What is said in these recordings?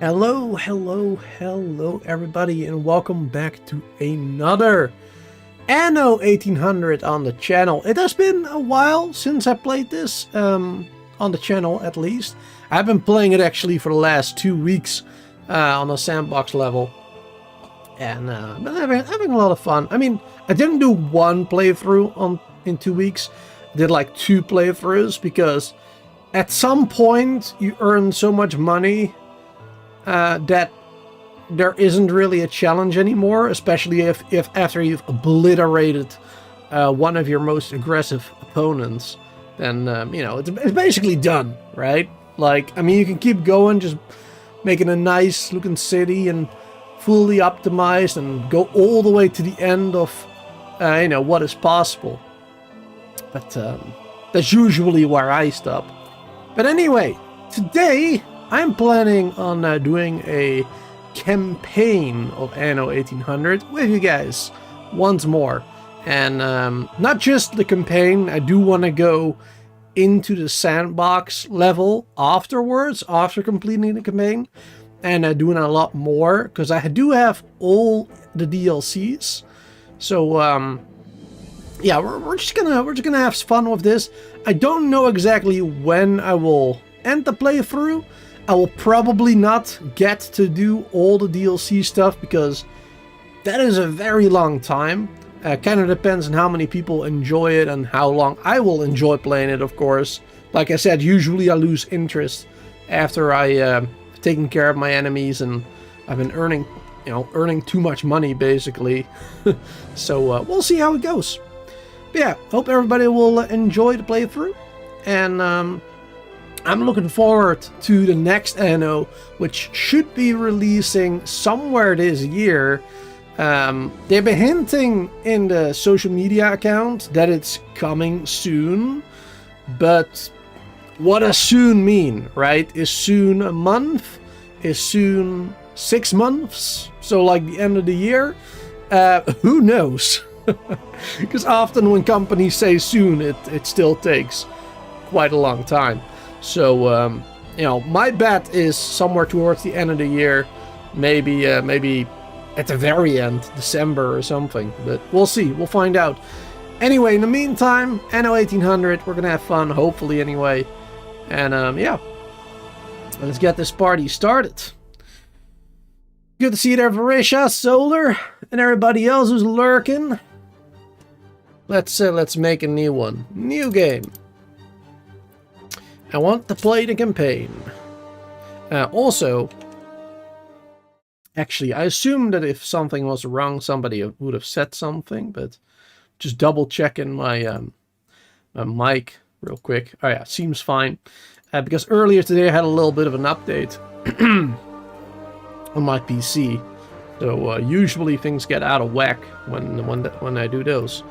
Hello, hello, hello everybody, and welcome back to another Anno 1800 on the channel. It has been a while since I played this, on the channel at least. I've been playing it actually for the last 2 weeks on a sandbox level. And been having a lot of fun. I mean, I didn't do one playthrough in 2 weeks. I did like 2 playthroughs because at some point you earn so much money that there isn't really a challenge anymore, especially if after you've obliterated one of your most aggressive opponents, then you know, it's basically done, right? Like, I mean, you can keep going, just making a nice looking city and fully optimized and go all the way to the end of you know, what is possible. But that's usually where I stop. But anyway, today I'm planning on doing a campaign of Anno 1800 with you guys once more. And not just the campaign, I do want to go into the sandbox level afterwards, after completing the campaign, and doing a lot more, because I do have all the DLCs. So yeah, we're just gonna have fun with this. I don't know exactly when I will end the playthrough. I will probably not get to do all the DLC stuff because that is a very long time. Kind of depends on how many people enjoy it and how long I will enjoy playing it, of course. Like I said, usually I lose interest after I taken care of my enemies and I've been earning too much money basically. So we'll see how it goes. But yeah, hope everybody will enjoy the playthrough, and I'm looking forward to the next Anno, which should be releasing somewhere this year. They've been hinting in the social media account that it's coming soon, but what does soon mean, right? Is soon a month? Is soon 6 months? So like the end of the year? Who knows? Because often when companies say soon, it still takes quite a long time. So, you know, my bet is somewhere towards the end of the year, maybe at the very end, December or something. But we'll see. We'll find out. Anyway, in the meantime, Anno 1800, we're gonna have fun, hopefully anyway. And yeah, let's get this party started. Good to see you there, Varisha, Solar, and everybody else who's lurking. Let's make a new one. New game. I want to play the campaign. Also, actually, I assume that if something was wrong, somebody would have said something, but just double checking my my mic real quick. Oh yeah, seems fine. Because earlier today I had a little bit of an update on my PC. So usually things get out of whack when I do those.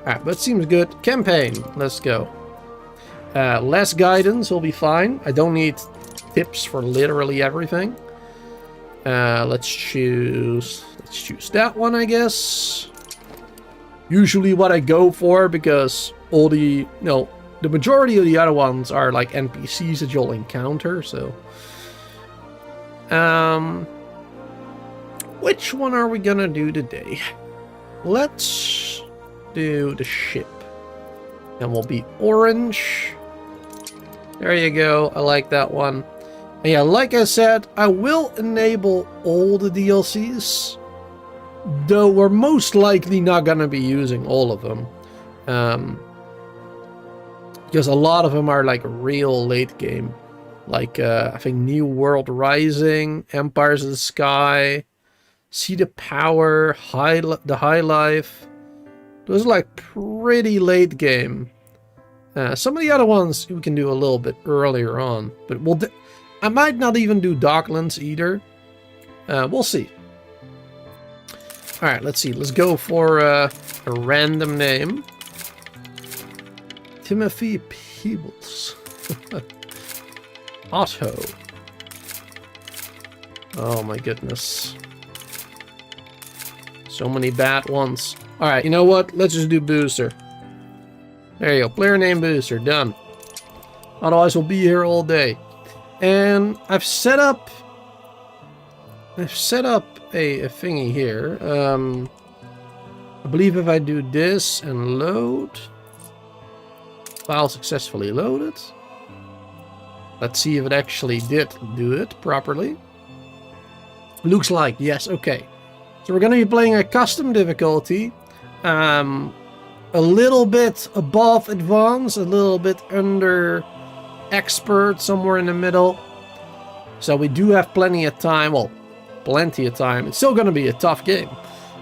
Alright, but it seems good. Campaign, let's go. Less guidance will be fine. I don't need tips for literally everything. Let's choose that one, I guess. Usually what I go for, because all the majority of the other ones are like NPCs that you'll encounter, so which one are we gonna do today? Let's do the ship. And we'll be orange. There you go. I like that one. And yeah, like I said, I will enable all the DLCs, though we're most likely not gonna be using all of them, because a lot of them are like real late game, like I think New World Rising, Empires of the Sky, Sea to Power, the High Life. Those are like pretty late game. Some of the other ones we can do a little bit earlier on, but I might not even do Docklands either. We'll see. Alright, let's see. Let's go for a random name. Timothy Peebles. Otto. Oh my goodness. So many bad ones. Alright, you know what? Let's just do Booster. There you go. Player name Booster. Done. Otherwise we'll be here all day. And I've set up I've set up a thingy here. I believe if I do this and load, file successfully loaded. Let's see if it actually did do it properly. Looks like, yes, okay. So we're going to be playing a custom difficulty. A little bit above advanced, a little bit under expert, somewhere in the middle. So we do have plenty of time. Well, plenty of time. It's still going to be a tough game.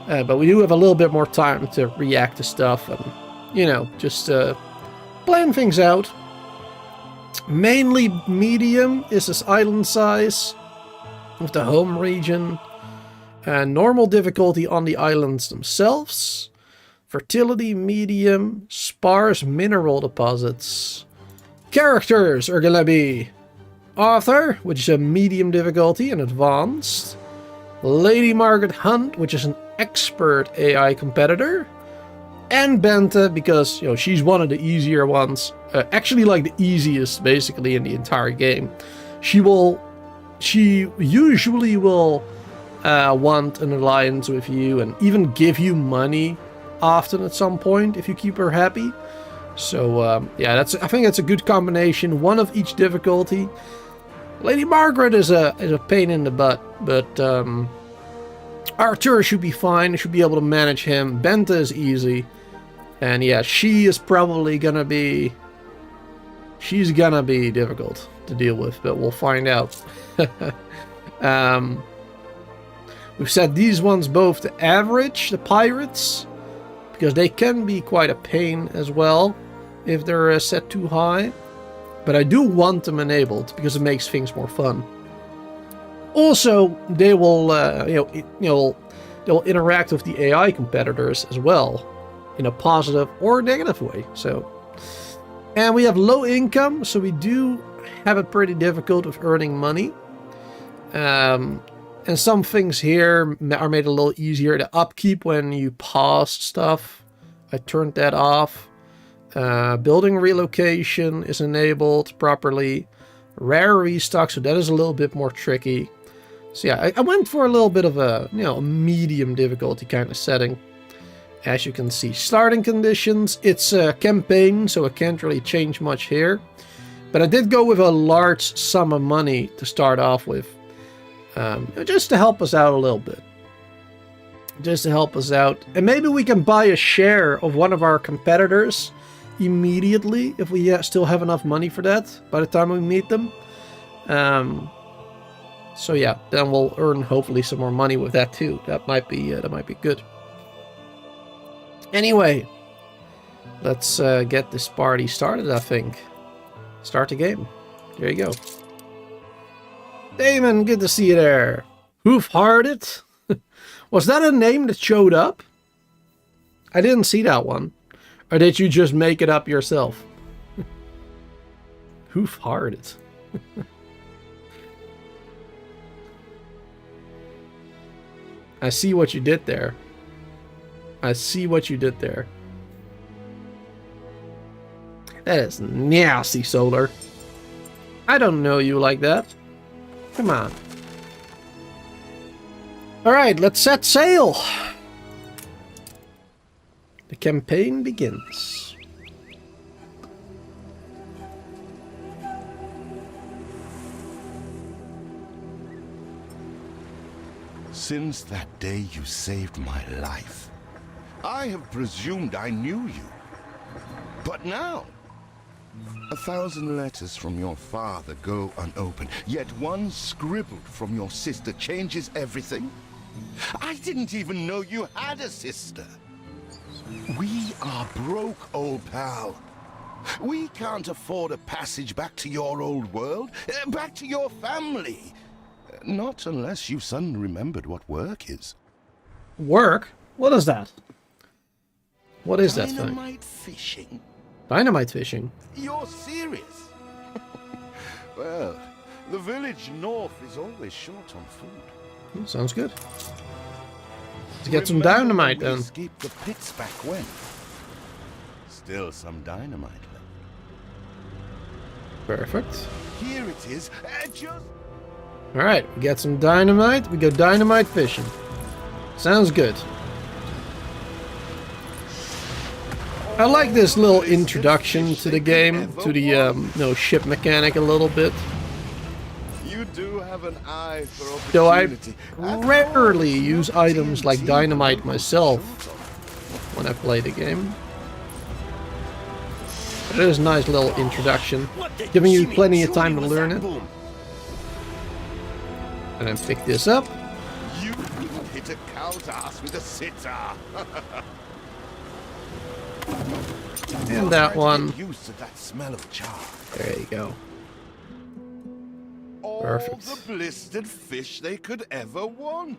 But we do have a little bit more time to react to stuff and, you know, just plan things out. Mainly medium is this island size with the home region. Normal difficulty on the islands themselves. Fertility medium. Sparse mineral deposits. Characters are gonna be Arthur, which is a medium difficulty and advanced. Lady Margaret Hunt, which is an expert AI competitor. And Bente, because, you know, she's one of the easier ones. Actually, like the easiest, basically, in the entire game. She usually will want an alliance with you and even give you money often at some point if you keep her happy. So, yeah, I think that's a good combination. One of each difficulty. Lady Margaret is a pain in the butt, but Arthur should be fine. Should be able to manage him. Bente is easy. And yeah, she is probably gonna be... She's gonna be difficult to deal with, but we'll find out. We've set these ones both to average, the pirates, because they can be quite a pain as well if they're set too high. But I do want them enabled because it makes things more fun. Also, they will, they'll interact with the AI competitors as well, in a positive or negative way. So, and we have low income, so we do have it pretty difficult with earning money. And some things here are made a little easier. The upkeep when you pause stuff, I turned that off. Building relocation is enabled properly. Rare restock, so that is a little bit more tricky. So yeah, I went for a little bit of a, a medium difficulty kind of setting. As you can see, starting conditions, it's a campaign, so I can't really change much here. But I did go with a large sum of money to start off with. Just to help us out a little bit. Just to help us out. And maybe we can buy a share of one of our competitors immediately, if we still have enough money for that, by the time we meet them. So yeah, then we'll earn hopefully some more money with that too. That might be good. Anyway, let's get this party started, I think. Start the game. There you go. Damon, good to see you there. Hoof-hearted? Was that a name that showed up? I didn't see that one. Or did you just make it up yourself? Hoof-hearted. I see what you did there. I see what you did there. That is nasty, Solar. I don't know you like that. Come on. Alright, let's set sail. The campaign begins. Since that day you saved my life, I have presumed I knew you. But now, 1,000 letters from your father go unopened, yet one scribbled from your sister changes everything. I didn't even know you had a sister. We are broke, old pal. We can't afford a passage back to your old world, back to your family. Not unless you suddenly remembered what work is. Work? What is that? What is that thing? Dynamite fishing? Dynamite fishing? You're serious? Well, the village north is always short on food. Sounds good. Let's get some dynamite then. Escaped the pits back when. Still some dynamite left. Perfect. Here it is. Just... Alright, we got some dynamite. We go dynamite fishing. Sounds good. I like this little introduction to the game, to the ship mechanic a little bit. You do have an eye for Though I opportunity. rarely use items like dynamite myself when I play the game. But it is a nice little introduction, giving you plenty of time to learn it. And then pick this up. You hit a cow's ass with a sitar. And that one. Get used to that smell of char. There you go. All Perfect. the blistered fish they could ever want.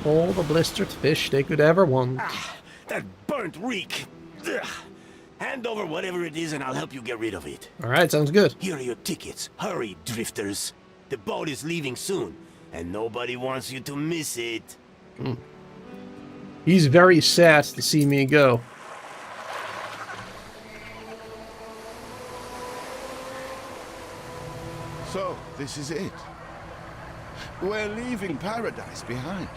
All the blistered fish they could ever want. That burnt reek. Ugh. Hand over whatever it is and I'll help you get rid of it. Alright, sounds good. Here are your tickets. Hurry, drifters. The boat is leaving soon, and nobody wants you to miss it. He's very sad to see me go. So, this is it. We're leaving paradise behind.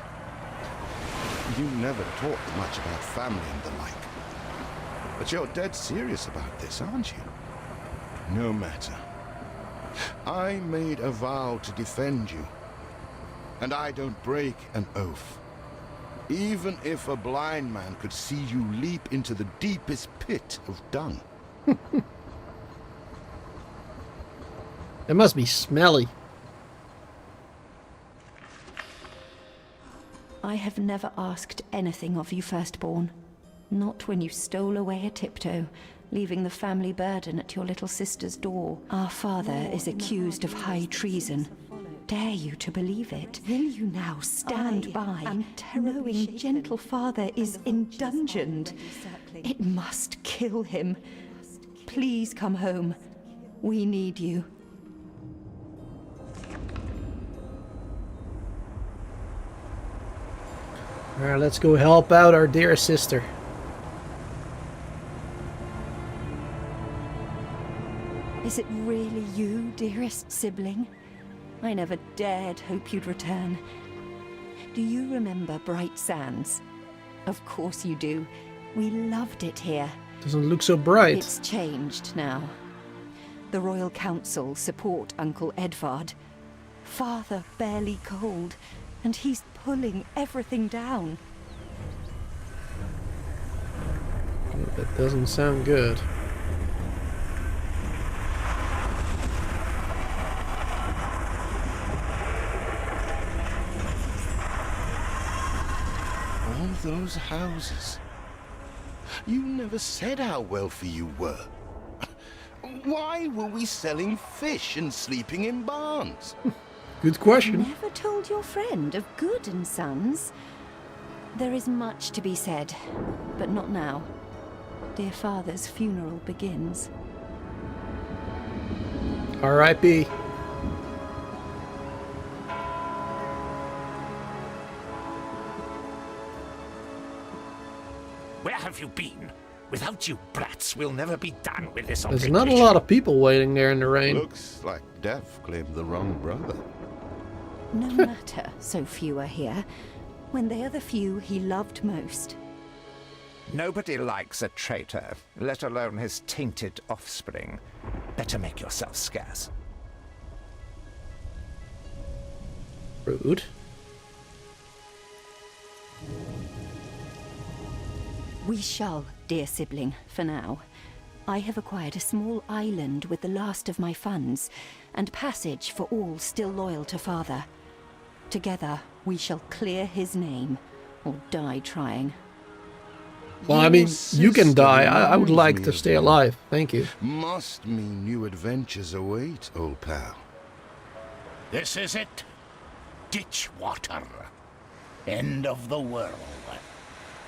You never talked much about family and the like. But you're dead serious about this, aren't you? No matter. I made a vow to defend you. And I don't break an oath. Even if a blind man could see you leap into the deepest pit of dung. It must be smelly. I have never asked anything of you, firstborn. Not when you stole away a tiptoe, leaving the family burden at your little sister's door. Our father is accused of high treason. Dare you to believe it? Will you now stand by, knowing gentle father is indungeoned? It must kill him. Please come home. We need you. Alright, let's go help out our dear sister. Is it really you, dearest sibling? I never dared hope you'd return. Do you remember Bright Sands? Of course you do. We loved it here. Doesn't look so bright. It's changed now. The Royal Council support Uncle Edvard. Father barely cold, and he's pulling everything down. That doesn't sound good. All those houses. You never said how wealthy you were. Why were we selling fish and sleeping in barns? Good question. Never told your friend of Good and Sons? There is much to be said, but not now. Dear father's funeral begins. R.I.P. Where have you been? Without you brats, we'll never be done with this There's operation. not a lot of people waiting there in the rain. Looks like Death claimed the wrong brother. No matter so few are here, when they are the few he loved most. Nobody likes a traitor, let alone his tainted offspring. Better make yourself scarce. Rude. We shall, dear sibling, for now. I have acquired a small island with the last of my funds, and passage for all still loyal to father. Together, we shall clear his name, or die trying. Well, I mean, you can die. I would like to stay alive. Thank you. Must mean new adventures await, old pal. This is it. Ditch water. End of the world.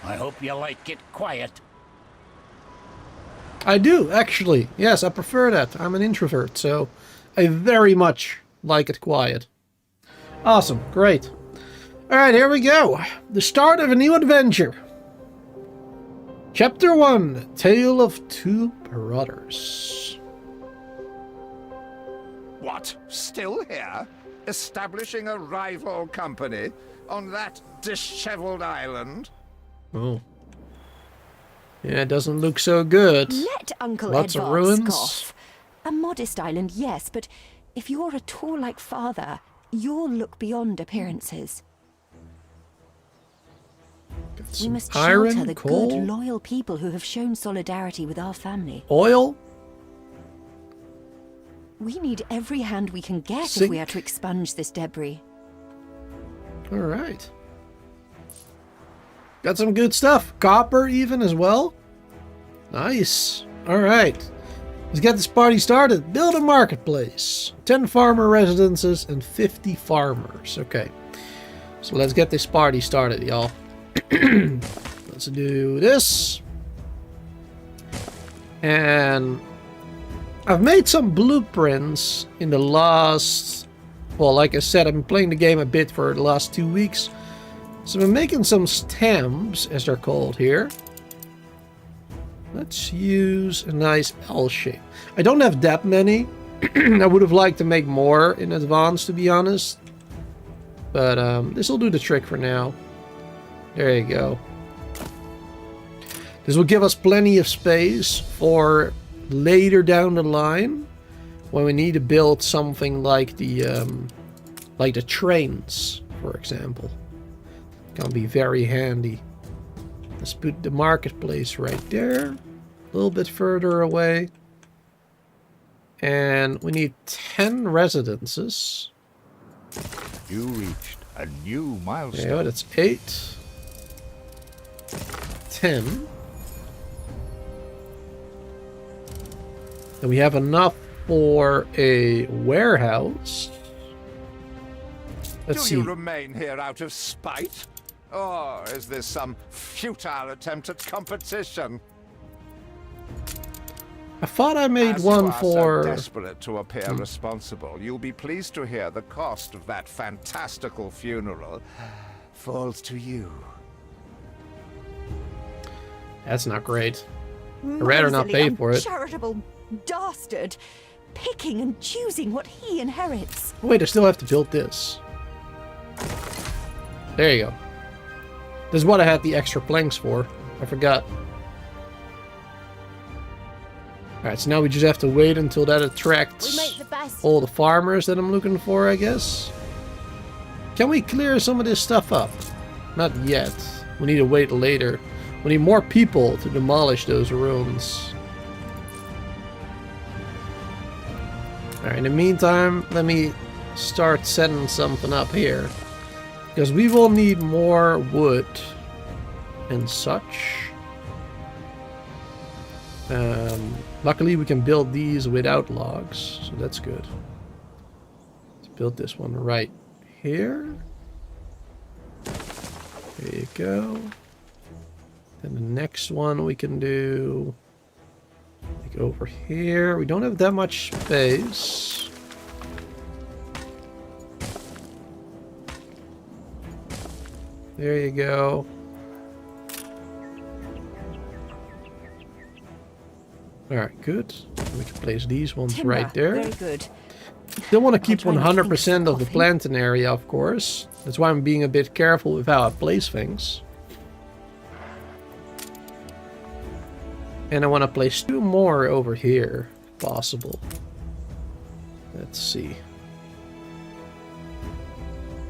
I hope you like it quiet. I do, actually. Yes, I prefer that. I'm an introvert, so I very much like it quiet. Awesome, great. Alright, here we go. The start of a new adventure. Chapter 1, Tale of Two Brothers. What? Still here? Establishing a rival company on that disheveled island? Oh. Yeah, it doesn't look so good. Let Uncle Lots of Edvard ruins. scoff. A modest island, yes, but if you're at all like Father, you'll look beyond appearances. Got We some must iron, shelter the coal, good, loyal people who have shown solidarity with our family. oil. We need every hand we can get if Zinc. we are to expunge this debris. All right. Got some good stuff. Copper even as well. Nice. All right. Let's get this party started. Build a marketplace. 10 farmer residences and 50 farmers. Okay. So let's get this party started, y'all. Let's do this. And I've made some blueprints in the last... Well, like I said, I've been playing the game a bit for the last 2 weeks. So I'm making some stamps, as they're called here. Let's use a nice L shape. I don't have that many. I would have liked to make more in advance, to be honest. But this will do the trick for now. There you go. This will give us plenty of space for later down the line when we need to build something like the trains, for example. Can be very handy. Let's put the marketplace right there, a little bit further away, and we need 10 residences. You reached a new milestone. Yeah, that's 8, 10. And we have enough for a warehouse. Let's see. Do you remain here out of spite? Or is this some futile attempt at competition? I thought I made As one you are for... so desperate to appear responsible, you'll be pleased to hear the cost of that fantastical funeral falls to you. That's not great. I'd rather not pay for it. Charitable dastard, picking and choosing what he inherits. Wait, I still have to build this. There you go. This is what I had the extra planks for. I forgot. Alright, so now we just have to wait until that attracts all the farmers that I'm looking for, I guess. Can we clear some of this stuff up? Not yet. We need to wait later. We need more people to demolish those ruins. Alright, in the meantime, let me start setting something up here. Because we will need more wood and such. Luckily we can build these without logs, so that's good. Let's build this one right here. There you go. Then the next one we can do like over here. We don't have that much space. There you go. Alright, good. We can place these ones Timber, right there. very good. Still want to keep try not to think 100% of the coffee. planting area, of course. That's why I'm being a bit careful with how I place things. And I want to place 2 more over here, if possible. Let's see.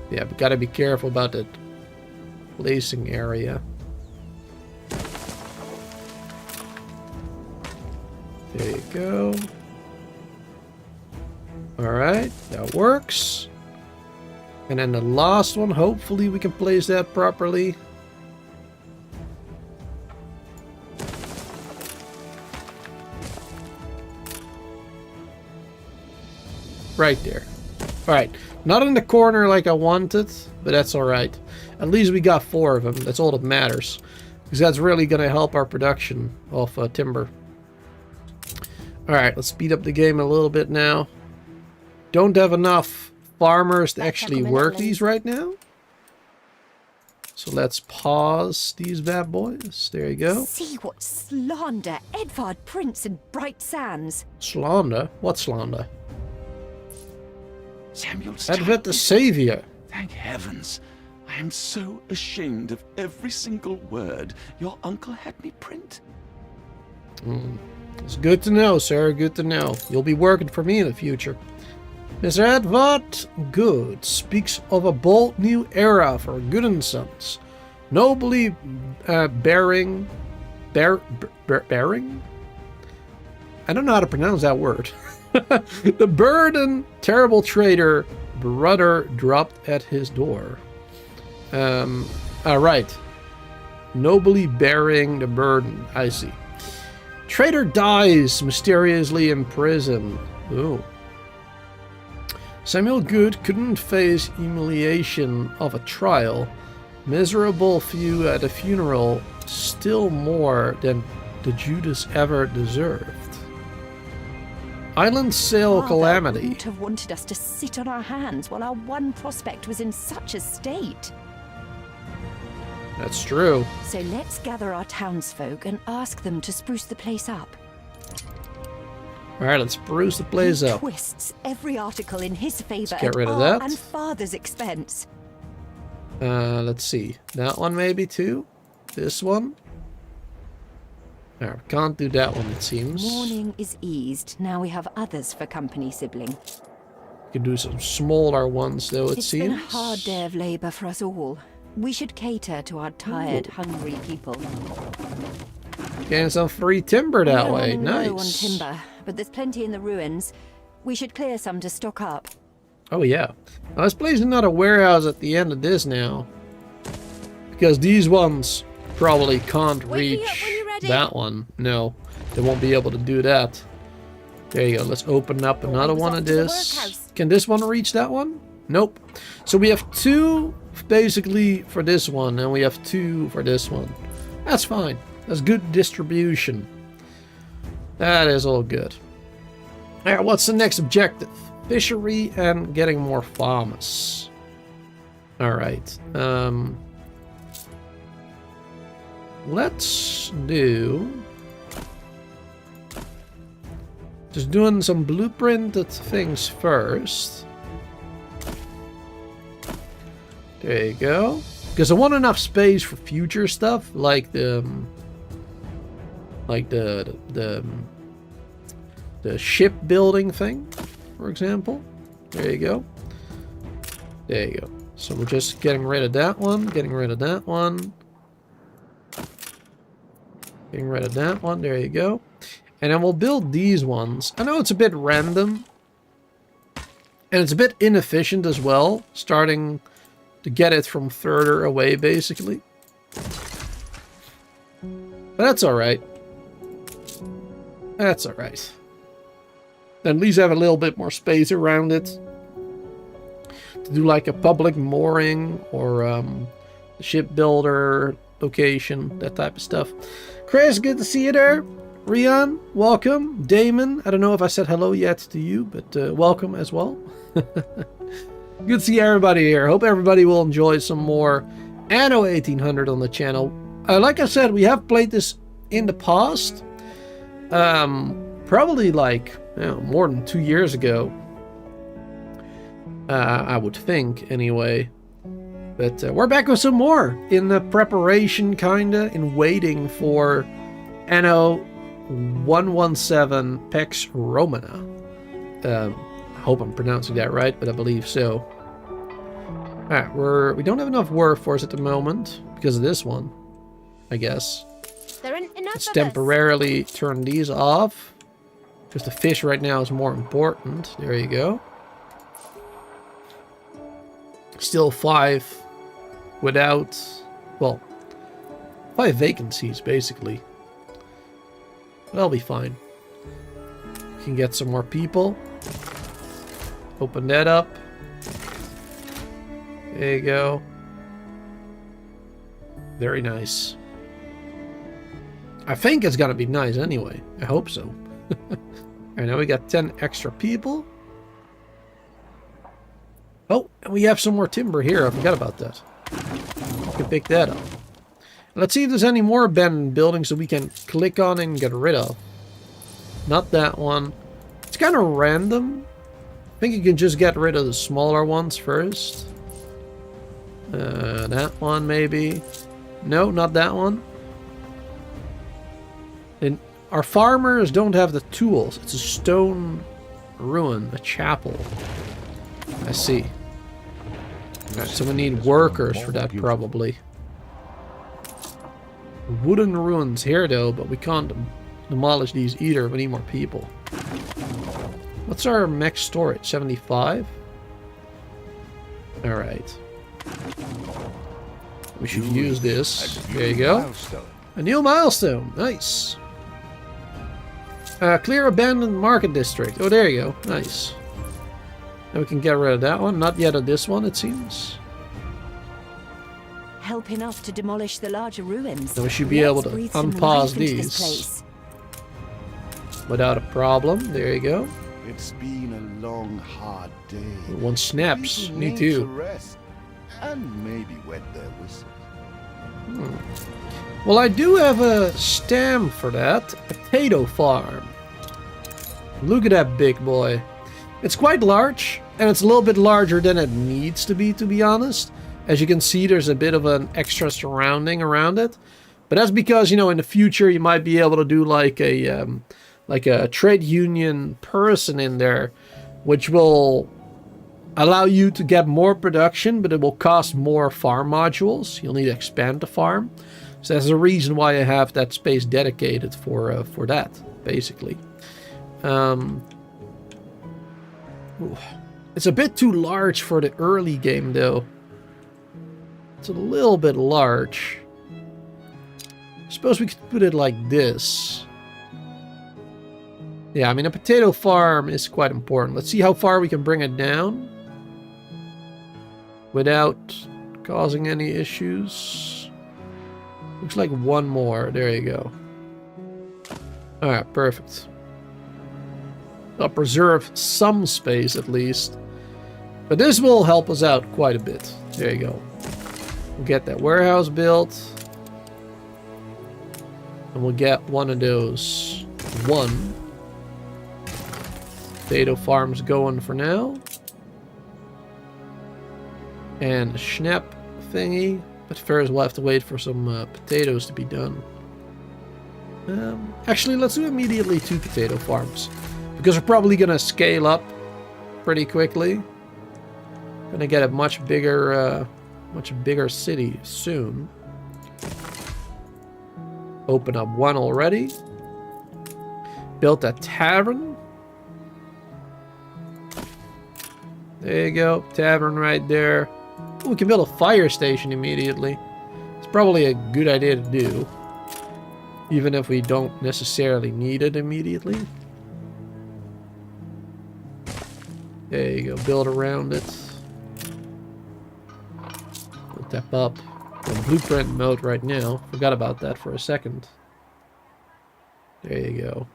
Yeah, we gotta be careful about that placing area. There you go. Alright, that works. And then the last one, hopefully we can place that properly. Right there. Alright, not in the corner like I wanted, but that's alright. At least we got 4 of them, that's all that matters. Because that's really going to help our production of timber. Alright, let's speed up the game a little bit now. Don't have enough farmers to actually work these right now. So let's pause these bad boys. There you go. See what slander Edvard Prince and Bright Sands. Slander? What slander? Samuel, Advent the Savior. Thank heavens. I am so ashamed of every single word your uncle had me print. It's good to know, sir. Good to know. You'll be working for me in the future. Mr. Edvard Good speaks of a bold new era for Good and Sons. Nobly bearing... bearing? I don't know how to pronounce that word. The burden terrible traitor brother dropped at his door. Alright. Nobly bearing the burden. I see. Traitor dies mysteriously in prison. Ooh. Samuel Good couldn't face humiliation of a trial. Miserable few at a funeral, still more than the Judas ever deserved. Island sail Father calamity. wouldn't have wanted us to sit on our hands while our one prospect was in such a state. That's true. So let's gather our townsfolk and ask them to spruce the place up. Alright, let's spruce the place He up. twists every article in his favor get at rid of our that. and Father's expense. Let's see. That one maybe too? This one? No, can't do that one, it seems. Mourning is eased. Now we have others for company, sibling. We can do some smaller ones though, it It's seems. been a hard day of labor for us all. We should cater to our tired, hungry people. Getting some free timber that We're way. running low on Nice. timber, but there's plenty in the ruins. We should clear some to stock up. Oh yeah. Now, let's place another warehouse at the end of this now. Because these ones probably can't Wake me up reach when you're ready. that one. No, they won't be able to do that. There you go. Let's open up another was one off of to the this. workhouse. Can this one reach that one? Nope. So we have two basically for this one, and we have two for this one. That's fine. That's good distribution. That is all good. Alright, what's the next objective? Fishery and getting more farmers. Alright. Let's do... Just doing some blueprinted things first. There you go. Because I want enough space for future stuff, like the shipbuilding thing, for example. There you go. There you go. So we're just getting rid of that one, getting rid of that one. Getting rid of that one, there you go. And then we'll build these ones. I know it's a bit random. And it's a bit inefficient as well, starting to get it from further away, basically. But that's alright. That's alright. At least have a little bit more space around it. To do like a public mooring or a shipbuilder location, that type of stuff. Chris, good to see you there. Rian, welcome. Damon, I don't know if I said hello yet to you, but welcome as well. Good to see everybody here. Hope everybody will enjoy some more Anno 1800 on the channel. Like I said, we have played this in the past. Probably like more than 2 years ago. I would think, anyway. But we're back with some more in the preparation, kinda, in waiting for Anno 117 Pax Romana. I hope I'm pronouncing that right, but I believe so. Alright, we don't have enough workforce at the moment because of this one, I guess. There ain't enough Let's of us. temporarily turn these off because the fish right now is more important. There you go. Still 5 without, well, 5 vacancies basically. But that'll be fine. We can get some more people. Open that up. There you go. Very nice. I think it's gonna be nice anyway. I hope so. Alright, now we got 10 extra people. Oh, and we have some more timber here. I forgot about that. We can pick that up. Let's see if there's any more abandoned buildings that we can click on and get rid of. Not that one. It's kind of random. think you can just get rid of the smaller ones first. That one maybe. No, not that one. And our farmers don't have the tools. It's a stone ruin, a chapel. I see. Alright, so we need workers for that probably. Wooden ruins here though, but we can't demolish these either. We need more people. What's our max storage? 75? Alright. We should use this. There you go. A new milestone. Nice. Clear abandoned market district. Oh, there you go. Nice. Now we can get rid of that one. Not yet of this one, it seems. Help enough to demolish the larger ruins. Now we should be able to unpause these without a problem. There you go. It's been a long, hard day. One snaps. People Me need too. to rest and maybe wet their whistles. Well, I do have a stamp for that. Potato farm. Look at that big boy. It's quite large, and it's a little bit larger than it needs to be honest. As you can see, there's a bit of an extra surrounding around it. But that's because, you know, in the future you might be able to do like a trade union person in there, which will allow you to get more production, but it will cost more farm modules. You'll need to expand the farm. So that's the reason why I have that space dedicated for that, basically. It's a bit too large for the early game, though. It's a little bit large. I suppose we could put it like this. Yeah, I mean, a potato farm is quite important. Let's see how far we can bring it down without causing any issues. Looks like one more. There you go. Alright, perfect. I'll preserve some space at least. But this will help us out quite a bit. There you go. We'll get that warehouse built. And we'll get one of those potato farms going for now. And a schnapp thingy. But first we'll have to wait for some potatoes to be done. Actually, let's do immediately 2 potato farms. Because we're probably going to scale up pretty quickly. Gonna get a much bigger city soon. Open up one already. Built a tavern. There you go, tavern right there. Ooh, we can build a fire station immediately. It's probably a good idea to do, even if we don't necessarily need it immediately. There you go, build around it. We'll tap up. We're in blueprint mode right now. Forgot about that for a second. There you go.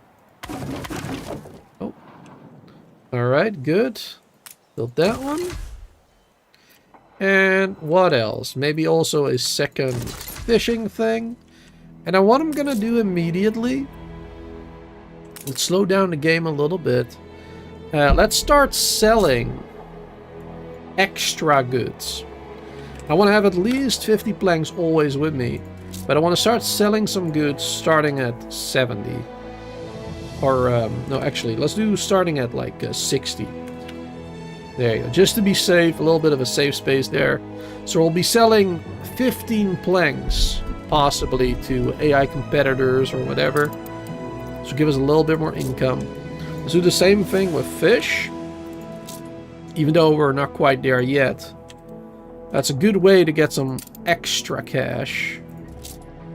Oh. Alright, good. Built that one. And what else? Maybe also a second fishing thing. And now what I'm gonna do immediately, let's slow down the game a little bit. Let's start selling extra goods. I want to have at least 50 planks always with me, but I want to start selling some goods starting at 70. Or, no, actually, let's do starting at like 60. There you go, just to be safe, a little bit of a safe space there. So we'll be selling 15 planks, possibly to AI competitors or whatever. So give us a little bit more income. Let's do the same thing with fish, even though we're not quite there yet. That's a good way to get some extra cash.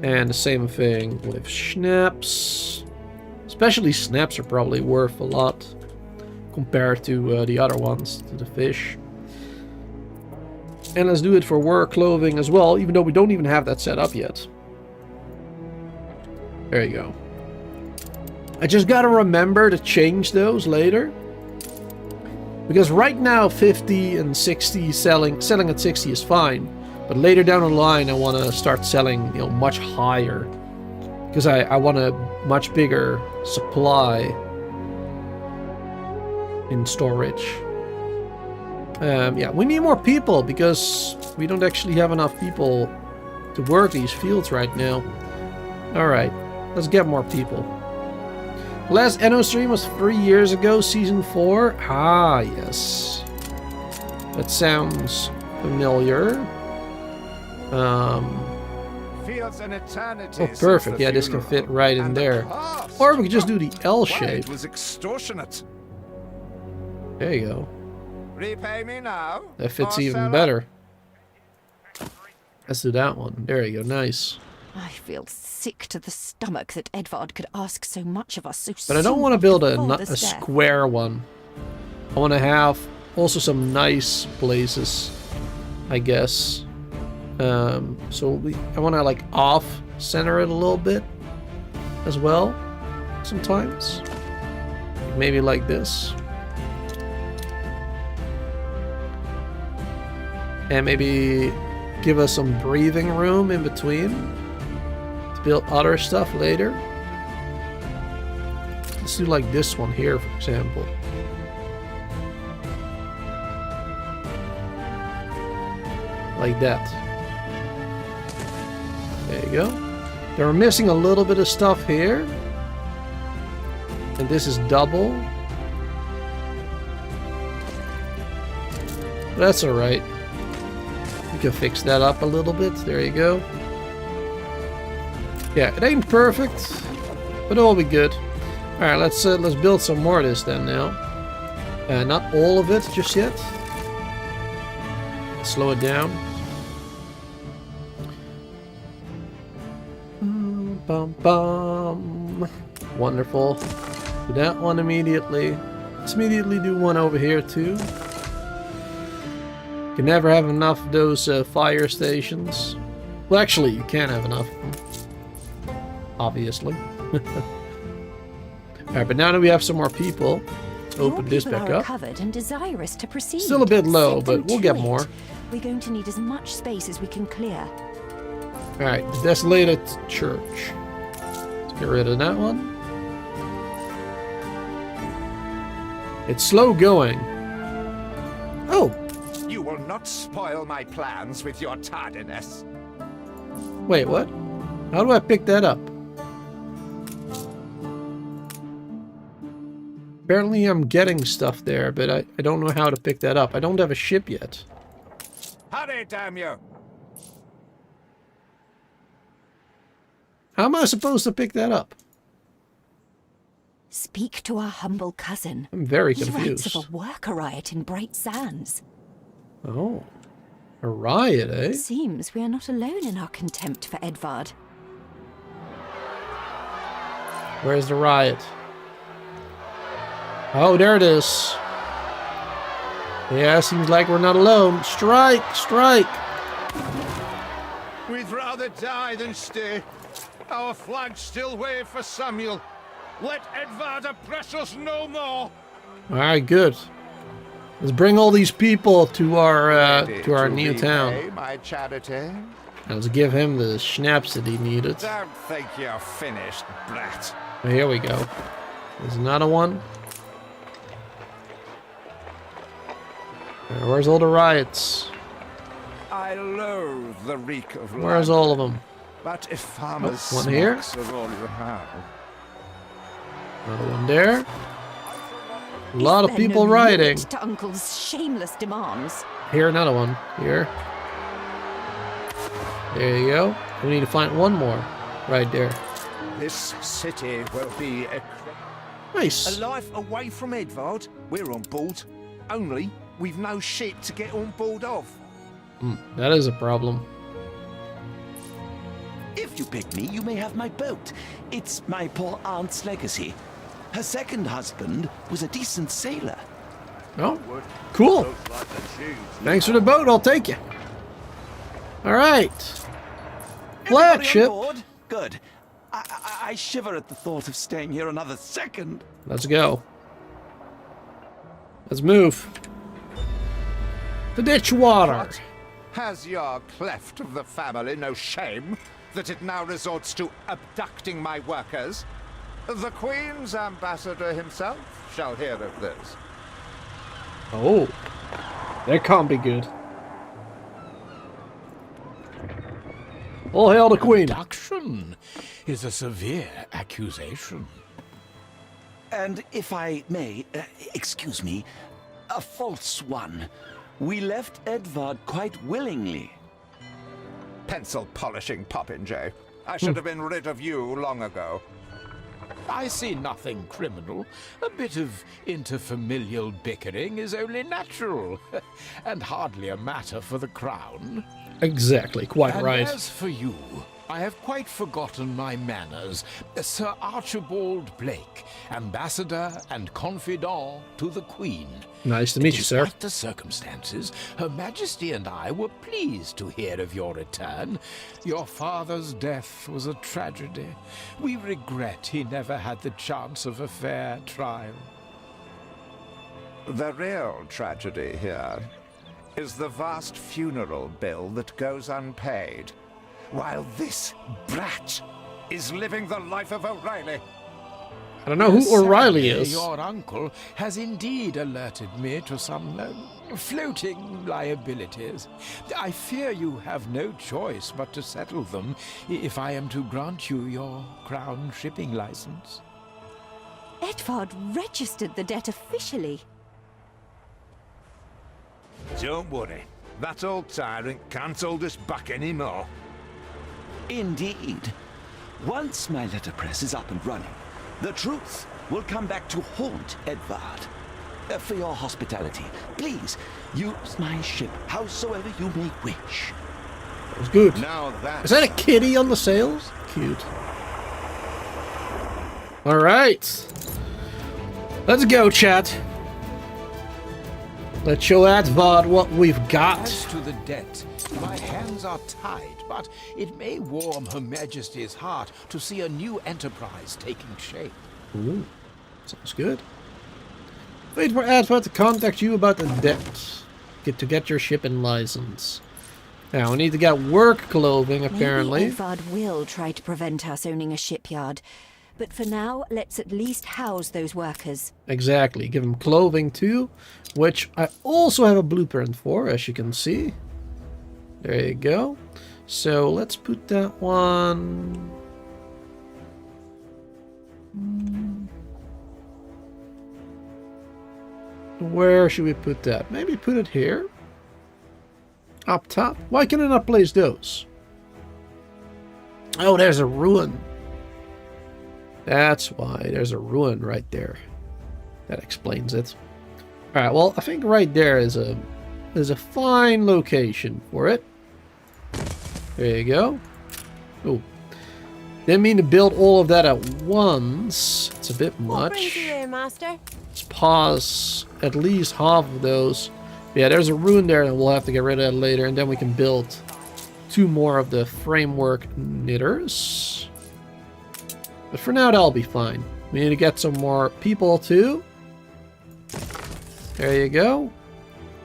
And the same thing with schnapps. Especially snaps are probably worth a lot compared to the other ones, to the fish. And let's do it for work clothing as well, even though we don't even have that set up yet. There you go. I just gotta remember to change those later. Because right now 50 and 60 selling at 60 is fine. But later down the line I want to start selling, you know, much higher. Because I want a much bigger supply in storage. Yeah, we need more people because we don't actually have enough people to work these fields right now. Alright, let's get more people. Last Anno stream was 3 years ago, season 4. Ah, yes. That sounds familiar. Feels an eternity. Oh, perfect. Yeah, this can fit right in there. Or we could just do the L shape. It was extortionate. There you go. Repay me now. That fits even better. Let's do that one. There you go. Nice. I feel sick to the stomach that Edvard could ask so much of us so But I don't want to build a square one. I want to have also some nice places, I guess. So I want to like off center it a little bit as well sometimes. Maybe like this. And maybe give us some breathing room in between to build other stuff later. Let's do like this one here, for example. Like that. There you go. Then we're missing a little bit of stuff here. And this is double. That's alright. We can fix that up a little bit. There you go. Yeah, it ain't perfect, but it'll be good. Alright, let's build some more of this then now. Not all of it just yet. Slow it down. Bum, bum. Wonderful. Do that one immediately. Let's immediately do one over here too. You can never have enough of those fire stations. Well, actually, you can have enough of them. Obviously. Alright, but now that we have some more people, let's open this back up. And desirous to proceed. Still a bit low, but we'll get more. We're going to need as much space as we can clear. Alright, the desolated church. Let's get rid of that one. It's slow going. Oh! You will not spoil my plans with your tardiness. Wait, what? How do I pick that up? Apparently I'm getting stuff there, but I don't know how to pick that up. I don't have a ship yet. Hurry, damn you! How am I supposed to pick that up? Speak to our humble cousin. I'm very He confused. writes of a worker riot in Bright Sands. Oh. A riot, eh? It seems we are not alone in our contempt for Edvard. Where's the riot? Oh, there it is. Yeah, seems like we're not alone. Strike! Strike! We'd rather die than stay. Our flags still wave for Samuel. Let Edvard oppress us no more. Alright, good. Let's bring all these people to our new town. My charity. And let's give him the schnapps that he needed. Don't think you're finished, brat. Here we go. There's another one. Where's all the riots? I loathe the reek of Where's land. all of them? But if farmers one here. are all you have. Another one there. A lot of Is there people no rioting. limit to Uncle's shameless demands. Here, another one. Here. There you go. We need to find one more. Right there. This city will be a Nice. life away from Edvard. We're on board. Only we've no ship to get on board of. That is a problem. If you pick me, you may have my boat. It's my poor aunt's legacy. Her second husband was a decent sailor. Oh, cool. Thanks for the boat. I'll take you. All right. Everybody Flagship. on board? Good. I shiver at the thought of staying here another second. Let's go. Let's move. The ditch water. Has your cleft of the family no shame that it now resorts to abducting my workers? The Queen's ambassador himself shall hear of this. Oh. That can't be good. All hail the Queen. Abduction is a severe accusation. And if I may, excuse me, a false one. We left Edvard quite willingly. Pencil polishing popinjay. I should have been rid of you long ago. I see nothing criminal. A bit of interfamilial bickering is only natural, and hardly a matter for the crown. Exactly, quite And right. as for you, I have quite forgotten my manners. Sir Archibald Blake, ambassador and confidant to the Queen. Nice to meet you, sir. Despite the circumstances, Her Majesty and I were pleased to hear of your return. Your father's death was a tragedy. We regret he never had the chance of a fair trial. The real tragedy here is the vast funeral bill that goes unpaid, while this brat is living the life of O'Reilly. I don't know who O'Reilly Sadly, is. Your uncle has indeed alerted me to some floating liabilities. I fear you have no choice but to settle them if I am to grant you your crown shipping license. Edvard registered the debt officially. Don't worry. That old tyrant can't hold us back anymore. Indeed. Once my letterpress is up and running, the truth will come back to haunt Edvard. For your hospitality, please use my ship howsoever you may wish. That was good. Now Is that a kitty on the sails? Cute. Alright. Let's go, chat. Let's show Edvard what we've got. As to the debt, my hands are tied, but it may warm Her Majesty's heart to see a new enterprise taking shape. Ooh, sounds good. Wait for Edvard to contact you about the debt. To get your shipping license. Now, we need to get work clothing, apparently. Maybe Edvard will try to prevent us owning a shipyard. But for now, let's at least house those workers. Exactly. Give them clothing too, which I also have a blueprint for, as you can see. There you go. So let's put that one... Where should we put that? Maybe put it here? Up top? Why can I not place those? Oh, there's a ruin. That's why there's a ruin right there. That explains it. Alright, well, I think right there is a fine location for it. There you go. Oh. Didn't mean to build all of that at once. It's a bit much. What brings you here, Master? Let's pause at least half of those. Yeah, there's a ruin there and we'll have to get rid of that later. And then we can build 2 more of the framework knitters. But for now, that'll be fine. We need to get some more people too. There you go.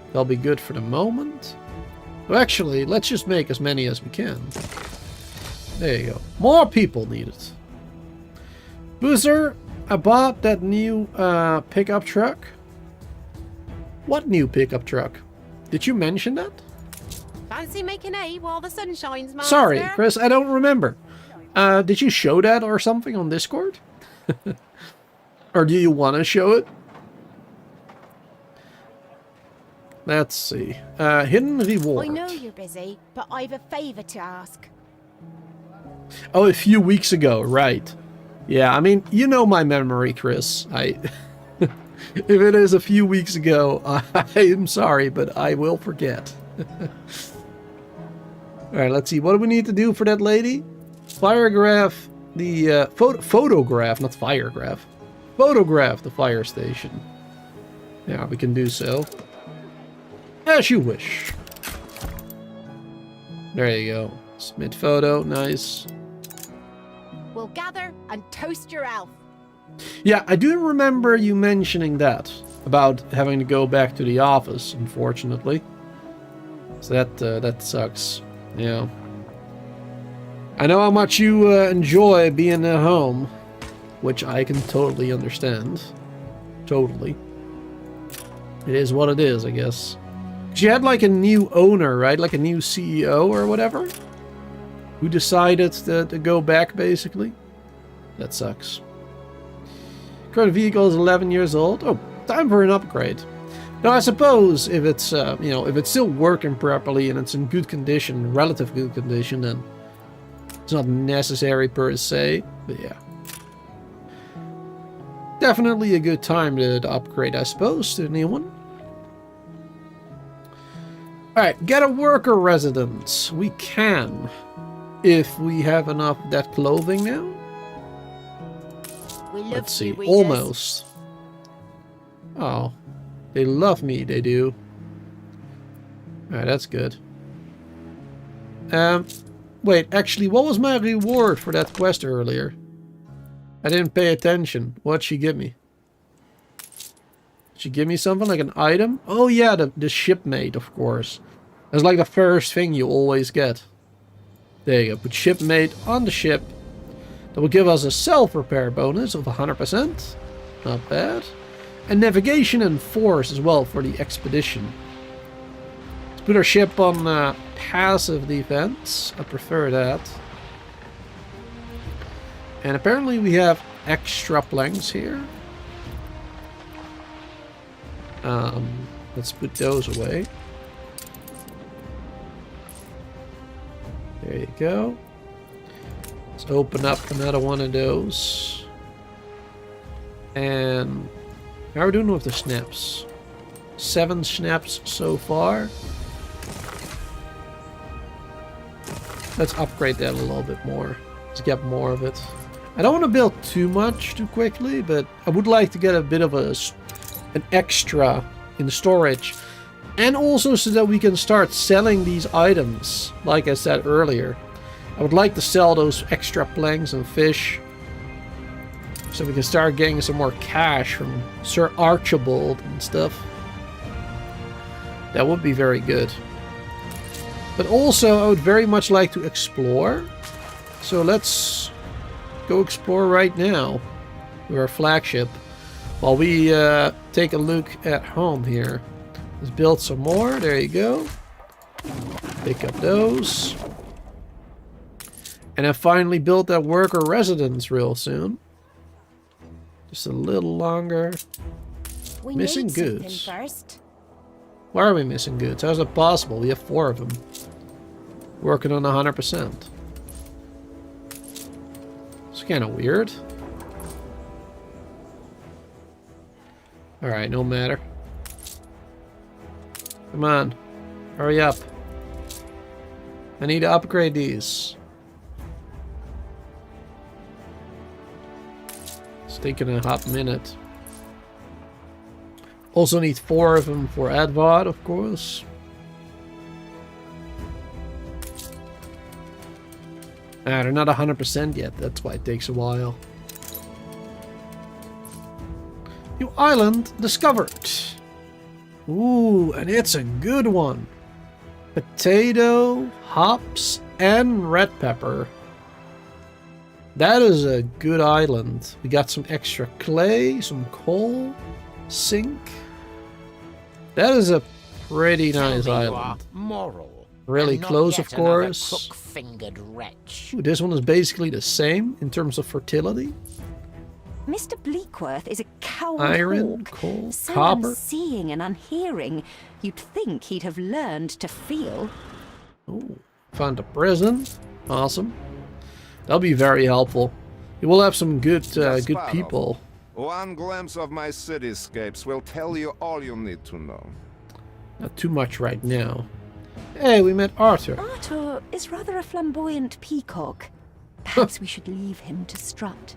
That'll be good for the moment. Well, actually, let's just make as many as we can. There you go. More people needed. Boozer, I bought that new pickup truck. What new pickup truck? Did you mention that? Fancy making hay while the sun shines, Master? Sorry, Chris, I don't remember. Did you show that or something on Discord? Or do you want to show it? Let's see. Hidden reward. I know you're busy, but I've a favour to ask. Oh, a few weeks ago, right. Yeah, I mean, you know my memory, Chris. If it is a few weeks ago, I am sorry, but I will forget. Alright, let's see. What do we need to do for that lady? Firegraph the photograph, not firegraph. Photograph the fire station. Yeah, we can do so. As you wish. There you go. Submit photo, nice. We'll gather and toast your elf. Yeah, I do remember you mentioning that. About having to go back to the office, unfortunately. So that sucks. Yeah. I know how much you enjoy being at home, which I can totally understand. Totally. It is what it is, I guess. She had like a new owner, right? Like a new CEO or whatever. Who decided to go back, basically. That sucks. Current vehicle is 11 years old. Oh, time for an upgrade. Now, I suppose if it's, you know, if it's still working properly and it's in good condition, relative good condition, then it's not necessary per se. But yeah. Definitely a good time to upgrade, I suppose, to a new one. Alright, get a worker residence. We can. If we have enough of that clothing now. Let's see. Almost. Oh. They love me, they do. Alright, that's good. Wait, actually, what was my reward for that quest earlier? I didn't pay attention. What'd she give me? Did she give me something like an item? Oh yeah, the shipmate, of course. That's like the first thing you always get. There you go. Put shipmate on the ship. That will give us a self-repair bonus of 100%. Not bad. And navigation and force as well for the expedition. Let's put our ship on passive defense. I prefer that. And apparently we have extra planks here. Let's put those away. There you go. Let's open up another one of those. And how are we doing with the snaps? 7 snaps so far. Let's upgrade that a little bit more. Let's get more of it. I don't want to build too much too quickly, but I would like to get a bit of an extra in storage. And also so that we can start selling these items, like I said earlier. I would like to sell those extra planks and fish. So we can start getting some more cash from Sir Archibald and stuff. That would be very good. But also I would very much like to explore. So let's go explore right now with our flagship. While we take a look at home here. Let's build some more. There you go. Pick up those. And I finally built that worker residence real soon. Just a little longer. We missing need goods. first. Why are we missing goods? How is it possible? We have 4 of them. Working on 100%. It's kind of weird. Alright, no matter. Come on. Hurry up. I need to upgrade these. It's taking a hot minute. Also need 4 of them for Advod, of course. Ah, they're not 100% yet. That's why it takes a while. New island discovered. Ooh, and it's a good one. Potato, hops, and red pepper. That is a good island. We got some extra clay, some coal, zinc. That is a pretty nice island. Moral. Really close, of course. Crook-fingered wretch. Ooh, this one is basically the same in terms of fertility. Mr. Bleakworth is a coward Iron, hawk. coal, So copper. unseeing and unhearing, you'd think he'd have learned to feel. Ooh, found a prison. Awesome. That'll be very helpful. You will have some good good people. One glimpse of my cityscapes will tell you all you need to know. Not too much right now. Hey, we met Arthur. Arthur is rather a flamboyant peacock. Perhaps we should leave him to strut.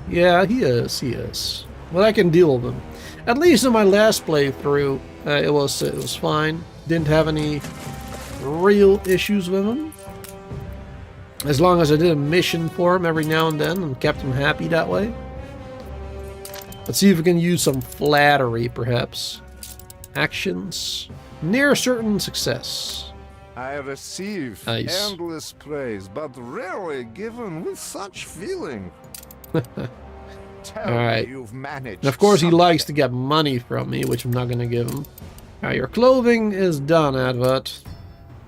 Yeah, he is. Well, I can deal with him. At least in my last playthrough, it was fine. Didn't have any real issues with him. As long as I did a mission for him every now and then and kept him happy that way. Let's see if we can use some flattery, perhaps. Actions. Near certain success. I receive Nice. endless praise, but rarely given with such feeling. Tell Alright. me you've managed. And of course he something. likes to get money from me, which I'm not going to give him. Now your clothing is done, Edward.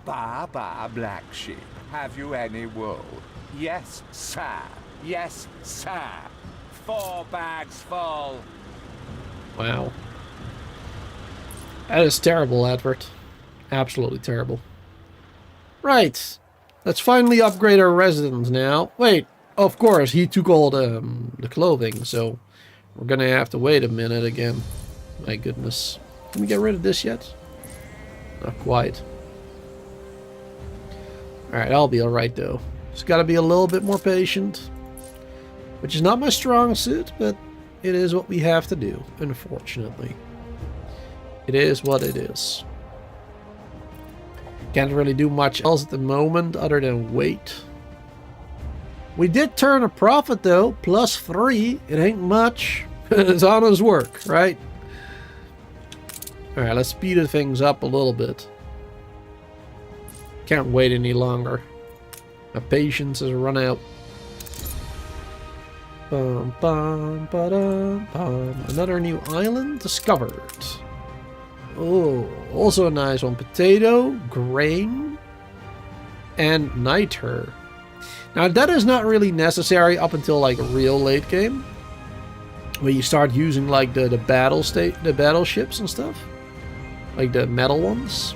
Ba, black sheep. Have you any wool? Yes, sir. Yes, sir. 4 bags full. Wow. That is terrible, Edward. Absolutely terrible. Right. Let's finally upgrade our residence now. Wait, of course, he took all the clothing, so we're gonna have to wait a minute again. My goodness. Can we get rid of this yet? Not quite. Alright, I'll be alright though. Just gotta be a little bit more patient. Which is not my strong suit, but it is what we have to do, unfortunately. It is what it is. Can't really do much else at the moment other than wait. We did turn a profit though, +3. It ain't much. It's Anno's work, right? Alright, let's speed things up a little bit. Can't wait any longer. My patience has run out. Bum, bum, ba-dum, bum. Another new island discovered. Oh, also a nice one. Potato, grain, and niter. Now that is not really necessary up until like a real late game, where you start using like the battleships and stuff, like the metal ones.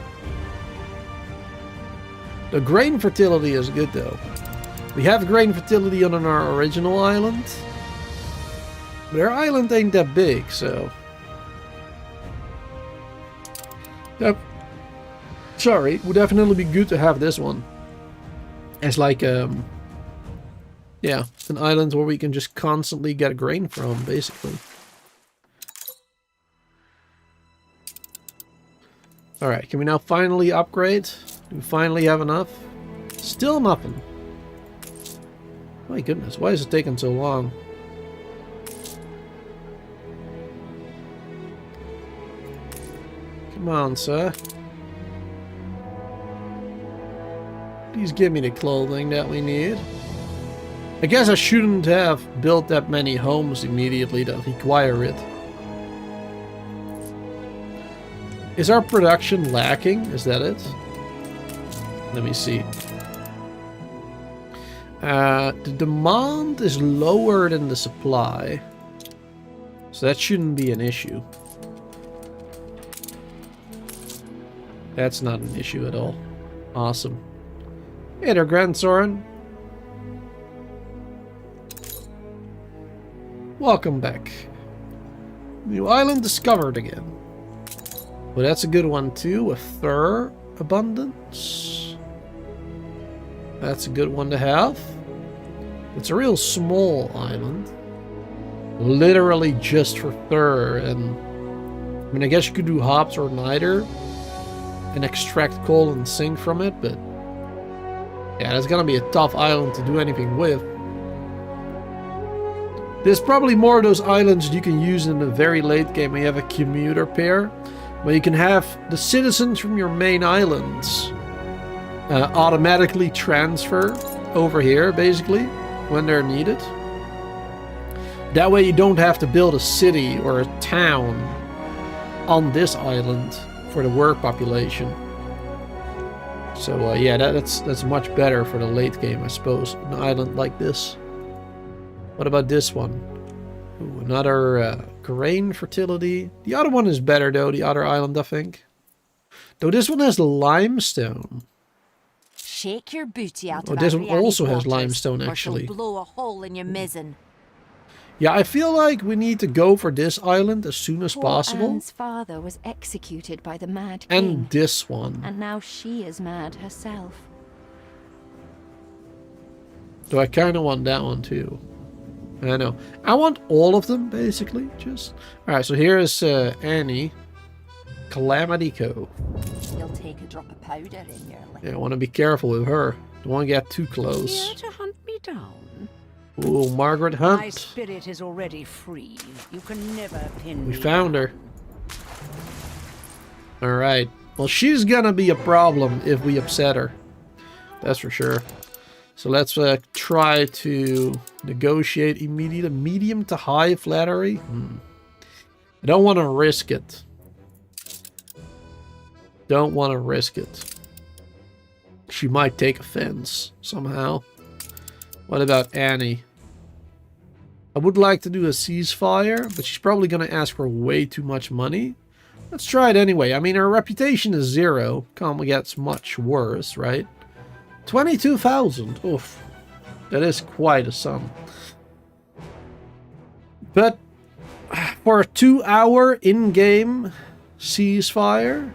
The grain fertility is good though. We have grain fertility on our original island, but our island ain't that big, so. Yep. Sorry, it would definitely be good to have this one as like yeah, an island where we can just constantly get grain from, basically. Alright, can we now finally upgrade? Do we finally have enough? Still nothing. My goodness, why is it taking so long? Come on, sir. Please give me the clothing that we need. I guess I shouldn't have built that many homes immediately that require it. Is our production lacking? Is that it? Let me see. The demand is lower than the supply, so that shouldn't be an issue. That's not an issue at all. Awesome. Hey there, Grand Soren. Welcome back. New island discovered again. Well, that's a good one too. A fur abundance. That's a good one to have. It's a real small island. Literally just for fur. And I mean, I guess you could do hops or niter and extract coal and zinc from it, but yeah, that's gonna be a tough island to do anything with. There's probably more of those islands you can use in the very late game when you have a commuter pair, where you can have the citizens from your main islands automatically transfer over here, basically, when they're needed. That way you don't have to build a city or a town on this island for the work population. So yeah, that's much better for the late game, I suppose, an island like this. What about this one? Ooh, another grain fertility. The other one is better though, the other island, I think. Though this one has limestone. Shake your booty out. Oh, this one also has limestone, actually. Blow a hole in your mizzen. Yeah, I feel like we need to go for this island as soon as possible. Anne's father was executed by the Mad King. And this one. And now she is mad herself. So I kind of want that one too. I know. I want all of them, basically. Just alright, so here is Annie. Calamity Cove. You'll take a drop of powder in your lip. Yeah, I want to be careful with her. Don't want to get too close. Here to hunt me down. Ooh, Margaret Hunt. My spirit is already free. You can never pin me. We found her. Alright. Well, she's gonna be a problem if we upset her. That's for sure. So let's try to negotiate immediate medium to high flattery. I don't want to risk it. Don't want to risk it. She might take offense somehow. What about Annie? I would like to do a ceasefire, but she's probably going to ask for way too much money. Let's try it anyway. I mean, her reputation is 0. Can't get much worse, right? 22,000. Oof. That is quite a sum. But for a 2-hour in-game ceasefire,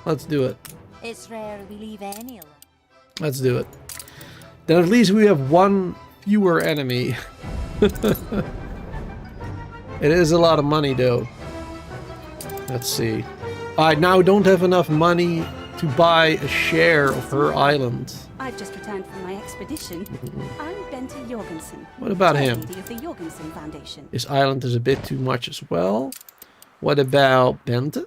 let's do it. It's rare we leave any. Let's do it. Then at least we have one fewer enemy. It is a lot of money though. Let's see. I now don't have enough money to buy a share of her island. I've just returned from my expedition. I'm Bente Jorgensen. What about him? Lady of the Jorgensen Foundation. His island is a bit too much as well. What about Bente?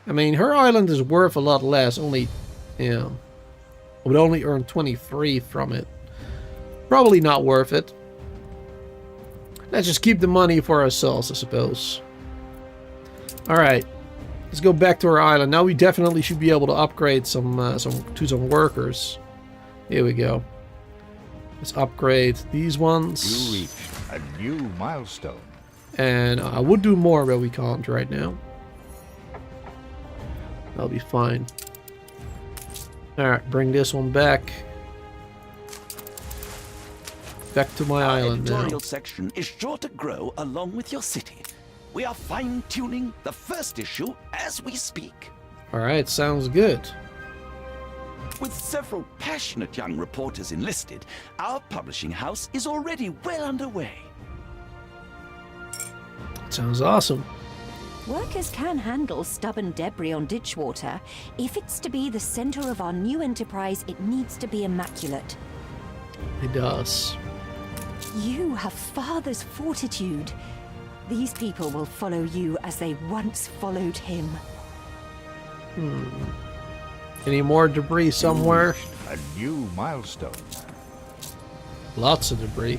I mean, her island is worth a lot less. Only, yeah, would only earn 23 from it. Probably not worth it. Let's just keep the money for ourselves, I suppose. Alright. Let's go back to our island. Now we definitely should be able to upgrade some workers. Here we go. Let's upgrade these ones. You reached a new milestone. And I would do more, but we can't right now. That'll be fine. Alright, bring this one back. Back to my island now. Our editorial section is sure to grow along with your city. We are fine-tuning the first issue as we speak. Alright, sounds good. With several passionate young reporters enlisted, our publishing house is already well underway. Sounds awesome. Workers can handle stubborn debris on ditchwater. If it's to be the center of our new enterprise, it needs to be immaculate. It does. You have father's fortitude. These people will follow you as they once followed him. Any more debris somewhere? A new milestone. Lots of debris.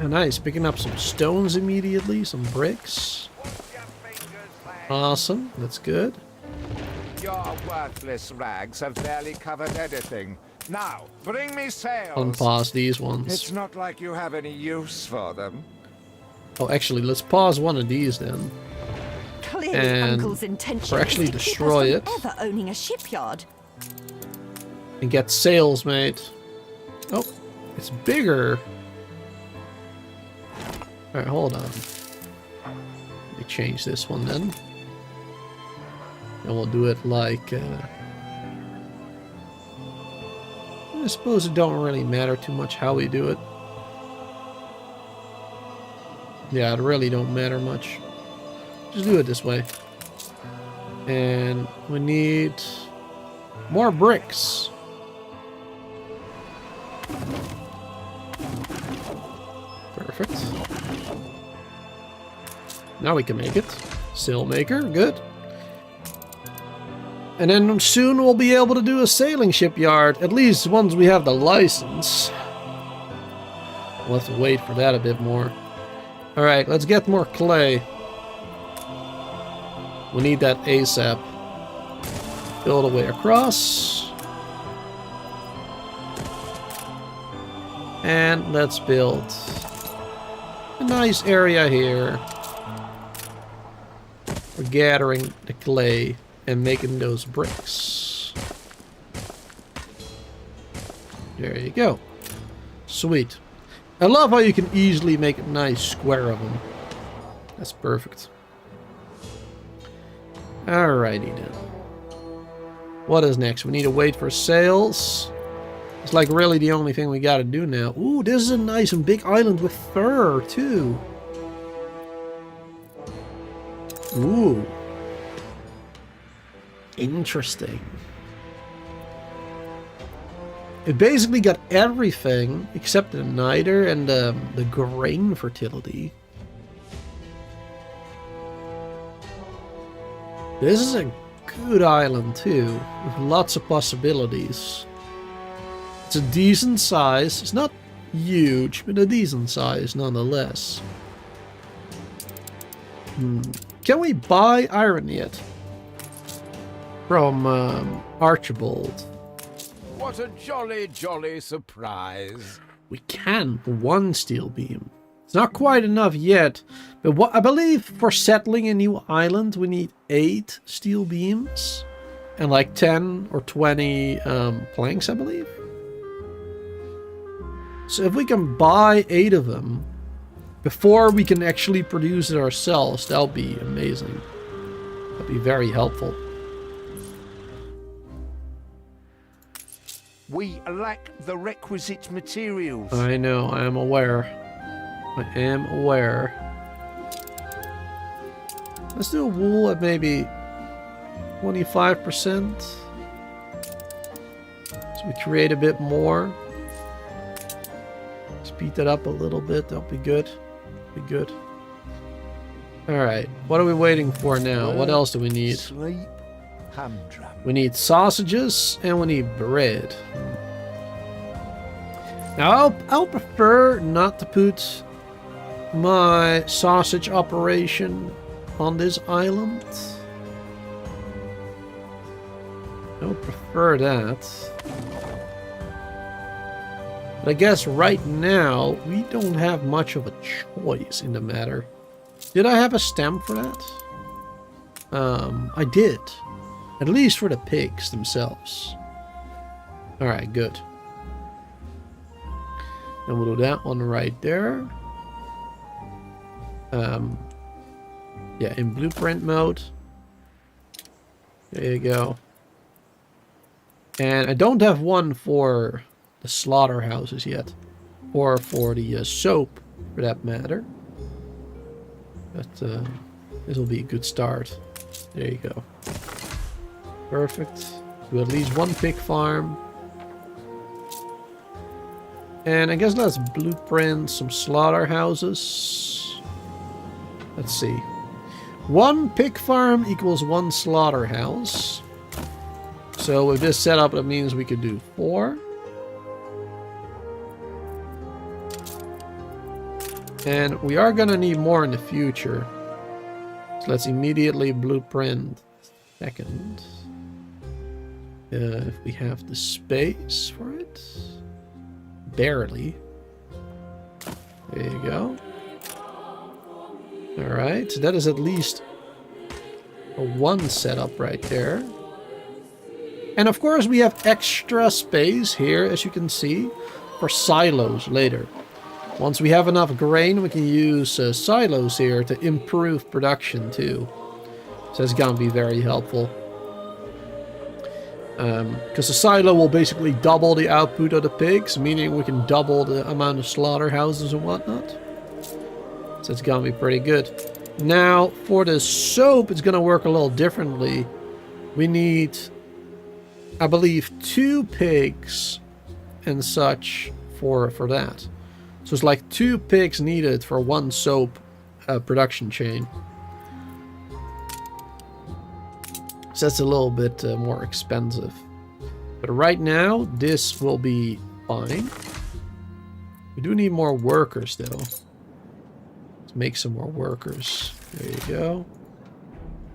Oh, nice, picking up some stones immediately, some bricks. Awesome, that's good. Your worthless rags have barely covered anything. Now, bring me sails. Unpause these ones. It's not like you have any use for them. Oh, actually, let's pause one of these then. Clearly, And Uncle's intention or actually is to destroy keep it. us from ever owning a shipyard. And get sails made. Oh, it's bigger. Alright, hold on. Let me change this one then. And we'll do it like... I suppose it don't really matter too much how we do it. Yeah, it really don't matter much. Just do it this way. And we need more bricks. Perfect. Now we can make it. Sail maker, good. And then soon we'll be able to do a sailing shipyard, at least once we have the license. We'll have to wait for that a bit more. Alright, let's get more clay. We need that ASAP. Build a way across. And let's build a nice area here for gathering the clay and making those bricks. There you go. Sweet. I love how you can easily make a nice square of them. That's perfect. Alrighty then. What is next? We need to wait for sails. It's like really the only thing we gotta do now. Ooh, this is a nice and big island with fur too. Ooh. Interesting. It basically got everything except the niter and the grain fertility. This is a good island too, with lots of possibilities. It's a decent size. It's not huge, but a decent size nonetheless. Can we buy iron yet? From Archibald. What a jolly, jolly surprise. We can. 1 steel beam. It's not quite enough yet. But what I believe for settling a new island, we need 8 steel beams. And like 10 or 20 planks, I believe. So if we can buy 8 of them before we can actually produce it ourselves, that'll be amazing. That'd be very helpful. We lack the requisite materials. I know, I am aware. I am aware. Let's do a wool at maybe 25%. So we create a bit more. Speed that up a little bit, that'll be good. Be good. Alright, what are we waiting for now? What else do we need? Sleep, humdrum. We need sausages and we need bread. Now I'll prefer not to put my sausage operation on this island. I'll prefer that. But I guess right now we don't have much of a choice in the matter. Did I have a stamp for that? I did. At least for the pigs themselves. Alright, good. And we'll do that one right there. Yeah, in blueprint mode. There you go. And I don't have one for the slaughterhouses yet. Or for the soap, for that matter. But this will be a good start. There you go. Perfect. Do at least 1 pig farm. And I guess let's blueprint some slaughterhouses. Let's see. 1 pig farm equals 1 slaughterhouse. So with this setup, that means we could do 4. And we are going to need more in the future. So let's immediately blueprint 2nd. If we have the space for it. Barely. There you go. Alright, so that is at least a 1 setup right there. And of course we have extra space here, as you can see, for silos later. Once we have enough grain, we can use silos here to improve production too. So that's gonna be very helpful. Because the silo will basically double the output of the pigs, meaning we can double the amount of slaughterhouses and whatnot. So it's gonna be pretty good. Now, for the soap, it's gonna work a little differently. We need, I believe, 2 pigs and such for that. So it's like 2 pigs needed for 1 soap production chain. So that's a little bit more expensive. But right now, this will be fine. We do need more workers, though. Let's make some more workers. There you go.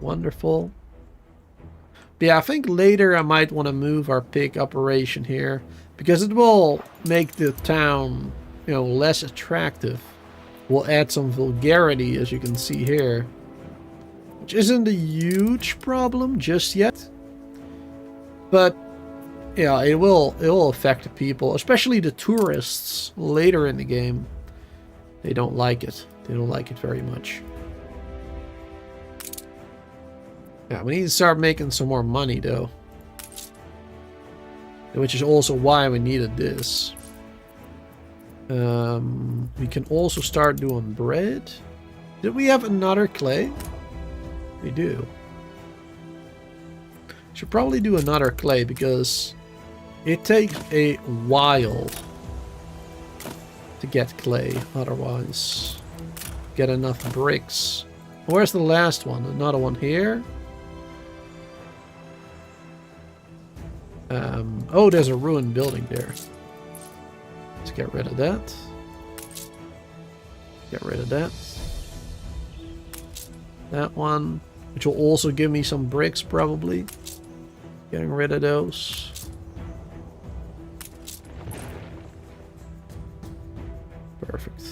Wonderful. But yeah, I think later I might want to move our pig operation here. Because it will make the town, you know, less attractive. We'll add some vulgarity, as you can see here. Which isn't a huge problem just yet. But yeah, it will affect the people, especially the tourists later in the game. They don't like it. They don't like it very much. Yeah, we need to start making some more money though. Which is also why we needed this. We can also start doing bread. Did we have another clay? We do. Should probably do another clay because it takes a while to get clay. Otherwise, get enough bricks. Where's the last one? Another one here. Oh, there's a ruined building there. Let's get rid of that. Get rid of that. That one, which will also give me some bricks probably. Getting rid of those. Perfect.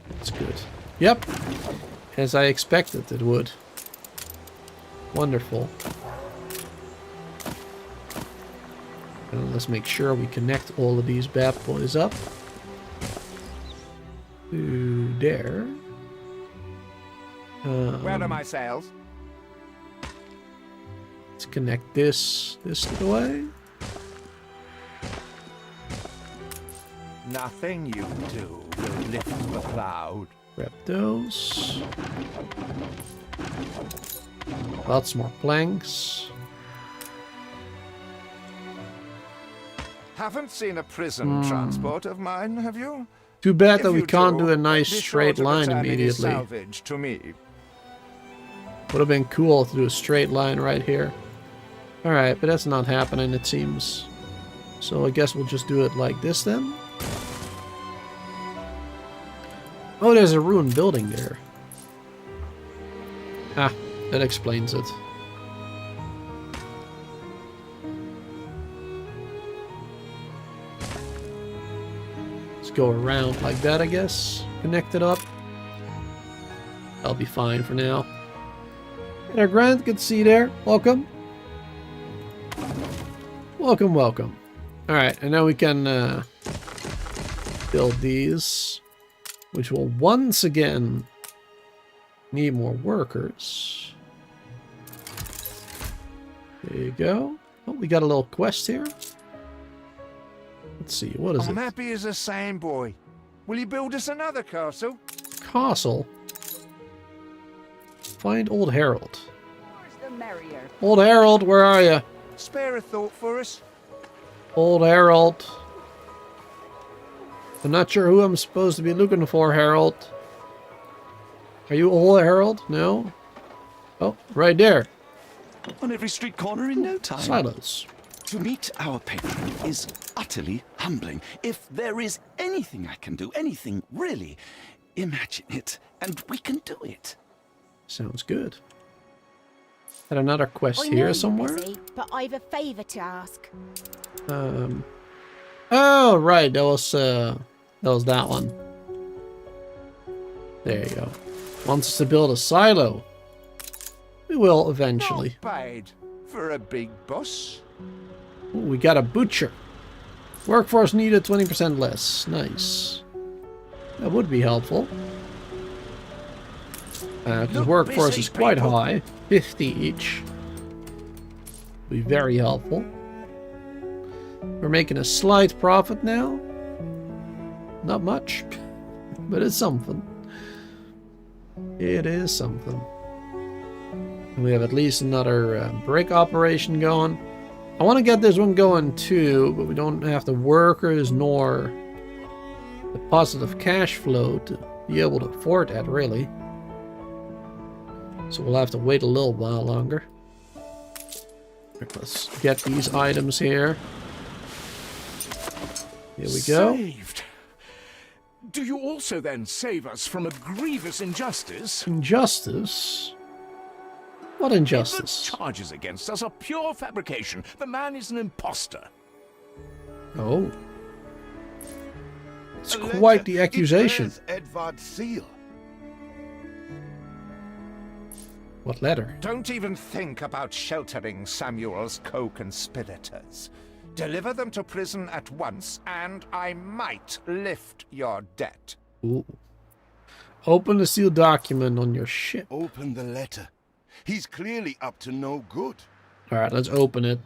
That's good. Yep. As I expected it would. Wonderful. And let's make sure we connect all of these bad boys up. To there. Where are my sails? Let's connect this way. Nothing you do will lift the cloud. Grab those. Lots more planks. Haven't seen a prison transport of mine, have you? Too bad that If we you can't do a be nice sure straight to line return any immediately. salvage to me. Would have been cool to do a straight line right here. Alright, but that's not happening, it seems. So I guess we'll just do it like this then. Oh, there's a ruined building there. Ah, that explains it. Let's go around like that, I guess. Connect it up. That'll be fine for now. There, Grant, good to see you there. Welcome. Welcome, welcome. Alright, and now we can build these, which will once again need more workers. There you go. Oh, we got a little quest here. Let's see, what is it? I'm happy as a same boy. Will you build us another castle? Castle? Find Old Harold. The merrier. Old Harold, where are you? Spare a thought for us. Old Harold. I'm not sure who I'm supposed to be looking for, Harold. Are you Old Harold? No? Oh, right there. On every street corner in no time. Silos. To meet our patron is utterly humbling. If there is anything I can do, anything really, imagine it, and we can do it. Sounds good. Had another quest I know here you're somewhere. busy, but I've a favour to ask. Oh, right. That was that one. There you go. Wants us to build a silo. We will eventually. Not paid for a big boss. Ooh, we got a butcher. Workforce needed 20% less. Nice. That would be helpful. Because workforce is quite high. 50 each. Be very helpful. We're making a slight profit now. Not much, but it's something. It is something. And we have at least another brick operation going. I want to get this one going too, but we don't have the workers nor the positive cash flow to be able to afford that, really. So we'll have to wait a little while longer. Let's get these items here. Here we go. Saved. Do you also then save us from a grievous injustice? Injustice? What injustice? The charges against us are pure fabrication. The man is an imposter. Oh. It's quite the accusation. Edvard's seal. What letter? Don't even think about sheltering Samuel's co-conspirators. Deliver them to prison at once, and I might lift your debt. Ooh. Open the sealed document on your ship. Open the letter. He's clearly up to no good. Alright, let's open it.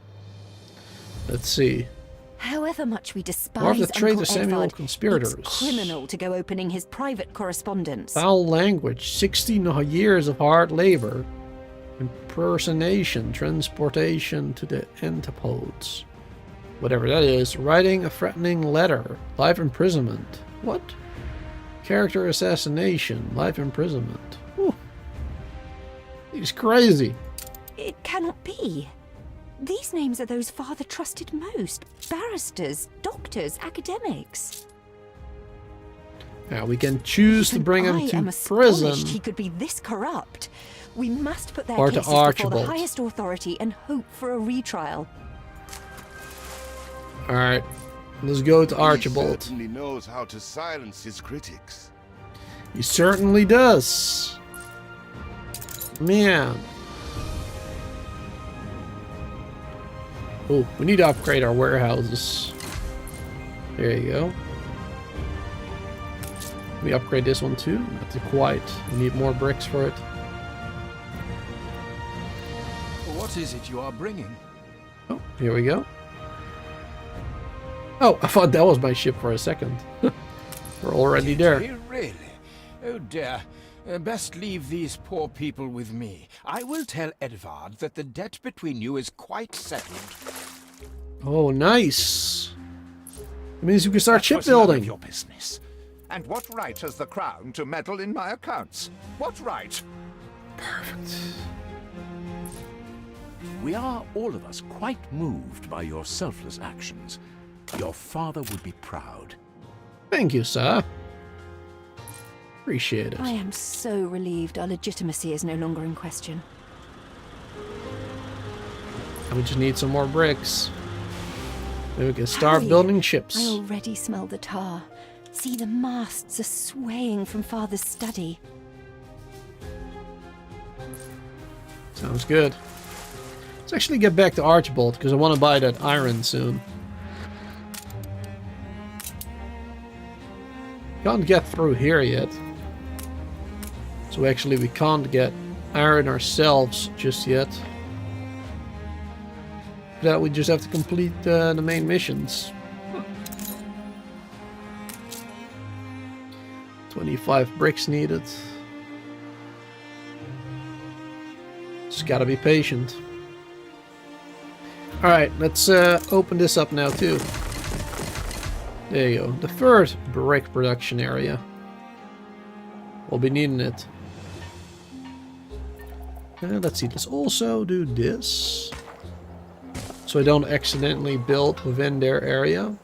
Let's see. However much we despise More of the traitor Uncle Samuel Edvard, conspirators. it's criminal to go opening his private correspondence. Foul language, 16 years of hard labor, impersonation, transportation to the antipodes. Whatever that is, writing a threatening letter, life imprisonment. What? Character assassination, life imprisonment. Whew. He's crazy. It cannot be. These names are those father trusted most. Barristers, doctors, academics. Now we can choose to bring him I am to astonished prison. he could be this corrupt. We must put their Or to cases before the Archibald. highest authority and hope for a retrial. Alright, let's go to He Archibald. certainly knows how to silence his critics. He certainly does. Man. Oh, we need to upgrade our warehouses. There you go. We upgrade this one too? Not quite. We need more bricks for it. What is it you are bringing? Oh, here we go. Oh, I thought that was my ship for a second. We're already there. Really? Oh dear. Best leave these poor people with me. I will tell Edvard that the debt between you is quite settled. Oh, nice. It means we can start That was none of shipbuilding. your business. And what right has the Crown to meddle in my accounts? What right? Perfect. We are, all of us, quite moved by your selfless actions. Your father would be proud. Thank you, sir. Appreciate it. I am so relieved our legitimacy is no longer in question. We just need some more bricks. Then we can start Harry, building I ships. already smell the tar. See, the masts are swaying from Father's study. Sounds good. Let's actually get back to Archibald, because I want to buy that iron soon. Can't get through here yet. So actually we can't get iron ourselves just yet. For that we just have to complete the main missions. 25 bricks needed. Just gotta be patient. Alright, let's open this up now too. There you go. The first brick production area. We'll be needing it. Let's see, let's also do this. So I don't accidentally build within their area.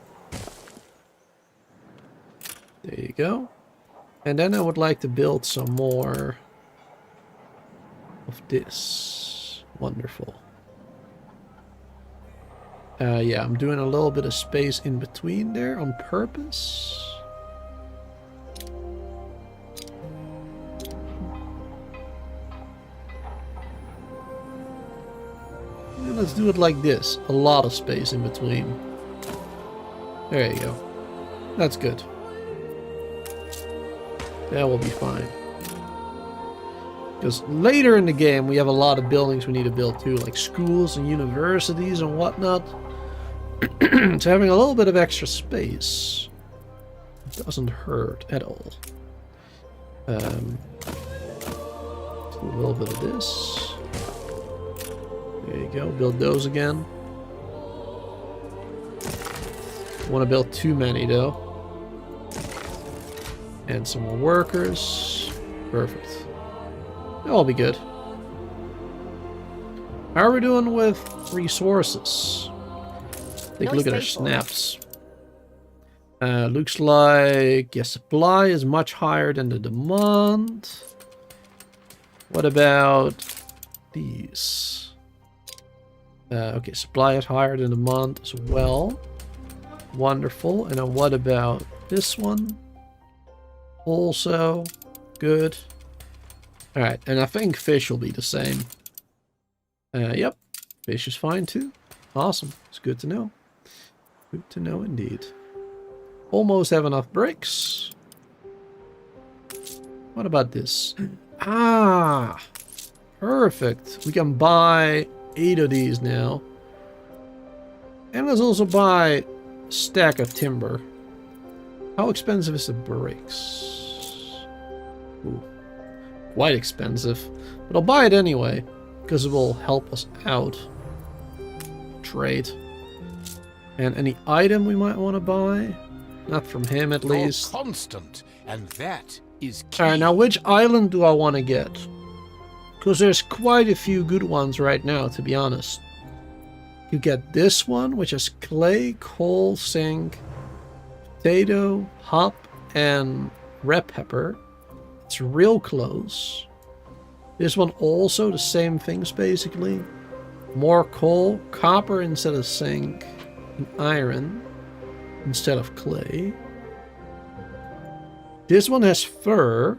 There you go. And then I would like to build some more of this. Wonderful. Yeah, I'm doing a little bit of space in between there on purpose. And let's do it like this. A lot of space in between. There you go. That's good. That will be fine. Because later in the game we have a lot of buildings we need to build too, like schools and universities and whatnot. So having a little bit of extra space doesn't hurt at all. Do a little bit of this. There you go, build those again. Don't want to build too many though. And some more workers. Perfect. That'll be good. How are we doing with resources? Take a look at our snaps. Looks like, yeah, supply is much higher than the demand. What about these? Okay, supply is higher than demand as well. Wonderful. And then what about this one? Also good. Alright, and I think fish will be the same. Yep, fish is fine too. Awesome, it's good to know. Good to know indeed. Almost have enough bricks. What about this? Ah, perfect. We can buy 8 of these now. And let's also buy a stack of timber. How expensive is the bricks? Ooh, quite expensive. But I'll buy it anyway, because it will help us out. Trade. And any item we might want to buy? Not from him, at least. Constant, and that is key. Alright, now which island do I want to get? Because there's quite a few good ones right now, to be honest. You get this one, which is clay, coal, zinc, potato, hop, and red pepper. It's real close. This one also the same things basically. More coal, copper instead of zinc, and iron instead of clay. This one has fur,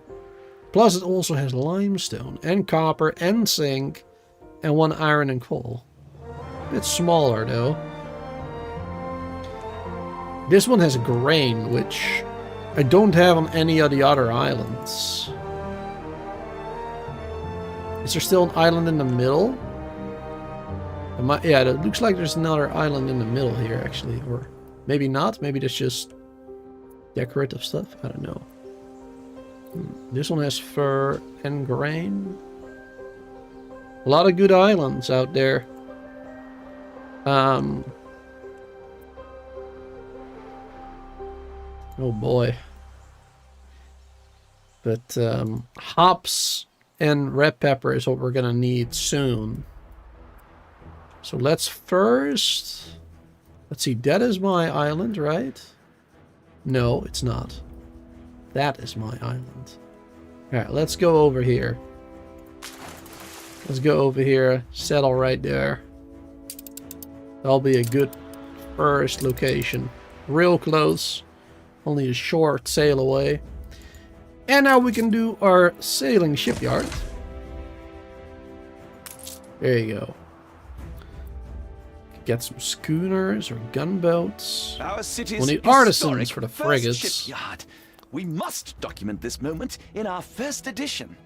plus it also has limestone and copper and zinc and 1 iron and coal. A bit smaller though. This one has grain, which I don't have on any of the other islands. Is there still an island in the middle? Yeah, it looks like there's another island in the middle here, actually. Or maybe not. Maybe that's just decorative stuff. I don't know. This one has fur and grain. A lot of good islands out there. Oh boy. But hops and red pepper is what we're gonna need soon. So let's first... Let's see, that is my island, right? No, it's not. That is my island. Alright, let's go over here. Let's go over here, settle right there. That'll be a good first location. Real close. Only a short sail away. And now we can do our sailing shipyard. There you go. Get some schooners or gunboats. Our city's we'll need artisans for the frigates. Shipyard. We must document this moment in our first edition.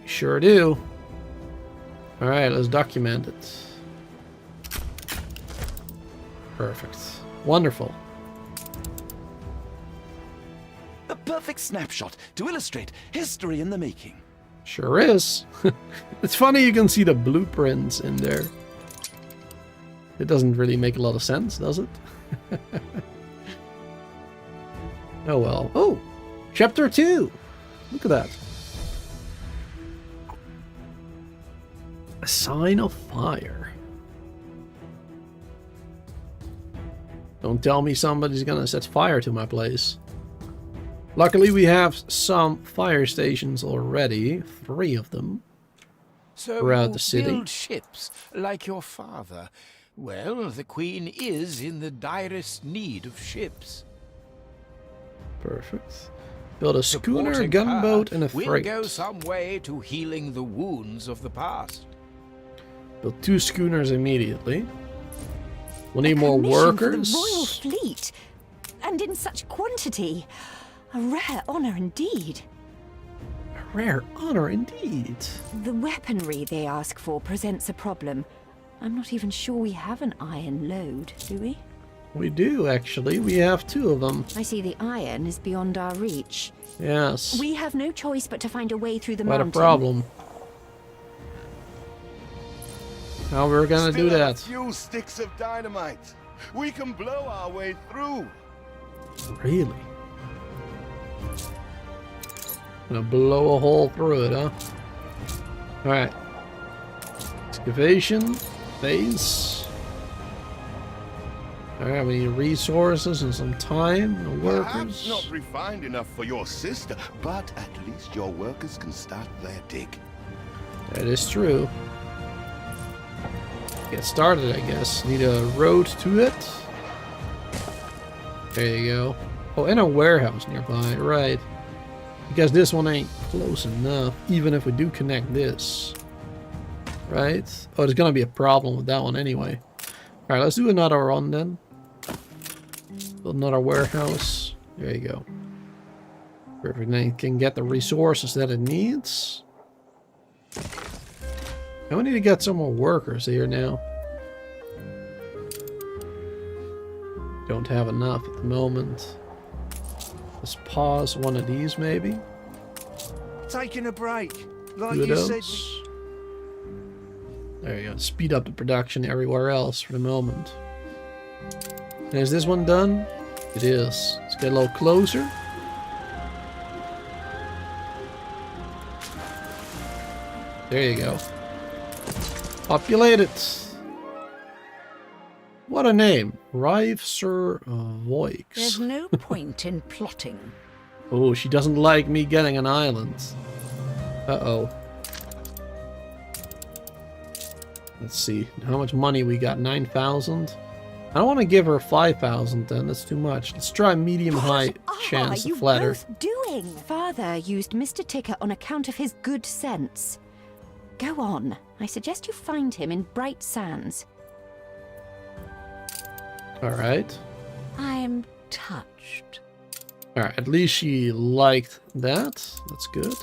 We sure do. Alright, let's document it. Perfect. Wonderful. A perfect snapshot to illustrate history in the making. Sure is. It's funny you can see the blueprints in there. It doesn't really make a lot of sense, does it? Oh well. Oh! Chapter 2! Look at that. A sign of fire. Don't tell me somebody's gonna set fire to my place. Luckily we have some fire stations already. 3 of them. Throughout the city. Build ships like your father. Well, the Queen is in the direst need of ships. Perfect. Build a schooner, a gunboat, and a frigate. Will go some way to healing the wounds of the past. Build 2 schooners immediately. We'll need more workers. For the Royal Fleet, and in such quantity. A rare honor indeed. A rare honor indeed. The weaponry they ask for presents a problem. I'm not even sure we have an iron load, do we? We do, actually. We have 2 of them. I see the iron is beyond our reach. Yes. We have no choice but to find a way through the Quite mountain. a problem. How we're gonna do that? A few sticks of dynamite. We can blow our way through. Really? Gonna blow a hole through it, huh? Alright. Excavation. Base. Alright, we need resources and some time and workers. Perhaps not refined enough for your sister, but at least your workers can start their dig. That is true. Get started, I guess. Need a road to it. There you go. Oh, and a warehouse nearby, right. Because this one ain't close enough, even if we do connect this. Right? Oh, there's gonna be a problem with that one anyway. Alright, let's do another one then. Build another warehouse. There you go. Perfect. Then it can get the resources that it needs. And we need to get some more workers here now. Don't have enough at the moment. Let's pause one of these maybe. Taking a break, like 2 of you those. said. There you go. Speed up the production everywhere else for the moment. And is this one done? It is. Let's get a little closer. There you go. Populate it. What a name. Rive Sir Voix. There's no point in plotting. Oh, she doesn't like me getting an island. Uh-oh. Let's see. How much money we got? 9,000? I don't want to give her 5,000 then. That's too much. Let's try medium-high chance to flatter. What are you both doing? Father used Mr. Ticker on account of his good sense. Go on. I suggest you find him in Bright Sands. Alright. I'm touched. Alright, at least she liked that. That's good.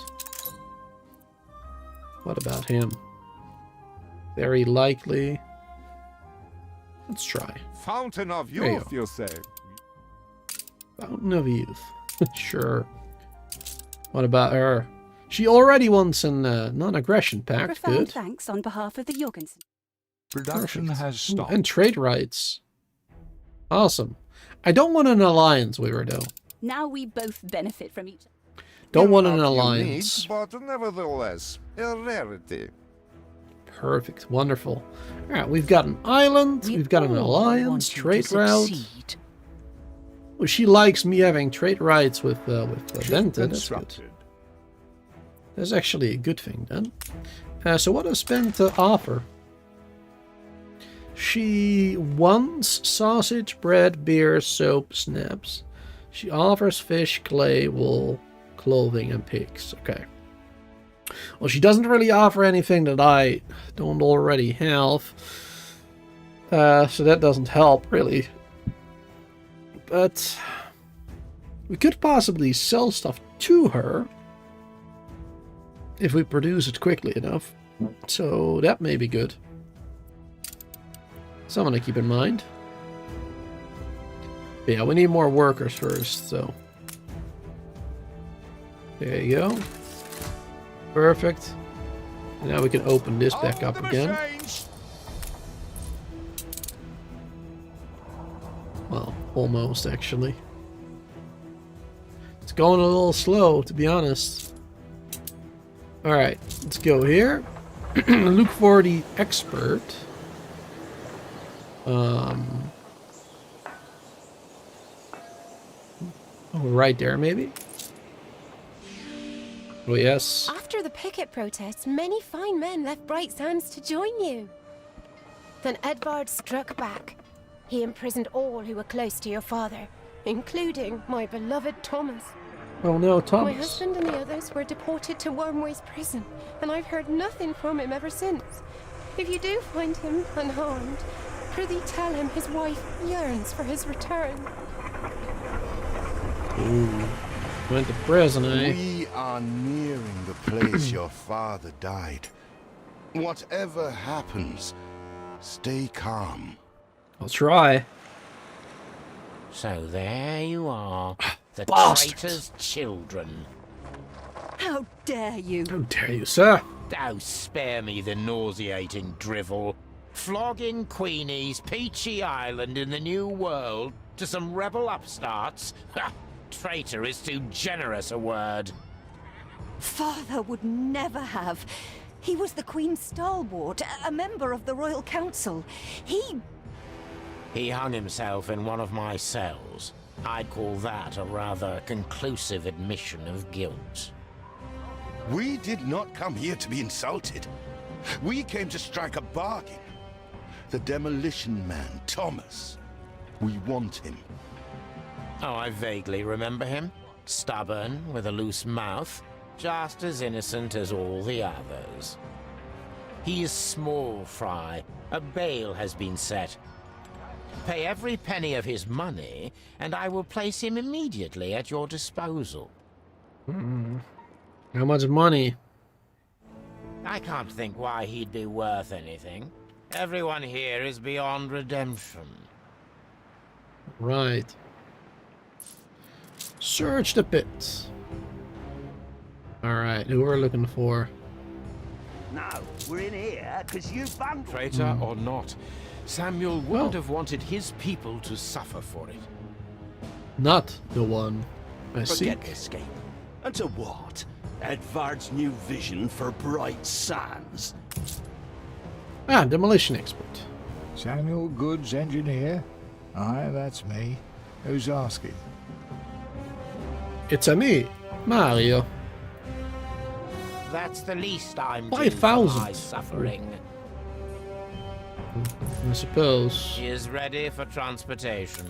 What about him? Very likely. Let's try. Fountain of youth, you say? Fountain of youth. Sure. What about her? She already wants an non-aggression pact. Profound Good. thanks on behalf of the Jorgensen. Production has stopped. And trade rights. Awesome. I don't want an alliance with her, though. Now we both benefit from each other. Don't want an Not alliance. unique, but nevertheless, a rarity. Perfect. Wonderful. Alright, we've got an island. We've got an alliance. Trade route. Well, she likes me having trade rights with Venta. That's good. That's actually a good thing, then. So what does Venta offer? She wants sausage, bread, beer, soap, snaps. She offers fish, clay, wool, clothing, and pigs. Okay. Well, she doesn't really offer anything that I don't already have. So that doesn't help, really. But we could possibly sell stuff to her if we produce it quickly enough. So that may be good. Something to keep in mind. But yeah, we need more workers first, so. There you go. Perfect. And now we can open this back up again. Well, almost actually. It's going a little slow, to be honest. Alright, let's go here. Look for the expert. Right there, maybe? Oh, yes. After the picket protests, many fine men left Bright Sands to join you. Then Edvard struck back. He imprisoned all who were close to your father, including my beloved Thomas. Oh no, Thomas. My husband and the others were deported to Wormway's prison, and I've heard nothing from him ever since. If you do find him unharmed, prithee tell him his wife yearns for his return. Ooh. Went to prison, eh? We are nearing the place your father died. Whatever happens, stay calm. I'll try. So there you are, the Bastards. traitor's children. How dare you? How dare you, sir? Oh, spare me the nauseating drivel. Flogging Queenie's Peachy Island in the New World to some rebel upstarts? Ha! Traitor is too generous a word. Father would never have. He was the Queen's stalwart, a member of the Royal Council. He hung himself in one of my cells. I'd call that a rather conclusive admission of guilt. We did not come here to be insulted. We came to strike a bargain. The demolition man, Thomas. We want him. Oh, I vaguely remember him. Stubborn, with a loose mouth, just as innocent as all the others. He is small fry. A bail has been set. Pay every penny of his money, and I will place him immediately at your disposal. How much money? I can't think why he'd be worth anything. Everyone here is beyond redemption. Right. Search the pits. Alright, who we're looking for? No, we're in here because you bungled. Traitor or not, Samuel wouldn't have wanted his people to suffer for it. Not the one I Forget seek. escape. And to what? Edvard's new vision for Bright Sands. Ah, demolition expert. Samuel Goods, engineer? Aye, that's me. Who's asking? It's a me, Mario. That's the least I'm 5,000. my suffering. I suppose. She is ready for transportation.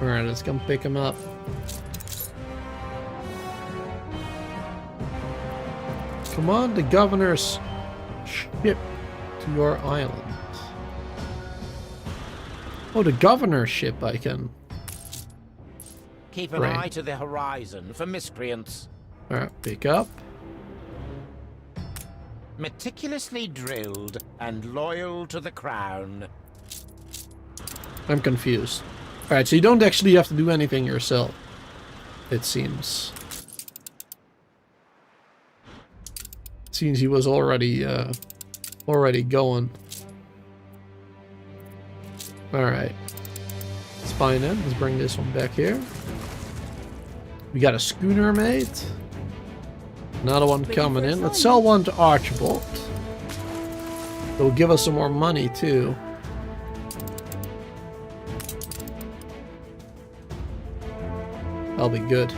Alright, let's come pick him up. Command the governor's ship to your island. Oh, the governor's ship I can. Keep an eye to the horizon for miscreants. Alright, pick up. Meticulously drilled and loyal to the crown. I'm confused. Alright, so you don't actually have to do anything yourself, it seems. Seems he was already going. Alright. It's fine then. Let's bring this one back here. We got a schooner, mate. Another one coming in. Let's sell one to Archibald. It'll give us some more money too. That'll be good.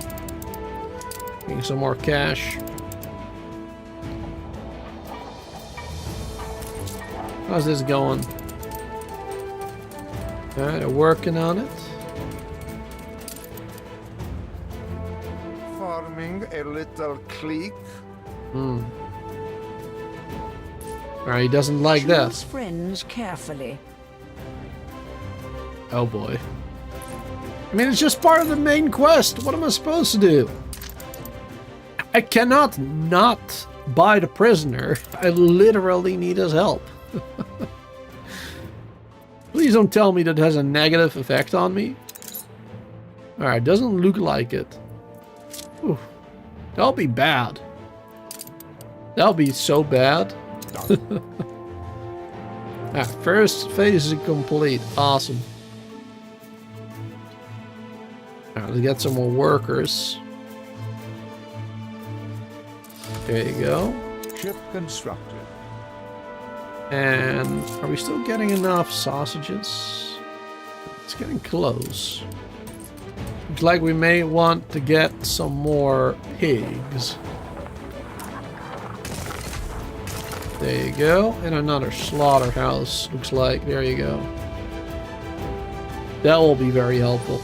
Getting some more cash. How's this going? Alright, they're working on it. Forming a little clique. Alright, he doesn't like that. Choose friends carefully. Oh boy. I mean, it's just part of the main quest. What am I supposed to do? I cannot not buy the prisoner. I literally need his help. Please don't tell me that has a negative effect on me. Alright, doesn't look like it. Ooh, that'll be bad. That'll be so bad. First phase is complete. Awesome. Alright, let's get some more workers. There you go. Ship constructed. And are we still getting enough sausages? It's getting close. Looks like we may want to get some more pigs. There you go. And another slaughterhouse, looks like. There you go. That will be very helpful.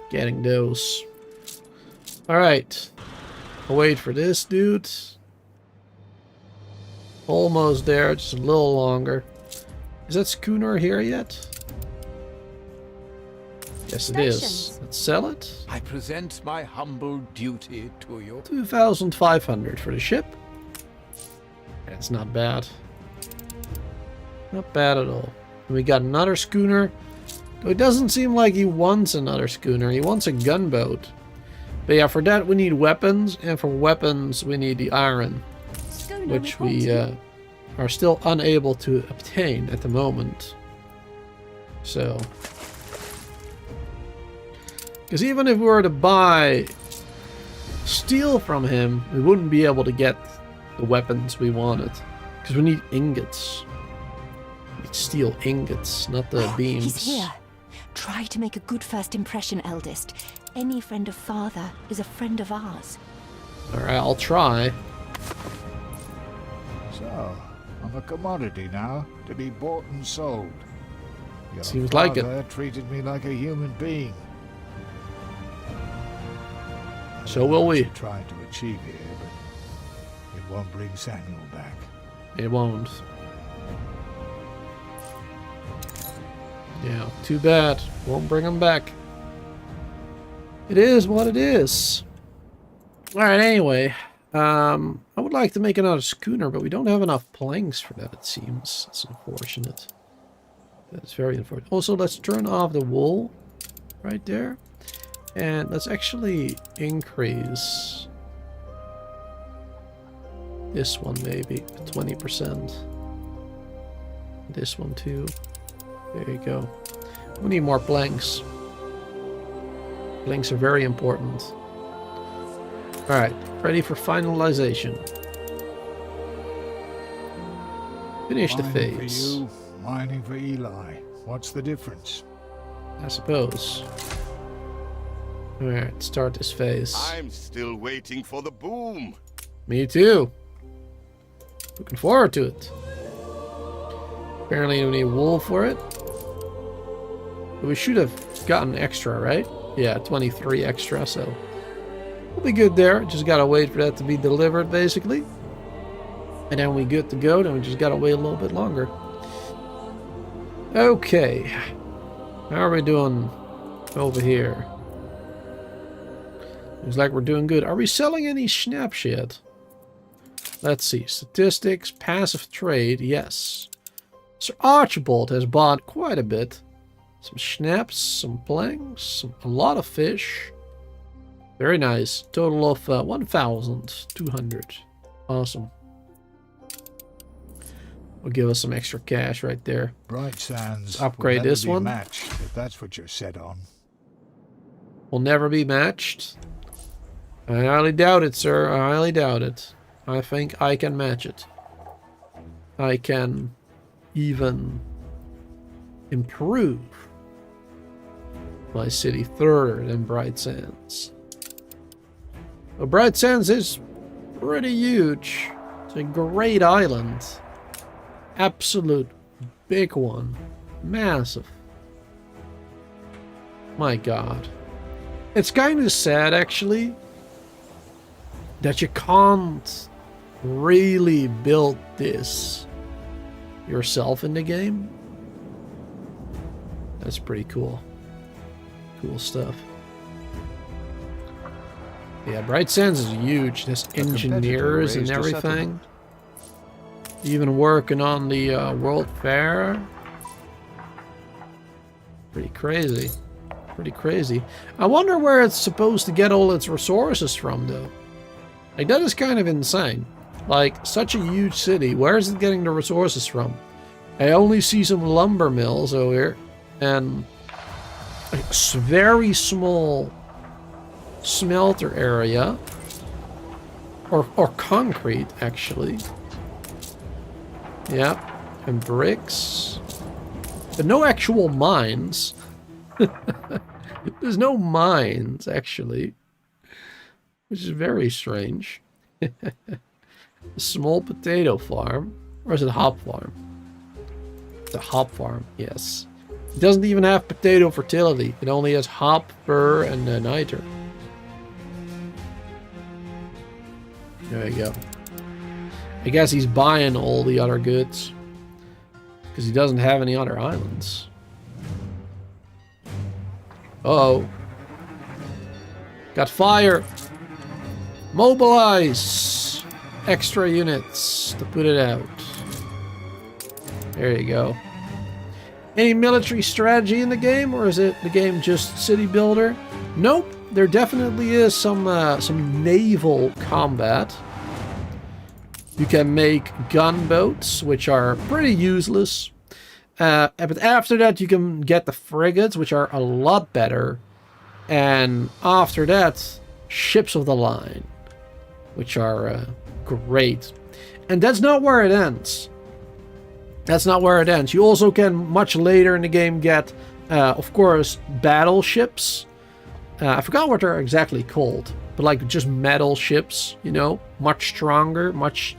Getting those. Alright. I'll wait for this dude. Almost there, just a little longer. Is that schooner here yet? Yes, it is. Let's sell it. I present my humble duty to you. 2,500 for the ship. That's not bad. Not bad at all. And we got another schooner. Though it doesn't seem like he wants another schooner. He wants a gunboat. But yeah, for that we need weapons. And for weapons we need the iron. Which we are still unable to obtain at the moment. So. Because even if we were to buy steel from him, we wouldn't be able to get the weapons we wanted. Because we need ingots. We need steel ingots, not the beams. He's here. Try to make a good first impression, eldest. Any friend of father is a friend of ours. Alright, I'll try. So, I'm a commodity now, to be bought and sold. Your Seems like it. father treated me like a human being. So will we. Trying to achieve here, but it won't bring Samuel back. It won't. Yeah, too bad. Won't bring him back. It is what it is. Alright, anyway. I would like to make another schooner, but we don't have enough planks for that, it seems. That's unfortunate. That's very unfortunate. Also, let's turn off the wool right there. And let's actually increase this one maybe 20%. This one too. There you go. We need more planks. Planks are very important. Alright, ready for finalization. Finish the phase. Mining for you, mining for Eli. What's the difference? I suppose. Alright, start this phase. I'm still waiting for the boom. Me too. Looking forward to it. Apparently we need wool for it. But we should have gotten extra, right? Yeah, 23 extra, so we'll be good there. Just gotta wait for that to be delivered, basically. And then we good to go. Then we just gotta wait a little bit longer. Okay. How are we doing over here? Looks like we're doing good. Are we selling any schnapps yet? Let's see. Statistics, passive trade, yes. Sir Archibald has bought quite a bit. Some schnapps, some planks, a lot of fish. Very nice. Total of 1,200. Awesome. Will give us some extra cash right there. Bright Sands. Let's upgrade this one. Matched, if that's what you're set on. Will never be matched. I highly doubt it, sir. I highly doubt it. I think I can match it. I can even improve my city further than Bright Sands. Well, Bright Sands is pretty huge. It's a great island. Absolute big one. Massive. My god. It's kind of sad, actually, that you can't really build this yourself in the game. That's pretty cool. Cool stuff. Yeah, Bright Sands is huge. There's engineers and everything. Even working on the World Fair. Pretty crazy. Pretty crazy. I wonder where it's supposed to get all its resources from, though. Like, that is kind of insane. Like, such a huge city. Where is it getting the resources from? I only see some lumber mills over here. And a very small smelter area. Or concrete, actually. Yep. And bricks. But no actual mines. There's no mines, actually. Which is very strange. A small potato farm. Or is it a hop farm? It's a hop farm, yes. It doesn't even have potato fertility. It only has hop, fir, and niter. There you go. I guess he's buying all the other goods. Because he doesn't have any other islands. Uh-oh. Got fire. Mobilize. Extra units to put it out. There you go. Any military strategy in the game, or is it the game just city builder? Nope. There definitely is some naval combat. You can make gunboats, which are pretty useless. But after that, you can get the frigates, which are a lot better. And after that, ships of the line, which are great. And that's not where it ends. That's not where it ends. You also can, much later in the game, get, of course, battleships. I forgot what they're exactly called. But like just metal ships, you know. Much stronger, much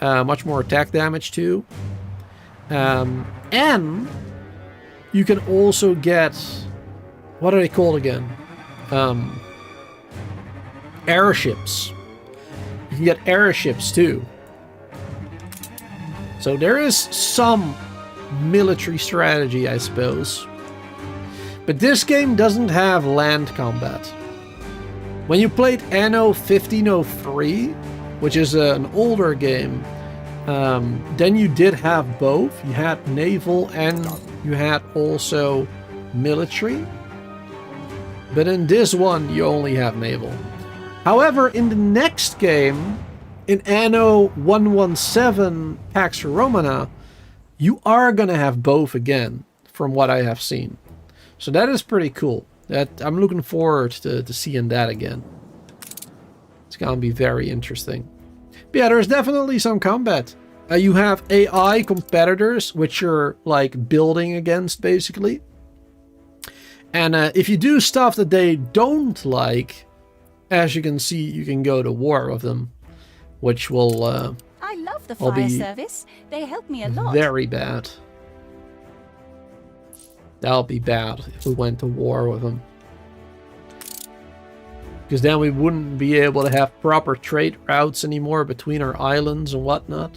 more attack damage too. And you can also get, what are they called again? Airships. You can get airships too. So there is some military strategy, I suppose. But this game doesn't have land combat. When you played Anno 1503, which is an older game, then you did have both. You had naval and you had also military. But in this one, you only have naval. However, in the next game, in Anno 117 Pax Romana, you are going to have both again, from what I have seen. So that is pretty cool. I'm looking forward to seeing that again. It's going to be very interesting. But yeah, there's definitely some combat. You have AI competitors, which you're like building against, basically. And if you do stuff that they don't like, as you can see, you can go to war with them, which will I love the will fire be service. They help me a lot. very bad. That'll be bad if we went to war with them. Because then we wouldn't be able to have proper trade routes anymore between our islands and whatnot.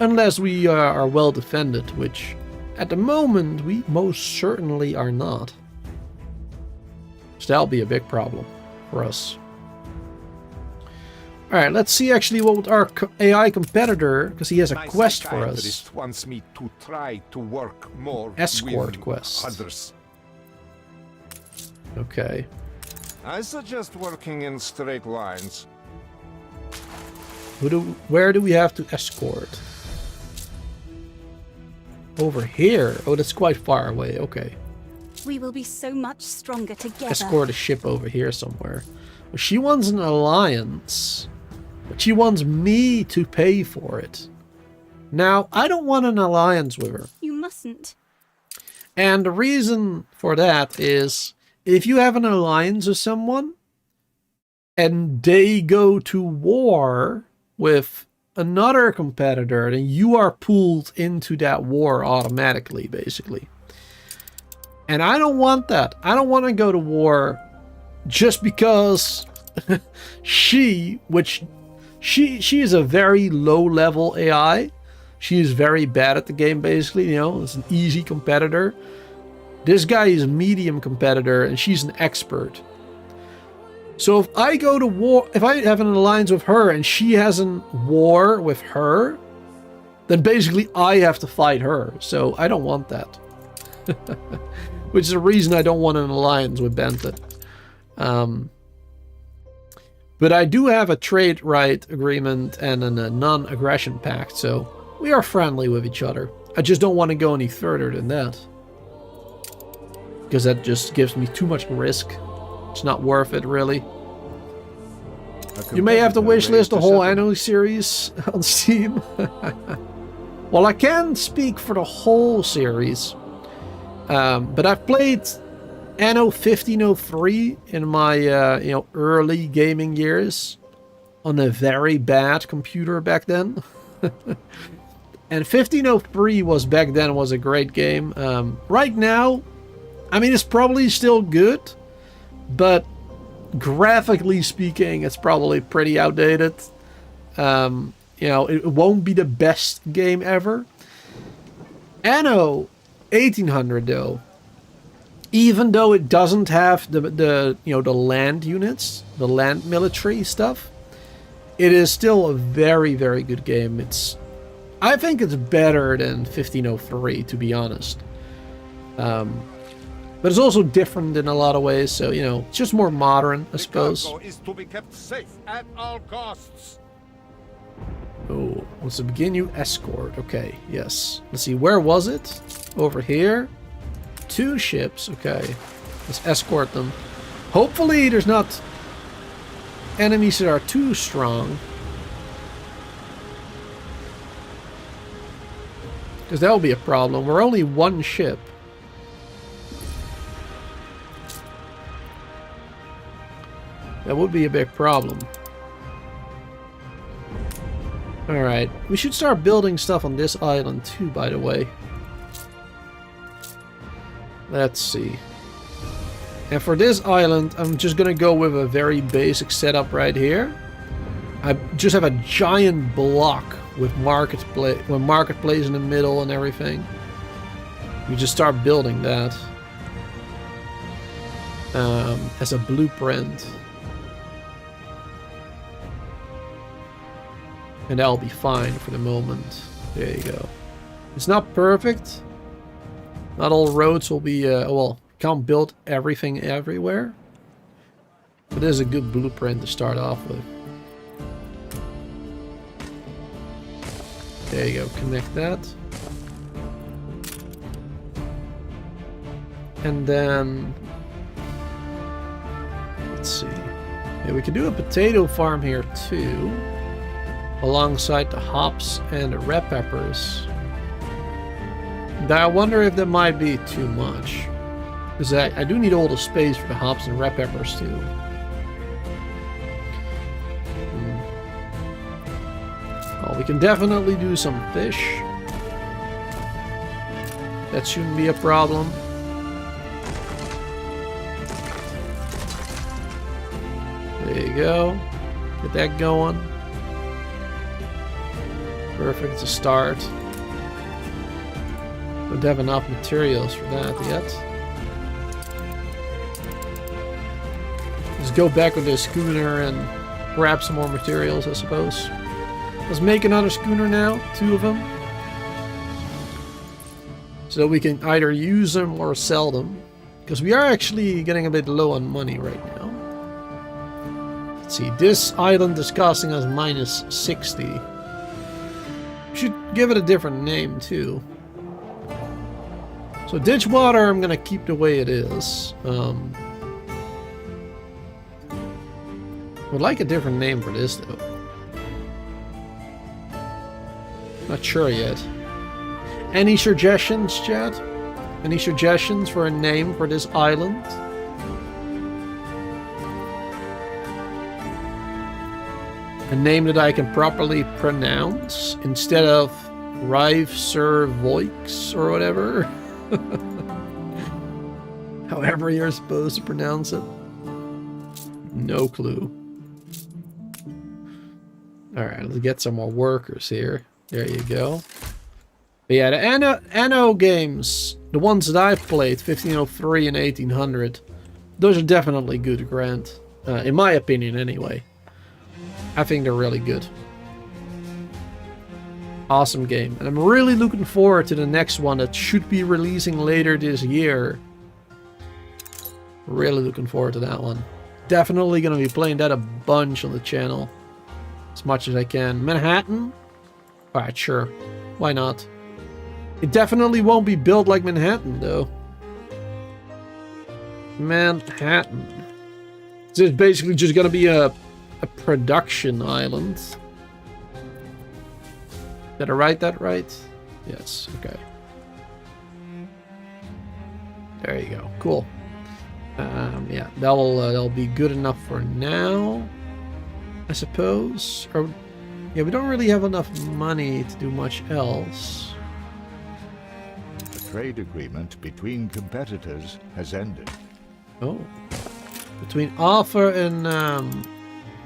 Unless we are well defended, which at the moment we most certainly are not. So that'll be a big problem for us. Alright, let's see actually what our AI competitor, because he has a quest for us. Wants me to try to work more Escort with quest. Others. Okay. I suggest working in straight lines. Where do we have to escort? Over here. Oh, that's quite far away. Okay. We will be so much stronger together. Escort a ship over here somewhere. She wants an alliance, but she wants me to pay for it. Now, I don't want an alliance with her. You mustn't. And the reason for that is, if you have an alliance with someone, and they go to war with another competitor, then you are pulled into that war automatically, basically. And I don't want that. I don't want to go to war just because she is a very low-level AI. She is very bad at the game, basically. You know, it's an easy competitor. This guy is a medium competitor, and she's an expert. So if I go to war, if I have an alliance with her and she has a war with her, then basically I have to fight her. So I don't want that. Which is the reason I don't want an alliance with Bente. But I do have a trade right agreement and a non-aggression pact, so we are friendly with each other. I just don't want to go any further than that. Because that just gives me too much risk. It's not worth it, really. You may have to wishlist the whole Anno series on Steam. Well, I can't speak for the whole series. But I've played Anno 1503 in my early gaming years on a very bad computer back then. And 1503 was back then was a great game. Right now, I mean, it's probably still good, but graphically speaking, it's probably pretty outdated. It won't be the best game ever. Anno 1800 though, even though it doesn't have the land units, the land military stuff, it is still a very, very good game. I think it's better than 1503, to be honest. But it's also different in a lot of ways, so it's just more modern, I suppose. The cargo is to be kept safe at all costs. Oh, let's begin you escort. Okay, yes. Let's see, where was it? Over here. 2 ships. Okay, let's escort them. Hopefully there's not enemies that are too strong, because that will be a problem. We're only 1 ship. That would be a big problem. Alright, we should start building stuff on this island too, by the way. Let's see. And for this island, I'm just gonna go with a very basic setup right here. I just have a giant block with marketplace in the middle and everything. You just start building that as a blueprint. And that'll be fine for the moment. There you go. It's not perfect. Not all roads will be, can't build everything everywhere. But it is a good blueprint to start off with. There you go, connect that. And then, let's see. Yeah, we can do a potato farm here too, alongside the hops and the red peppers. I wonder if that might be too much. Because I do need all the space for the hops and red peppers too. Well, we can definitely do some fish. That shouldn't be a problem. There you go. Get that going. Perfect to start. Don't have enough materials for that yet. Just go back with the schooner and grab some more materials, I suppose. Let's make another schooner now, 2 of them. So we can either use them or sell them. Because we are actually getting a bit low on money right now. Let's see, this island is costing us minus 60. We should give it a different name too. So Ditchwater I'm gonna keep the way it is. Would like a different name for this though. Not sure yet. Any suggestions, chat? Any suggestions for a name for this island? A name that I can properly pronounce instead of Rive Sir Voix or whatever. However you're supposed to pronounce it. No clue. Alright, let's get some more workers here. There you go. But yeah, the Anno games, the ones that I've played, 1503 and 1800, those are definitely good, Grant. In my opinion, anyway. I think they're really good. Awesome game. And I'm really looking forward to the next one that should be releasing later this year. Really looking forward to that one. Definitely going to be playing that a bunch on the channel. As much as I can. Manhattan? Alright, sure. Why not? It definitely won't be built like Manhattan, though. Manhattan. This is basically just going to be a production island. Did I write that right? Yes, okay. There you go. Cool. Yeah, that'll be good enough for now, I suppose. Or, yeah, we don't really have enough money to do much else. The trade agreement between competitors has ended. Oh. Between Arthur and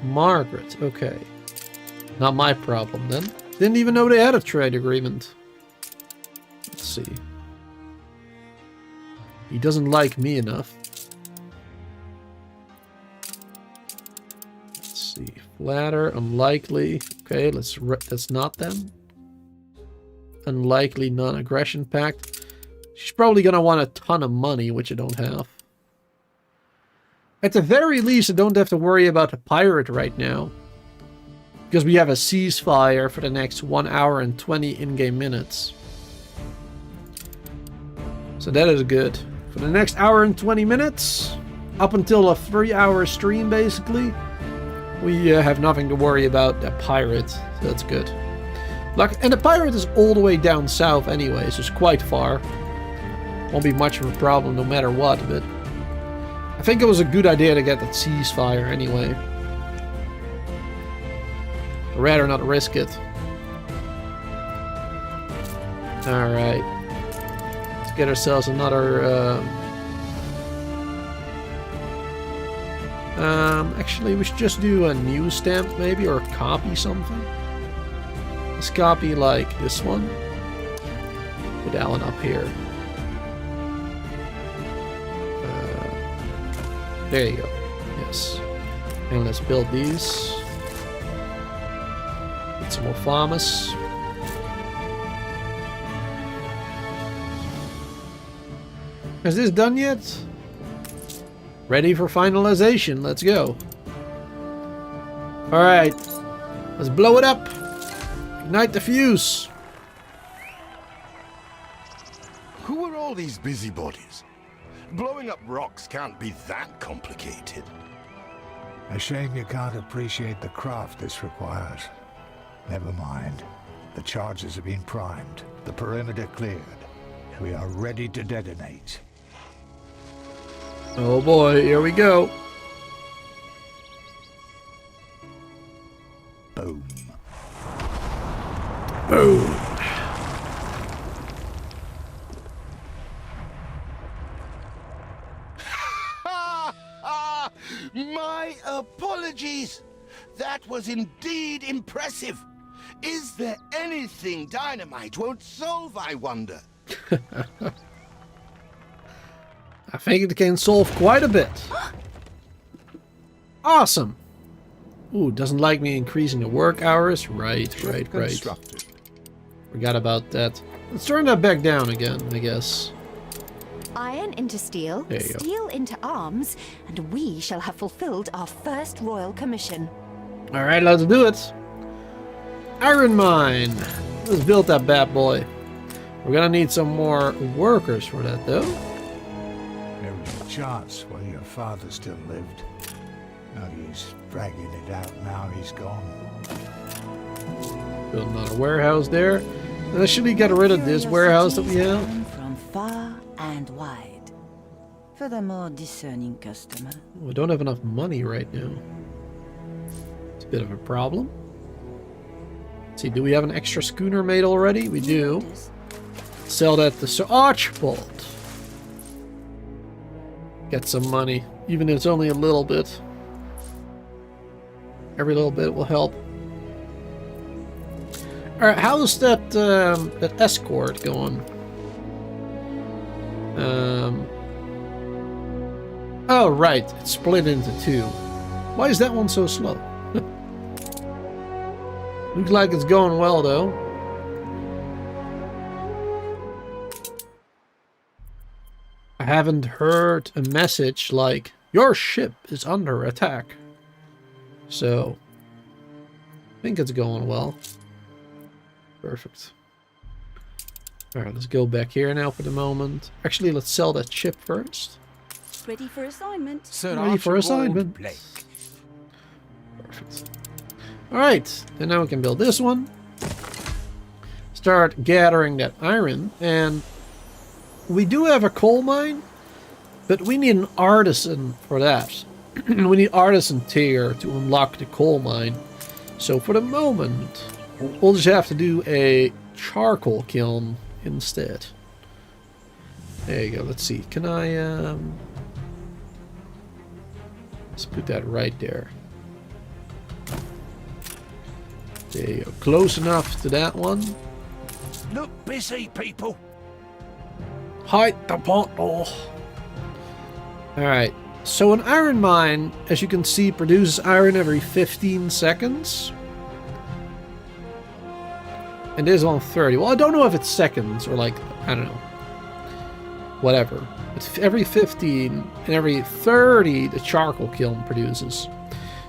Margaret. Okay. Not my problem then. Didn't even know they had a trade agreement. Let's see. He doesn't like me enough. Let's see. Flatter, unlikely. Okay, that's not them. Unlikely non-aggression pact. She's probably gonna want a ton of money, which I don't have. At the very least, I don't have to worry about the pirate right now. Because we have a ceasefire for the next 1 hour and 20 in-game minutes. So that is good. For the next hour and 20 minutes, up until a 3-hour stream basically, we have nothing to worry about the pirate. So that's good. And the pirate is all the way down south anyway, so it's quite far. Won't be much of a problem no matter what, but I think it was a good idea to get that ceasefire anyway. I'd rather not risk it. Alright. Let's get ourselves another... actually, we should just do a new stamp maybe, or copy something. Let's copy like this one. Put that one up here. There you go. Yes. And let's build these. Get some more farmers. Is this done yet? Ready for finalization. Let's go. Alright. Let's blow it up. Ignite the fuse. Who are all these busybodies? Blowing up rocks can't be that complicated. A shame you can't appreciate the craft this requires. Never mind. The charges have been primed. The perimeter cleared. We are ready to detonate. Oh boy, here we go. Boom. Boom. My apologies. That was indeed impressive. Is there anything dynamite won't solve, I wonder? I think it can solve quite a bit. Awesome. Ooh, doesn't like me increasing the work hours. Right. Forgot about that. Let's turn that back down again, I guess. Iron into steel, There you go. steel into arms, and we shall have fulfilled our first royal commission. Alright, let's do it. Iron mine. Let's build that bad boy. We're gonna need some more workers for that, though. There was a chance while your father still lived. No use dragging it out now he's gone. Build another warehouse there. Let's actually get rid of this warehouse that we have. From far and wide. For the more discerning customer. We don't have enough money right now. It's a bit of a problem. Let's see, do we have an extra schooner made already? We do. Sell that to Sir Archibald. Get some money, even if it's only a little bit. Every little bit will help. Alright, how's that that escort going? Oh right, it's split into two. Why is that one so slow? Looks like it's going well though. I haven't heard a message like, your ship is under attack. So, I think it's going well. Perfect. Alright, let's go back here now for the moment. Actually, let's sell that ship first. Ready for assignment. Ready for assignment. Perfect. Alright, and now we can build this one. Start gathering that iron. And we do have a coal mine, but we need an artisan for that. We need artisan tier to unlock the coal mine. So for the moment, we'll just have to do a charcoal kiln instead. There you go. Let's see. Can I let's put that right there. There you go. Close enough to that one. Look busy, people. Hide the bottle. Alright. So an iron mine, as you can see, produces iron every 15 seconds. And this one 30. Well, I don't know if it's seconds or like, I don't know. Whatever. It's every 15 and every 30 the charcoal kiln produces.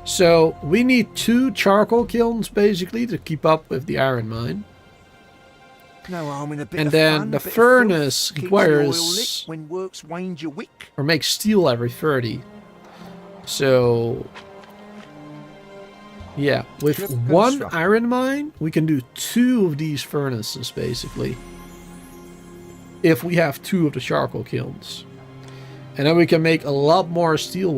So we need 2 charcoal kilns basically to keep up with the iron mine. No harm in a bit And of then fun, the a bit of furnace filth, keeps the oil requires lit when work's waned your wick. or makes steel every 30. So yeah, with Triple 1 construct. iron mine, we can do 2 of these furnaces basically. If we have 2 of the charcoal kilns. And then we can make a lot more steel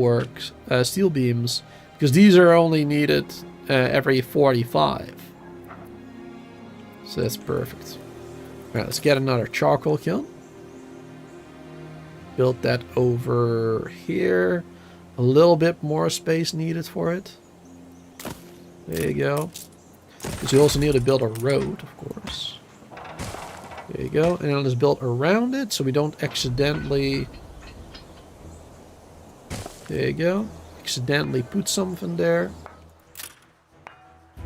beams, because these are only needed every 45. So that's perfect. Alright, let's get another charcoal kiln. Build that over here. A little bit more space needed for it. There you go. Because you also need to build a road, of course. There you go. And then let's build around it so we don't accidentally... There you go. Accidentally put something there.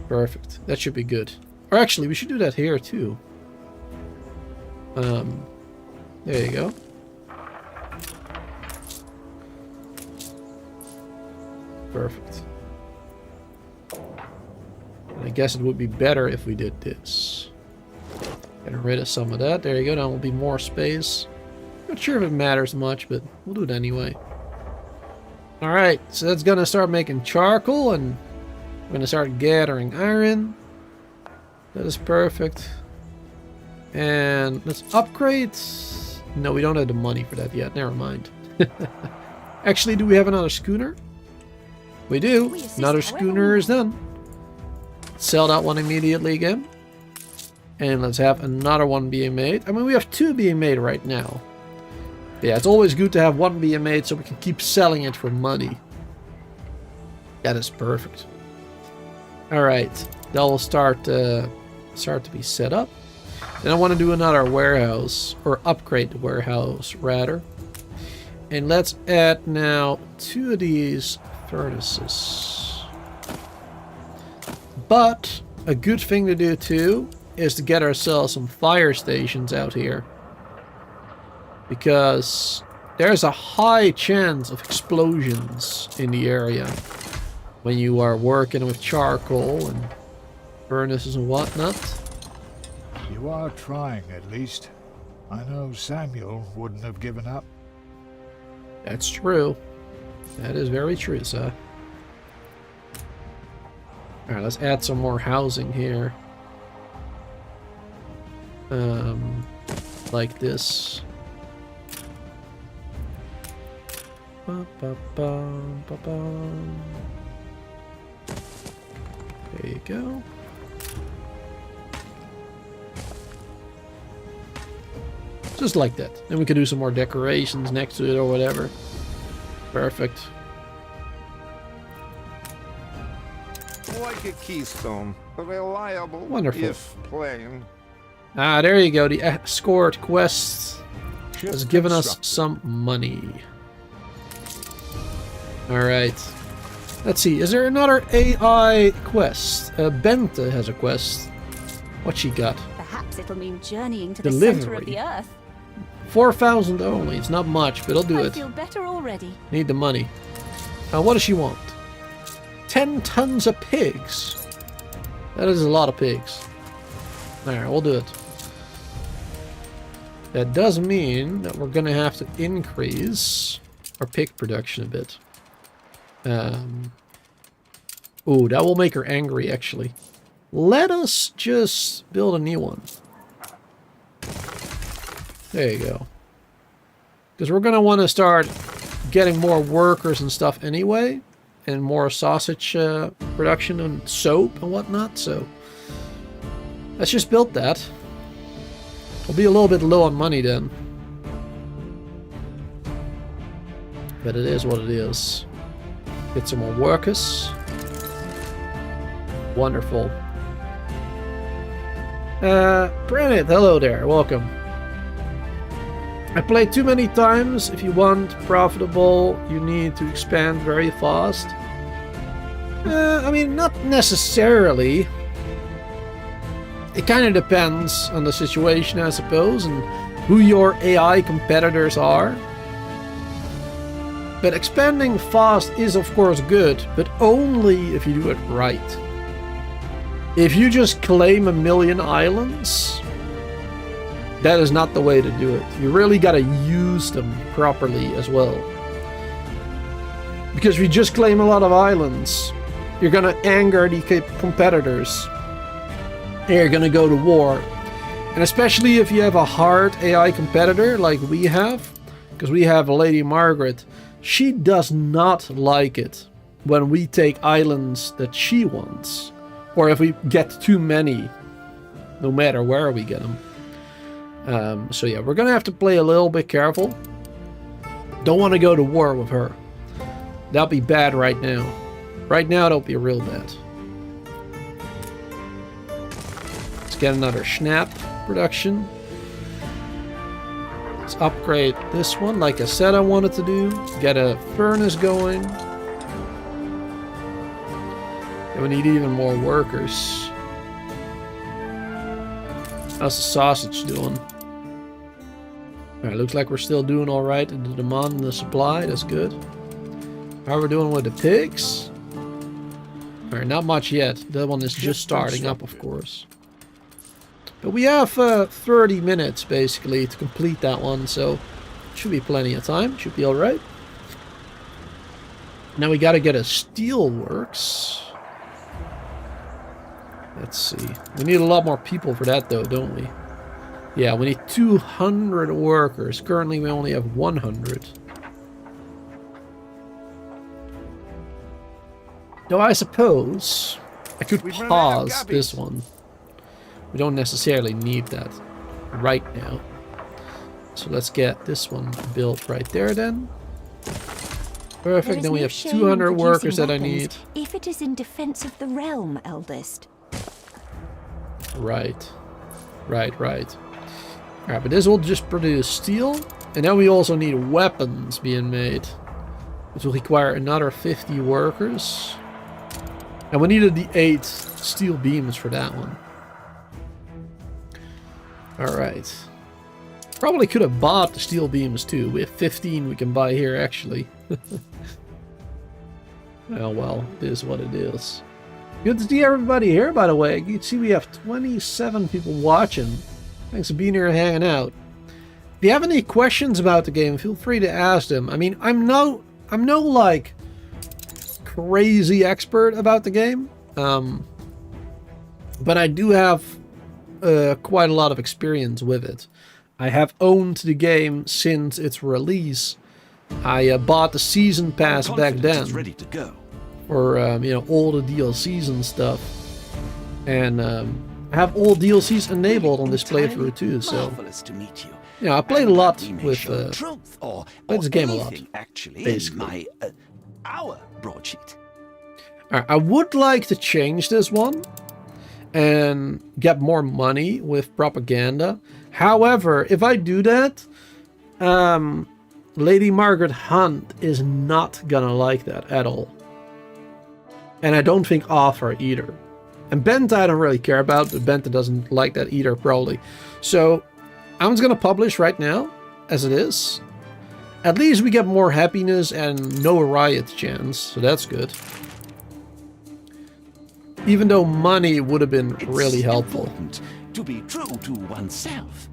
Perfect. That should be good. Or actually, we should do that here too. There you go. Perfect. And I guess it would be better if we did this. Get rid of some of that. There you go. Now will be more space. Not sure if it matters much, but we'll do it anyway. Alright, so that's gonna start making charcoal, and we're gonna start gathering iron. That is perfect. And let's upgrade. No, we don't have the money for that yet. Never mind. Actually, do we have another schooner? We do. Another schooner is done. Sell that one immediately again. And let's have another one being made. I mean, we have 2 being made right now. Yeah, it's always good to have one being made so we can keep selling it for money. That is perfect. Alright, that will start to be set up. Then I want to do another warehouse, or upgrade the warehouse rather. And let's add now 2 of these furnaces. But a good thing to do too is to get ourselves some fire stations out here. Because there's a high chance of explosions in the area when you are working with charcoal and furnaces and whatnot. You are trying, at least. I know Samuel wouldn't have given up. That's true. That is very true, sir. Alright, let's add some more housing here. Like this. There you go. Just like that. Then we can do some more decorations next to it or whatever. Perfect. Like a keystone, reliable, wonderful, if plain. Ah, there you go. The escort quest has given us some money. Alright. Let's see. Is there another AI quest? Bente has a quest. What she got? Perhaps it'll mean journeying to the Delivery. center of the earth. 4,000 only. It's not much, but I'll do I it. feel better already. Need the money. What does she want? 10 tons of pigs. That is a lot of pigs. Alright, we'll do it. That does mean that we're gonna have to increase our pig production a bit. Ooh, that will make her angry, actually. Let us just build a new one. There you go. Because we're gonna want to start getting more workers and stuff anyway. And more sausage production and soap and whatnot, so let's just build that. We'll be a little bit low on money then. But it is what it is. Get some more workers. Wonderful. Brilliant, hello there, welcome. I played too many times. If you want profitable, you need to expand very fast. I mean, not necessarily. It kind of depends on the situation, I suppose, and who your AI competitors are. But expanding fast is, of course, good, but only if you do it right. If you just claim 1,000,000 islands, that is not the way to do it. You really gotta use them properly as well. Because if you just claim a lot of islands, you're gonna anger the competitors. You're gonna go to war. And especially if you have a hard AI competitor like we have, because we have Lady Margaret, she does not like it when we take islands that she wants. Or if we get too many, no matter where we get them. So yeah, we're gonna have to play a little bit careful. Don't want to go to war with her. That'll be bad right now. Right now, that'll be real bad. Let's get another Schnapp production. Let's upgrade this one, like I said I wanted to do. Get a furnace going. And we need even more workers. How's the sausage doing? Alright, looks like we're still doing alright in the demand and the supply. That's good. How are we doing with the pigs? Alright, not much yet. That one is just starting up, of course. But we have 30 minutes, basically, to complete that one, so should be plenty of time. Should be alright. Now we gotta get a steelworks. Let's see. We need a lot more people for that, though, don't we? Yeah, we need 200 workers. Currently, we only have 100. Though I suppose I could We've run out of pause this guppies. one. We don't necessarily need that right now. So let's get this one built right there then. Perfect, then we have 200 workers that I need. If it is in defense of the realm, eldest. Right. Alright, but this will just produce steel. And then we also need weapons being made. Which will require another 50 workers. And we needed the 8 steel beams for that one. Alright. Probably could have bought the steel beams too. We have 15 we can buy here actually. Oh well, it is what it is. Good to see everybody here, by the way. You can see we have 27 people watching. Thanks for being here and hanging out. If you have any questions about the game, feel free to ask them. I mean, I'm no like crazy expert about the game, but I do have quite a lot of experience with it. I have owned the game since its release. I bought the season pass back then. It's ready to go. For you know, all the DLCs and stuff, and I have all DLCs enabled on this playthrough too. So To meet you. yeah, I played a lot with Truth or played this game a lot. Actually, Basically, our broadsheet. Alright, I would like to change this one and get more money with propaganda. However, if I do that, Lady Margaret Hunt is not gonna like that at all. And I don't think Arthur either. And Benta I don't really care about, but Benta doesn't like that either, probably. So, I'm just gonna publish right now, as it is. At least we get more happiness and no riot chance, so that's good. Even though money would have been really helpful. To be true to oneself.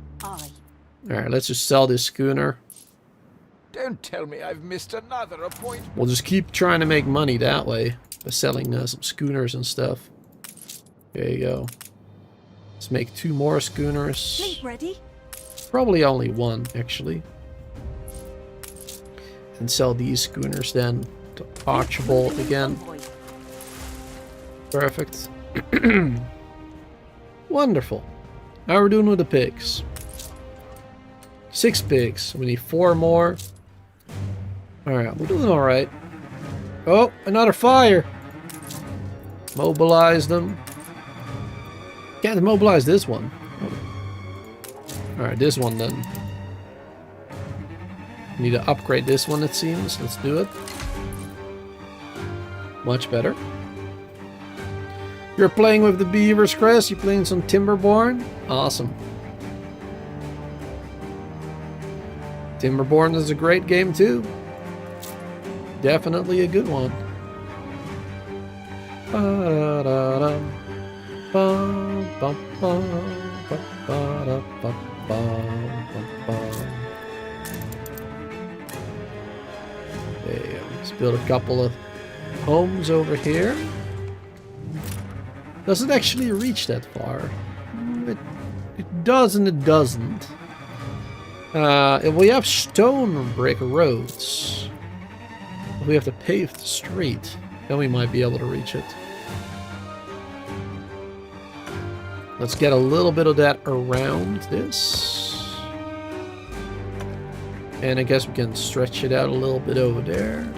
Alright, let's just sell this schooner. Don't tell me I've missed another appointment. We'll just keep trying to make money that way. By selling some schooners and stuff. There you go. Let's make 2 more schooners. Fleet ready? Probably only 1, actually. And sell these schooners then to Archibald again. Perfect. Wonderful. How are we doing with the pigs? 6 pigs. We need 4 more. Alright, we're doing alright. Oh, another fire! Mobilize them. Can't mobilize this one. Oh. Alright, this one then. Need to upgrade this one, it seems. Let's do it. Much better. You're playing with the beavers, Chris? You're playing some Timberborn? Awesome. Timberborn is a great game too. Definitely a good one. Okay, let's build a couple of homes over here. Does it actually reach that far? It does and it doesn't. If we have stone brick roads, if we have to pave the street, then we might be able to reach it. Let's get a little bit of that around this. And I guess we can stretch it out a little bit over there.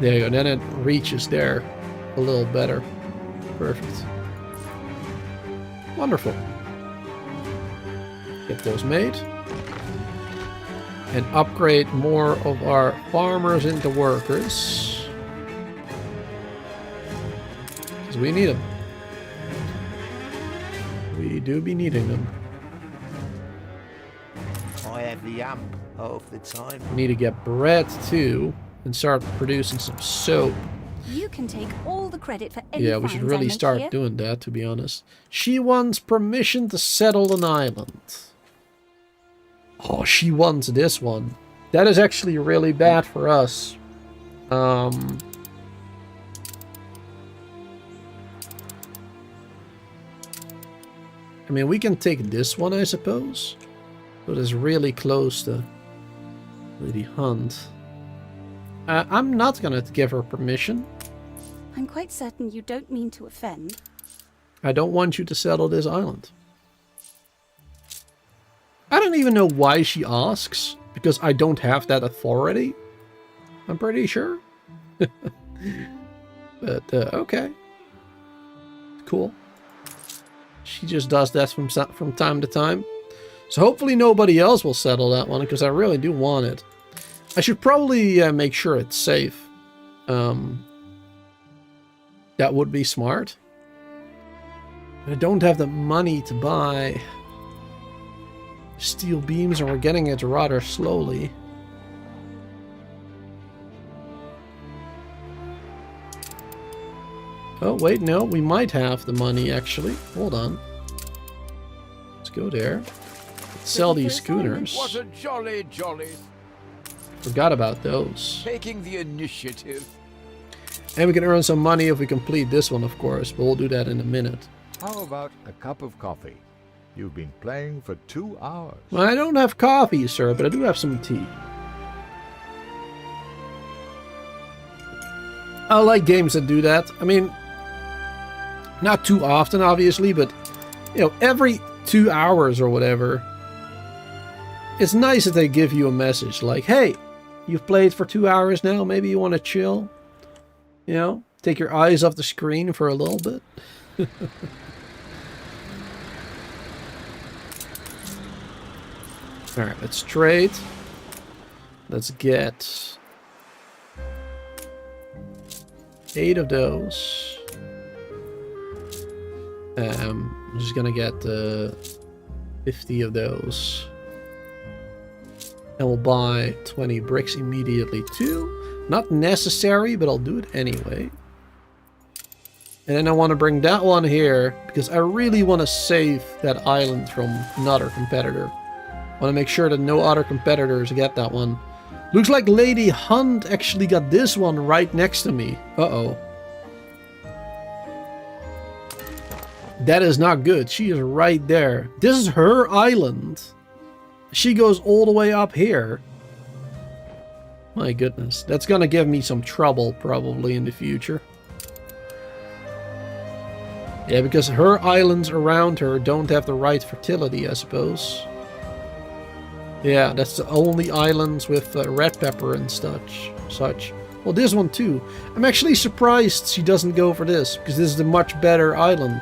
There you go, then it reaches there a little better. Perfect. Wonderful. Get those made. And upgrade more of our farmers into workers. Because we need them. We do be needing them. I have the ump half the time. We need to get bread too and start producing some soap. You can take all the credit for any Yeah, we should finds I really make start here. doing that, to be honest. She wants permission to settle an island. Oh, she wants this one. That is actually really bad for us. I mean, we can take this one, I suppose. But it's really close to Lady Hunt. I'm not gonna give her permission. I'm quite certain you don't mean to offend. I don't want you to settle this island. I don't even know why she asks, because I don't have that authority. I'm pretty sure. But, okay. Cool. She just does that from time to time. So hopefully nobody else will settle that one, because I really do want it. I should probably make sure it's safe. That would be smart. I don't have the money to buy steel beams, and we're getting it rather slowly. Oh, wait, no, we might have the money, actually. Hold on. Let's go there. Let's sell these schooners. What a jolly. Forgot about those. Taking the initiative. And we can earn some money if we complete this one, of course, but we'll do that in a minute. How about a cup of coffee? You've been playing for 2 hours. Well, I don't have coffee, sir, but I do have some tea. I like games that do that. I mean, not too often, obviously, but, you know, every 2 hours or whatever, it's nice that they give you a message like, hey, you've played for 2 hours now, maybe you want to chill. You know, take your eyes off the screen for a little bit. Alright, let's trade. Let's get 8 of those. I'm just gonna get 50 of those. And we'll buy 20 bricks immediately too. Not necessary, but I'll do it anyway. And then I want to bring that one here, because I really want to save that island from another competitor. I want to make sure that no other competitors get that one. Looks like Lady Hunt actually got this one right next to me. Uh-oh. That is not good. She is right there. This is her island. She goes all the way up here. My goodness. That's gonna give me some trouble probably in the future. Yeah, because her islands around her don't have the right fertility, I suppose. Yeah, that's the only islands with red pepper and such. Well, this one too. I'm actually surprised she doesn't go for this, because this is a much better island.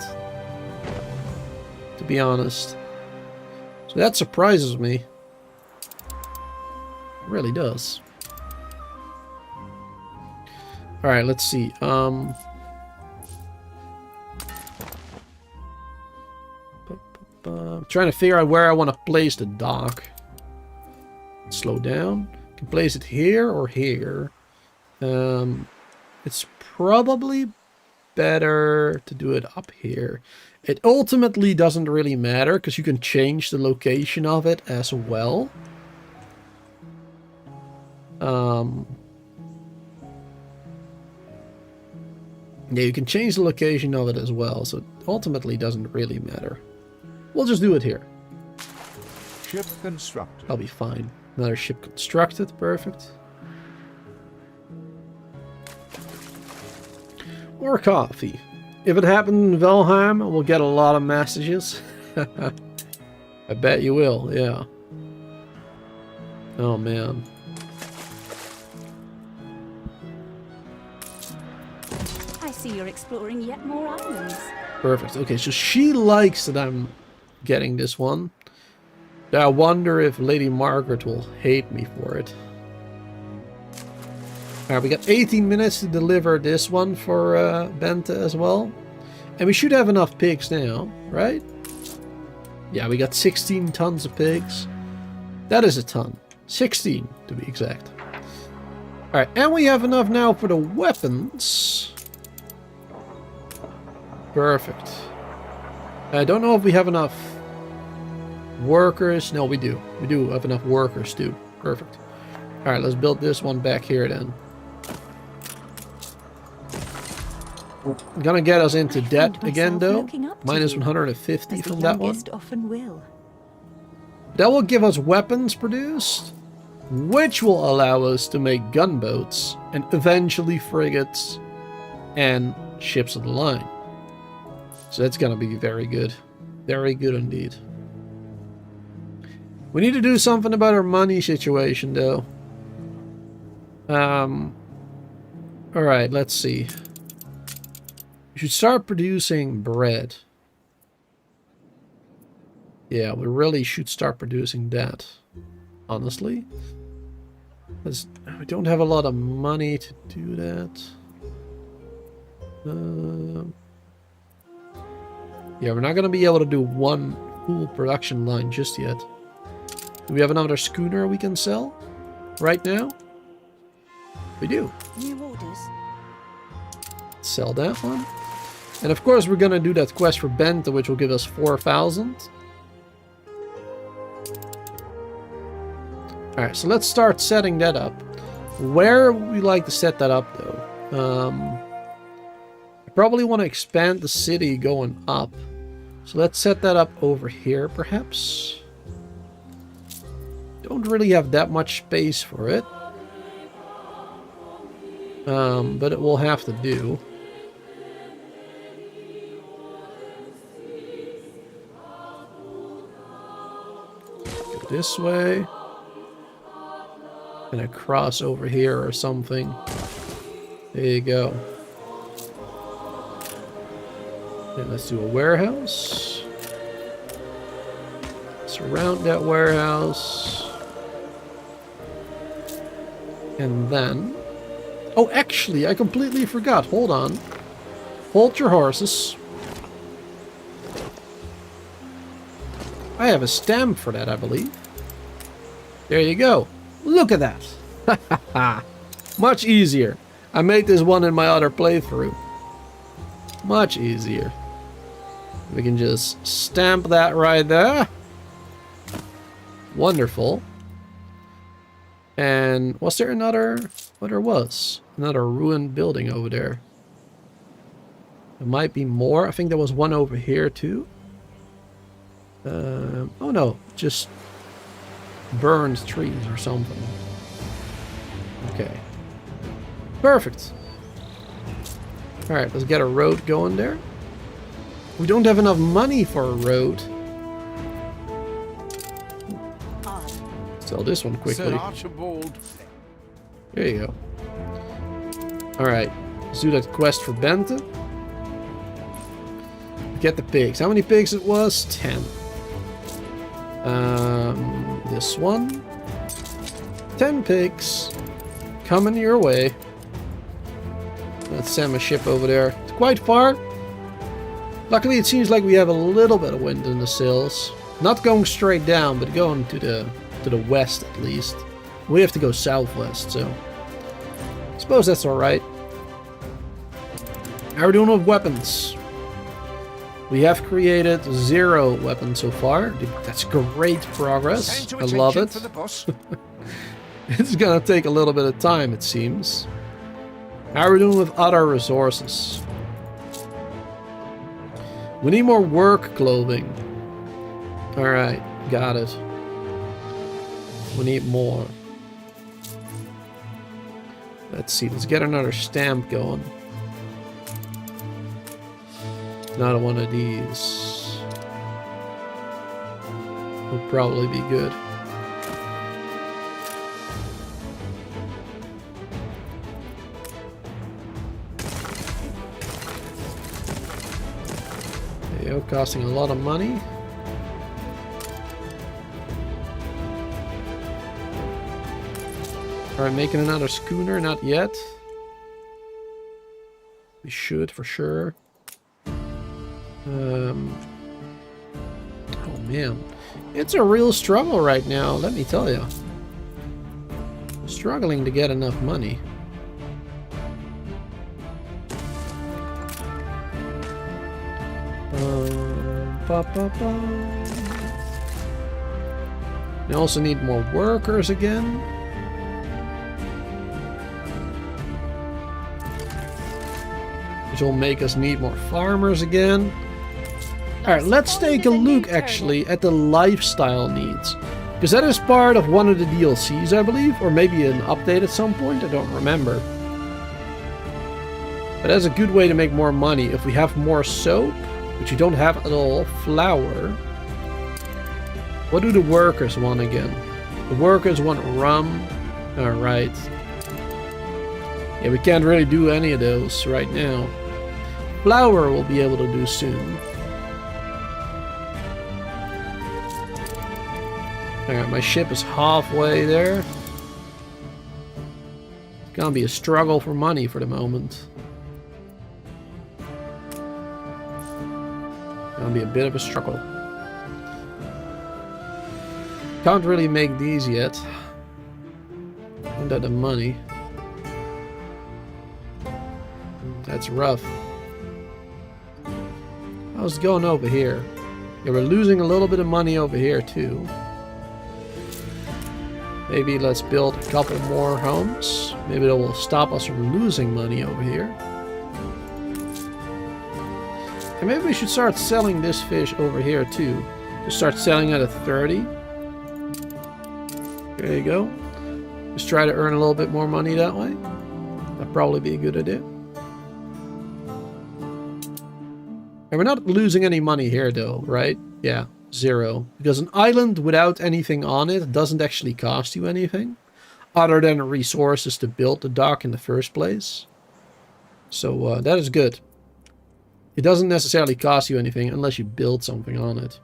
To be honest. So that surprises me. It really does. Alright, let's see. I'm trying to figure out where I want to place the dock. Slow down. I can place it here or here. It's probably better to do it up here. It ultimately doesn't really matter, because you can change the location of it as well. Yeah, you can change the location of it as well, so it ultimately doesn't really matter. We'll just do it here. Ship constructed. I'll be fine. Another ship constructed, perfect. More coffee. If it happened in Valheim, we'll get a lot of messages. I bet you will, yeah. Oh man. I see you're exploring yet more islands. Perfect. Okay, so she likes that I'm getting this one. I wonder if Lady Margaret will hate me for it. Alright, we got 18 minutes to deliver this one for Bente as well. And we should have enough pigs now, right? Yeah, we got 16 tons of pigs. That is a ton. 16, to be exact. Alright, and we have enough now for the weapons. Perfect. I don't know if we have enough workers. No, we do. We do have enough workers too. Perfect. Alright, let's build this one back here then. Gonna get us into debt again though. Minus 150 from that one. Often will. That will give us weapons produced. which will allow us to make gunboats and eventually frigates and ships of the line. So that's gonna be very good. Very good indeed. We need to do something about our money situation though. Alright, let's see. We should start producing bread. Yeah, we really should start producing that. Honestly. Because we don't have a lot of money to do that. Yeah, we're not going to be able to do one full production line just yet. Do we have another schooner we can sell right now? We do. New orders. Sell that one. And of course we're going to do that quest for Benta, which will give us 4,000. Alright, so let's start setting that up. Where would we like to set that up though? I probably want to expand the city going up. So let's set that up over here perhaps. Don't really have that much space for it. But it will have to do. Go this way. And across over here or something. There you go. And let's do a warehouse. Surround that warehouse. And then... Oh, actually, I completely forgot. Hold on. Hold your horses. I have a stamp for that, I believe. There you go. Look at that. Much easier. I made this one in my other playthrough. Much easier. We can just stamp that right there. Wonderful. And was there another... Well, there was another ruined building over there. There might be more. I think there was one over here too. Oh no, just burned trees or something. Okay. Perfect. Alright, let's get a road going there. We don't have enough money for a road. Sell this one quickly. Sir Archibald. There you go. Alright, let's do that quest for Benta. Get the pigs. How many pigs it was? 10. This one. 10 pigs. Coming your way. Let's send my ship over there. It's quite far. Luckily it seems like we have a little bit of wind in the sails. Not going straight down, but going to the west at least. We have to go southwest, so I suppose that's alright. How are we doing with weapons? We have created 0 weapons so far. That's great progress. I love it. It's gonna take a little bit of time, it seems. How are we doing with other resources? We need more work clothing. Alright, got it. We need more. Let's see, let's get another stamp going. Another one of these will probably be good. There you go, costing a lot of money. Alright, making another schooner, not yet. We should, for sure. Oh man. It's a real struggle right now, let me tell you. I'm struggling to get enough money. We also need more workers again. Which will make us need more farmers again. Alright, let's take a look actually at the lifestyle needs. Because that is part of one of the DLCs, I believe, or maybe an update at some point, I don't remember. But that's a good way to make more money. If we have more soap, which you don't have at all, flour. What do the workers want again? The workers want rum. Alright. Yeah, we can't really do any of those right now. Flour we'll be able to do soon. Alright, my ship is halfway there. It's gonna be a struggle for money for the moment. Gonna be a bit of a struggle. Can't really make these yet. Don't have the money. That's rough. How's it going over here? Yeah, we're losing a little bit of money over here too. Maybe let's build a couple more homes. Maybe that will stop us from losing money over here. And maybe we should start selling this fish over here too. Just start selling it at 30. There you go. Just try to earn a little bit more money that way. That'd probably be a good idea. And we're not losing any money here though, right? Yeah, 0. Because an island without anything on it doesn't actually cost you anything. Other than resources to build the dock in the first place. So that is good. It doesn't necessarily cost you anything unless you build something on it.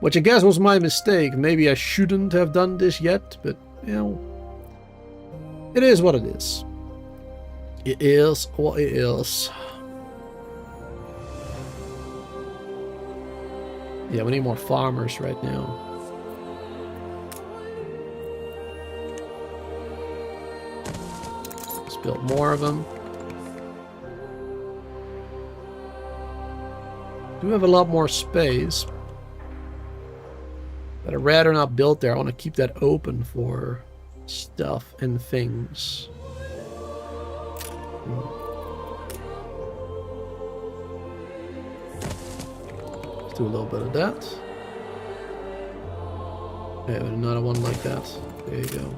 Which I guess was my mistake. Maybe I shouldn't have done this yet, but, you know, it is what it is. It is what it is. Yeah, we need more farmers right now. Let's build more of them. Do have a lot more space. But I'd rather not build there. I want to keep that open for stuff and things. Let's do a little bit of that. Yeah, another one like that. There you go.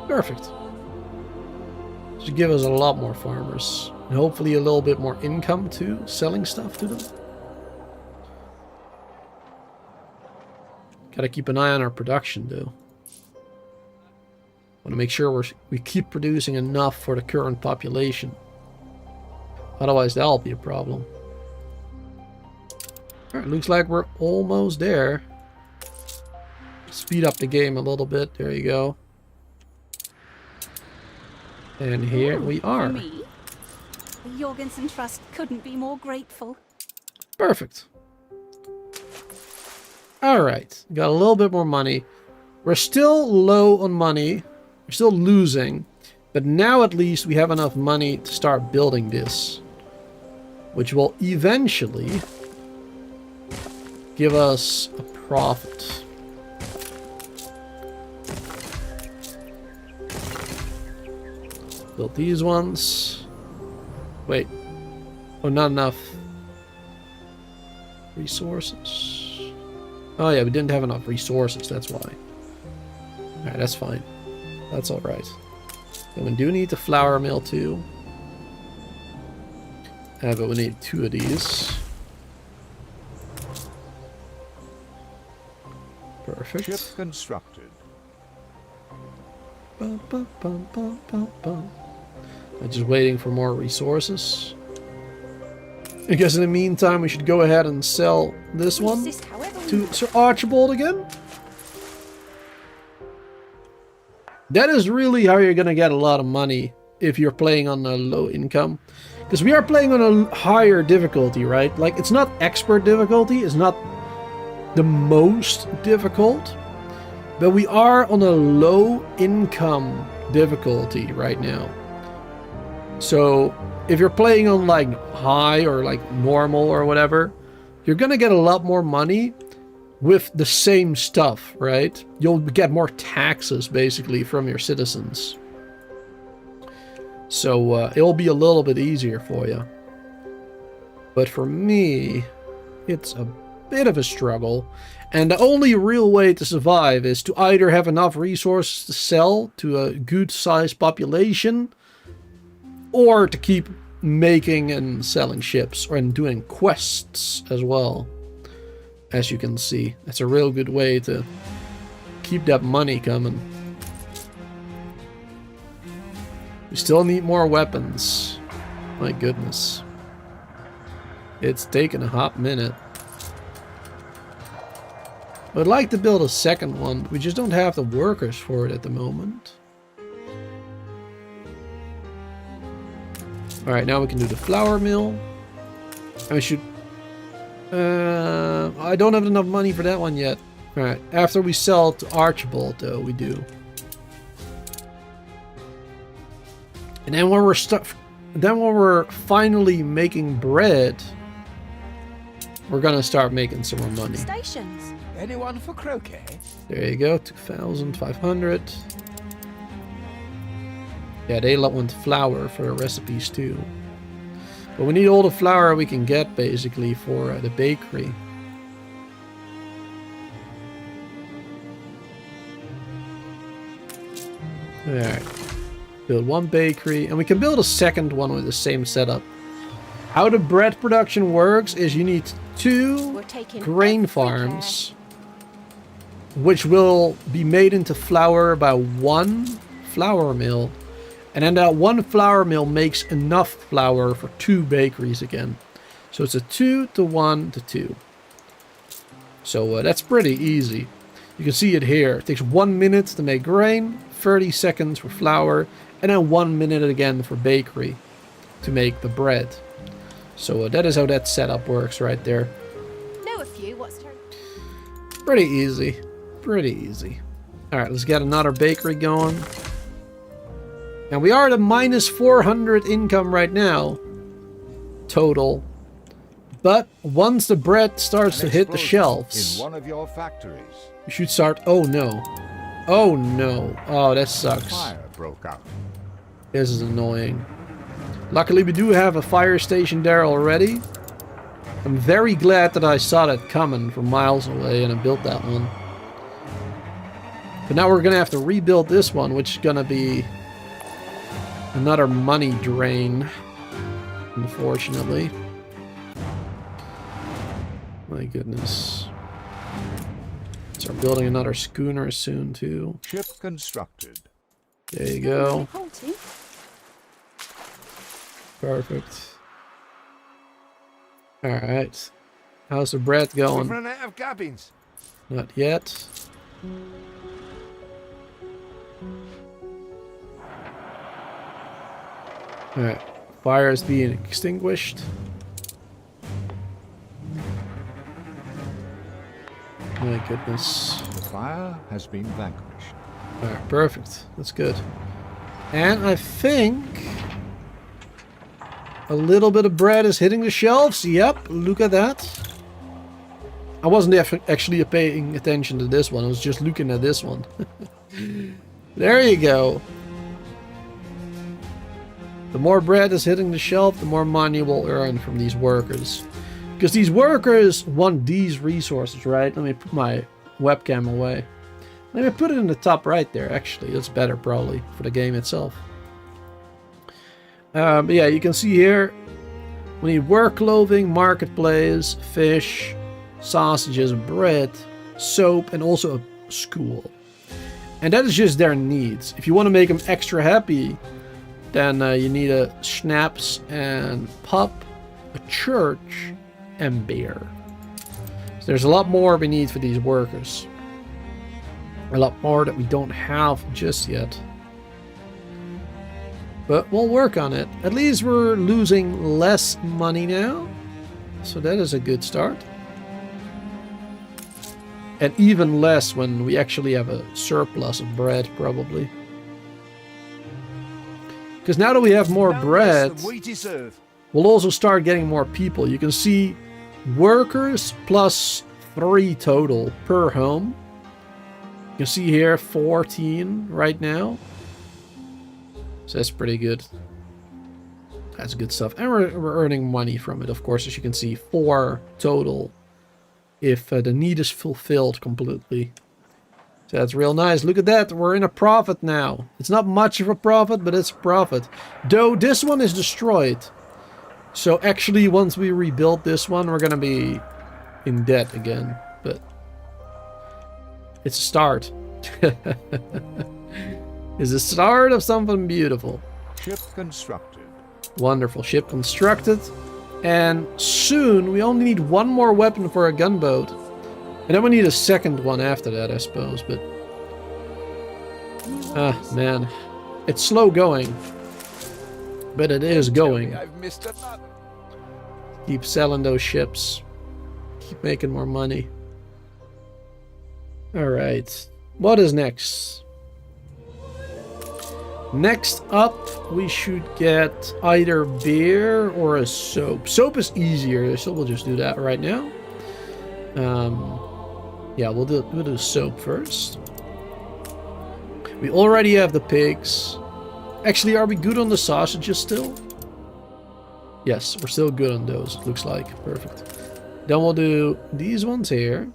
Perfect. Should give us a lot more farmers. And hopefully a little bit more income too, selling stuff to them. Gotta keep an eye on our production though. Want to make sure we keep producing enough for the current population. Otherwise that'll be a problem. Alright, looks like we're almost there. Speed up the game a little bit. There you go. And here we are. For me, the Jorgensen Trust couldn't be more grateful. Perfect. Alright, got a little bit more money. We're still low on money. We're still losing. But now at least we have enough money to start building this. Which will eventually give us a profit. Build these ones. Wait. Oh, not enough resources. Oh yeah, we didn't have enough resources, that's why. Alright, that's fine. That's alright. And we do need the flour mill too. But we need 2 of these. Perfect. Ship constructed. I'm just waiting for more resources. I guess in the meantime we should go ahead and sell this one to Sir Archibald again. That is really how you're gonna get a lot of money if you're playing on a low income. Because we are playing on a higher difficulty, right? Like, it's not expert difficulty, it's not the most difficult. But we are on a low income difficulty right now. So, if you're playing on like high or like normal or whatever, you're gonna get a lot more money with the same stuff, right? You'll get more taxes basically from your citizens. So it'll be a little bit easier for you. But for me, it's a bit of a struggle. And the only real way to survive is to either have enough resources to sell to a good sized population, or to keep making and selling ships and doing quests as well. As you can see, that's a real good way to keep that money coming. We still need more weapons. My goodness. It's taken a hot minute. I'd like to build a second one. We just don't have the workers for it at the moment. Alright, now we can do the flour mill. And we should... I don't have enough money for that one yet. Alright, after we sell to Archibald, though, we do. And then when we're finally making bread, we're gonna start making some more money. Stations. Anyone for croquet? There you go, 2,500. Yeah, they want flour for the recipes too. But we need all the flour we can get, basically, for the bakery. Alright. Build one bakery, and we can build a second one with the same setup. How the bread production works is you need 2 grain farms, which will be made into flour by 1 flour mill. And then that 1 flour mill makes enough flour for 2 bakeries again. So it's a 2 to 1 to 2. So that's pretty easy. You can see it here. It takes 1 minute to make grain, 30 seconds for flour, and then 1 minute again for bakery to make the bread. So that is how that setup works right there. Know a few. What's turn? Pretty easy. Pretty easy. Alright, let's get another bakery going. And we are at a minus 400 income right now. Total. But once the bread starts to hit the shelves, in one of your factories, you should start... Oh no. Oh no. Oh, that sucks. Fire broke out. This is annoying. Luckily, we do have a fire station there already. I'm very glad that I saw that coming from miles away and I built that one. But now we're going to have to rebuild this one, which is going to be another money drain, unfortunately. My goodness. Start building another schooner soon, too. Ship constructed. There you go. Perfect. Alright. How's the bread going? We've run out of cabins. Not yet. Alright. Fire is being extinguished. My goodness. The fire has been vanquished. Alright, perfect. That's good. And I think a little bit of bread is hitting the shelves. Yep, look at that. I wasn't actually paying attention to this one. I was just looking at this one. There you go. The more bread is hitting the shelf, the more money we'll earn from these workers. Because these workers want these resources, right? Let me put my webcam away. Let me put it in the top right there, actually. That's better, probably, for the game itself. But yeah, you can see here, we need work clothing, marketplace, fish, sausages, bread, soap, and also a school. And that is just their needs. If you want to make them extra happy, then you need a schnapps and pub, a church, and beer. So there's a lot more we need for these workers. A lot more that we don't have just yet. But we'll work on it. At least we're losing less money now. So that is a good start. And even less when we actually have a surplus of bread, probably. Because now that we have more bread, we'll also start getting more people. You can see workers plus 3 total per home. You can see here 14 right now. So that's pretty good. That's good stuff. And we're earning money from it, of course, as you can see. 4 total if the need is fulfilled completely. So that's real nice. Look at that. We're in a profit now. It's not much of a profit, but it's a profit. Though this one is destroyed. So actually, once we rebuild this one, we're going to be in debt again. But it's a start. It's the start of something beautiful. Ship constructed. Wonderful. Ship constructed. And soon, we only need one more weapon for a gunboat. And then we need a second one after that, I suppose, but... Ah, man. It's slow going. But it is going. I've missed another. Keep selling those ships. Keep making more money. Alright. What is next? Next up, we should get either beer or a soap. Soap is easier, so we'll just do that right now. Yeah, we'll do soap first. We already have the pigs. Actually, are we good on the sausages still? Yes, we're still good on those, it looks like. Perfect. Then we'll do these ones here.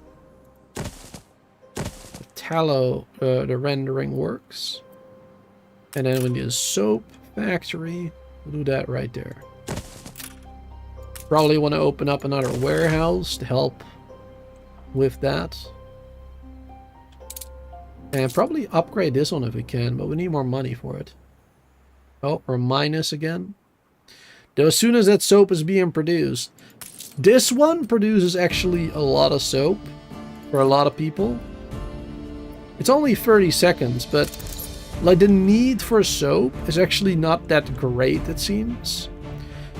The tallow, the rendering works. And then we need a soap factory. We'll do that right there. Probably want to open up another warehouse to help with that. And probably upgrade this one if we can, but we need more money for it. Oh, we're minus again. Though as soon as that soap is being produced, this one produces actually a lot of soap for a lot of people. It's only 30 seconds, but like the need for soap is actually not that great, it seems.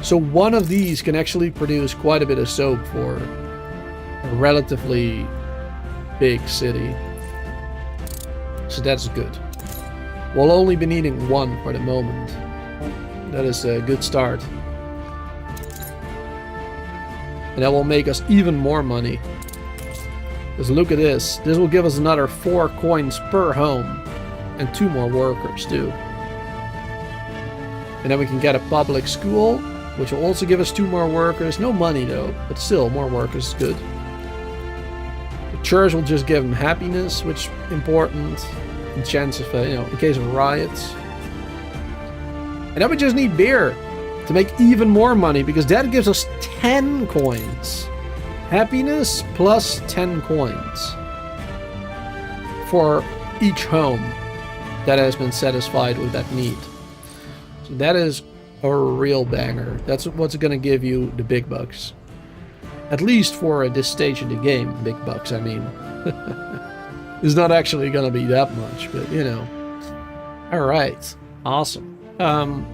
So one of these can actually produce quite a bit of soap for a relatively big city. So that's good. We'll only be needing one for the moment. That is a good start. And that will make us even more money. Because look at this. This will give us another 4 coins per home. And 2 more workers too. And then we can get a public school, which will also give us 2 more workers. No money though, but still more workers is good. The church will just give them happiness, which is important. In chance of, in case of riots. And then we just need beer to make even more money, because that gives us 10 coins. Happiness plus 10 coins. For each home that has been satisfied with that need. So that is a real banger. That's what's going to give you the big bucks. At least for this stage of the game, big bucks, I mean. It's not actually going to be that much, but you know. Alright, awesome. I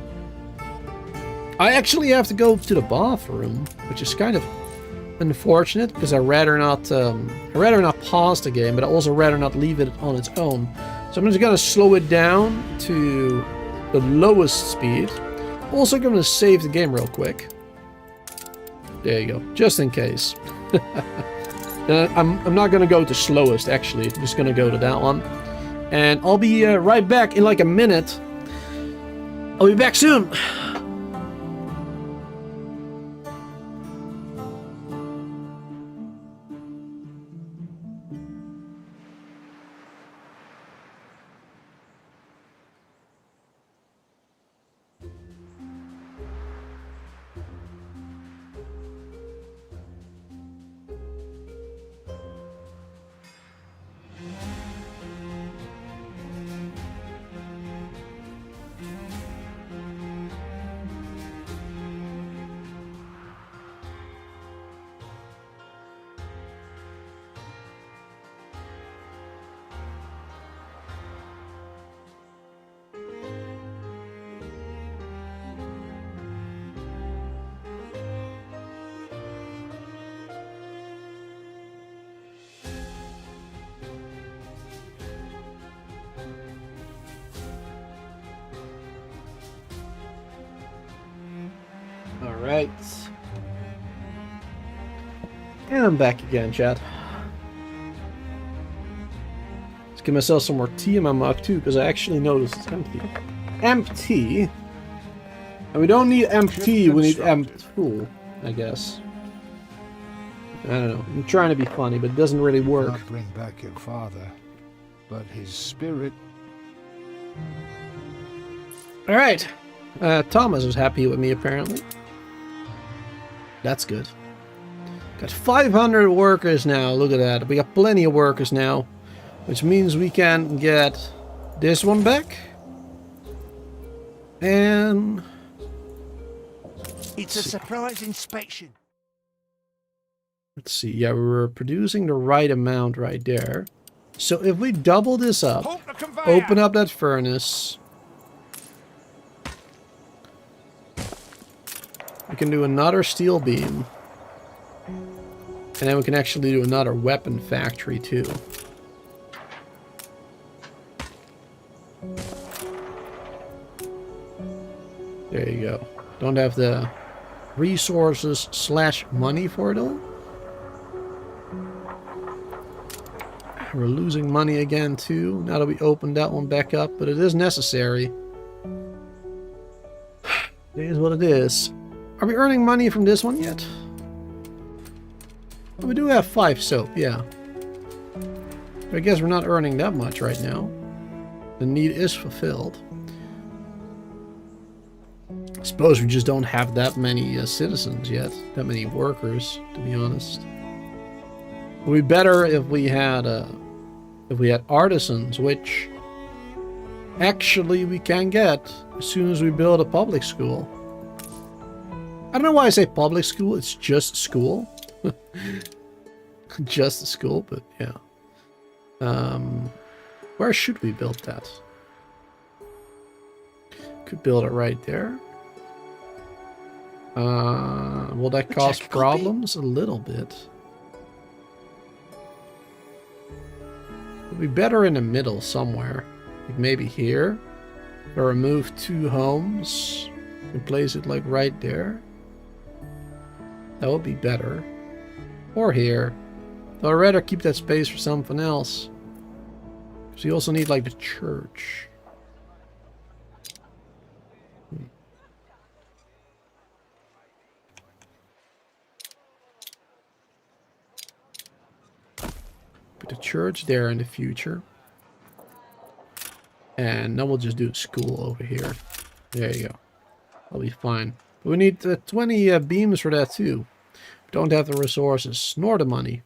actually have to go to the bathroom, which is kind of unfortunate, because I'd rather not pause the game, but I'd also rather not leave it on its own. So I'm just going to slow it down to the lowest speed. Also going to save the game real quick. There you go, just in case. I'm not going to go to slowest, actually. I'm just going to go to that one. And I'll be right back in like a minute. I'll be back soon. Alright. And I'm back again, chat. Let's give myself some more tea in my mug too, because I actually noticed it's empty. Empty? And we don't need empty, we need full, I guess. I don't know. I'm trying to be funny, but it doesn't really work. Not bring back your father, but his spirit. All right. Thomas is happy with me, apparently. That's good. Got 500 workers now. Look at that. We got plenty of workers now, which means we can get this one back. And it's a surprise inspection. Let's see. Yeah, we were producing the right amount right there. So if we double this up, open up that furnace, we can do another steel beam. And then we can actually do another weapon factory too. There you go. Don't have the resources / money for it all. We're losing money again too, now that we opened that one back up, but it is necessary. It is what it is. Are we earning money from this one yet? We do have 5 soap, yeah. But I guess we're not earning that much right now. The need is fulfilled. I suppose we just don't have that many citizens yet, that many workers, to be honest. It would be better if we had artisans, which actually we can get as soon as we build a public school. I don't know why I say public school, it's just school. Just a school, but yeah. Where should we build that? Could build it right there. Will that cause problems? A little bit. It'd be better in the middle somewhere. Like maybe here. Or remove 2 homes. And place it like right there. That would be better. Or here. Though I'd rather keep that space for something else. Because you also need like the church. Put the church there in the future. And then we'll just do a school over here. There you go. That'll be fine. But we need 20 beams for that too. We don't have the resources, nor the money.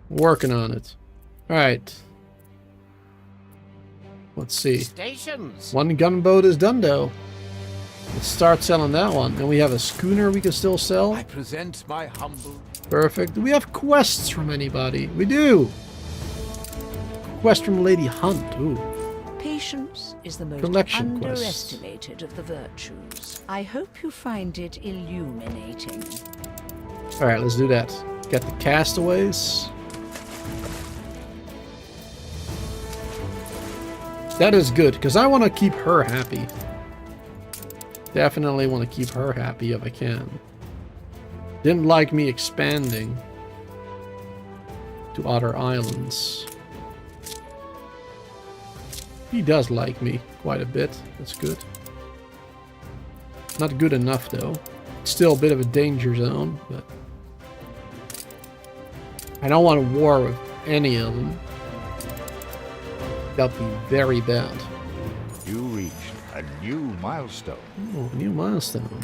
Working on it. Alright. Let's see. Stations. 1 gunboat is done though. Let's start selling that one. And we have a schooner we can still sell. I present my humble... Perfect. Do we have quests from anybody? We do! Quest from Lady Hunt. Ooh. Patience is the most Collection underestimated of the virtues. I hope you find it illuminating. Alright, let's do that. Get the castaways. That is good, because I want to keep her happy. Definitely want to keep her happy if I can. Didn't like me expanding to other islands. He does like me quite a bit. That's good. Not good enough though. Still a bit of a danger zone, but I don't want to war with any of them. That'd be very bad. You reached a new milestone. Oh, a new milestone.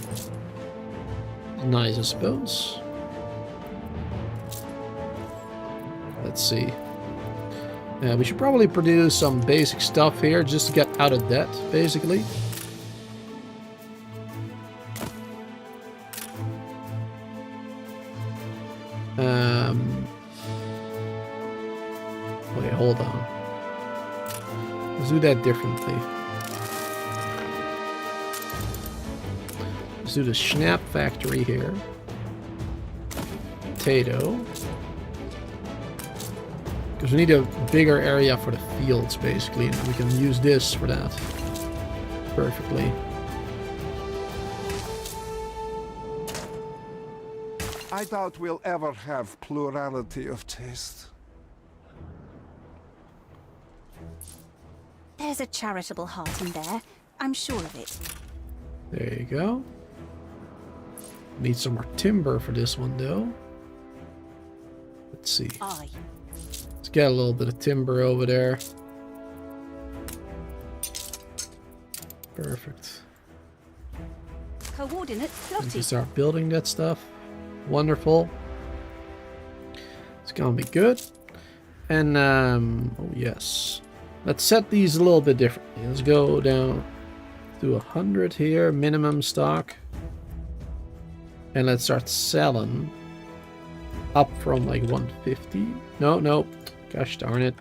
Nice, I suppose. Let's see. We should probably produce some basic stuff here just to get out of debt, basically. Wait, hold on. Let's do that differently. Let's do the Schnapp factory here. Potato. Because we need a bigger area for the fields, basically, and we can use this for that perfectly. I doubt we'll ever have plurality of taste. There's a charitable heart in there. I'm sure of it. There you go. Need some more timber for this one though. Let's see. Aye. Let's get a little bit of timber over there. Perfect. Coordinates We can plotted. start building that stuff. Wonderful. It's gonna be good. And oh yes. Let's set these a little bit differently. Let's go down to 100 here, minimum stock. And let's start selling up from like 150. No. Gosh darn it.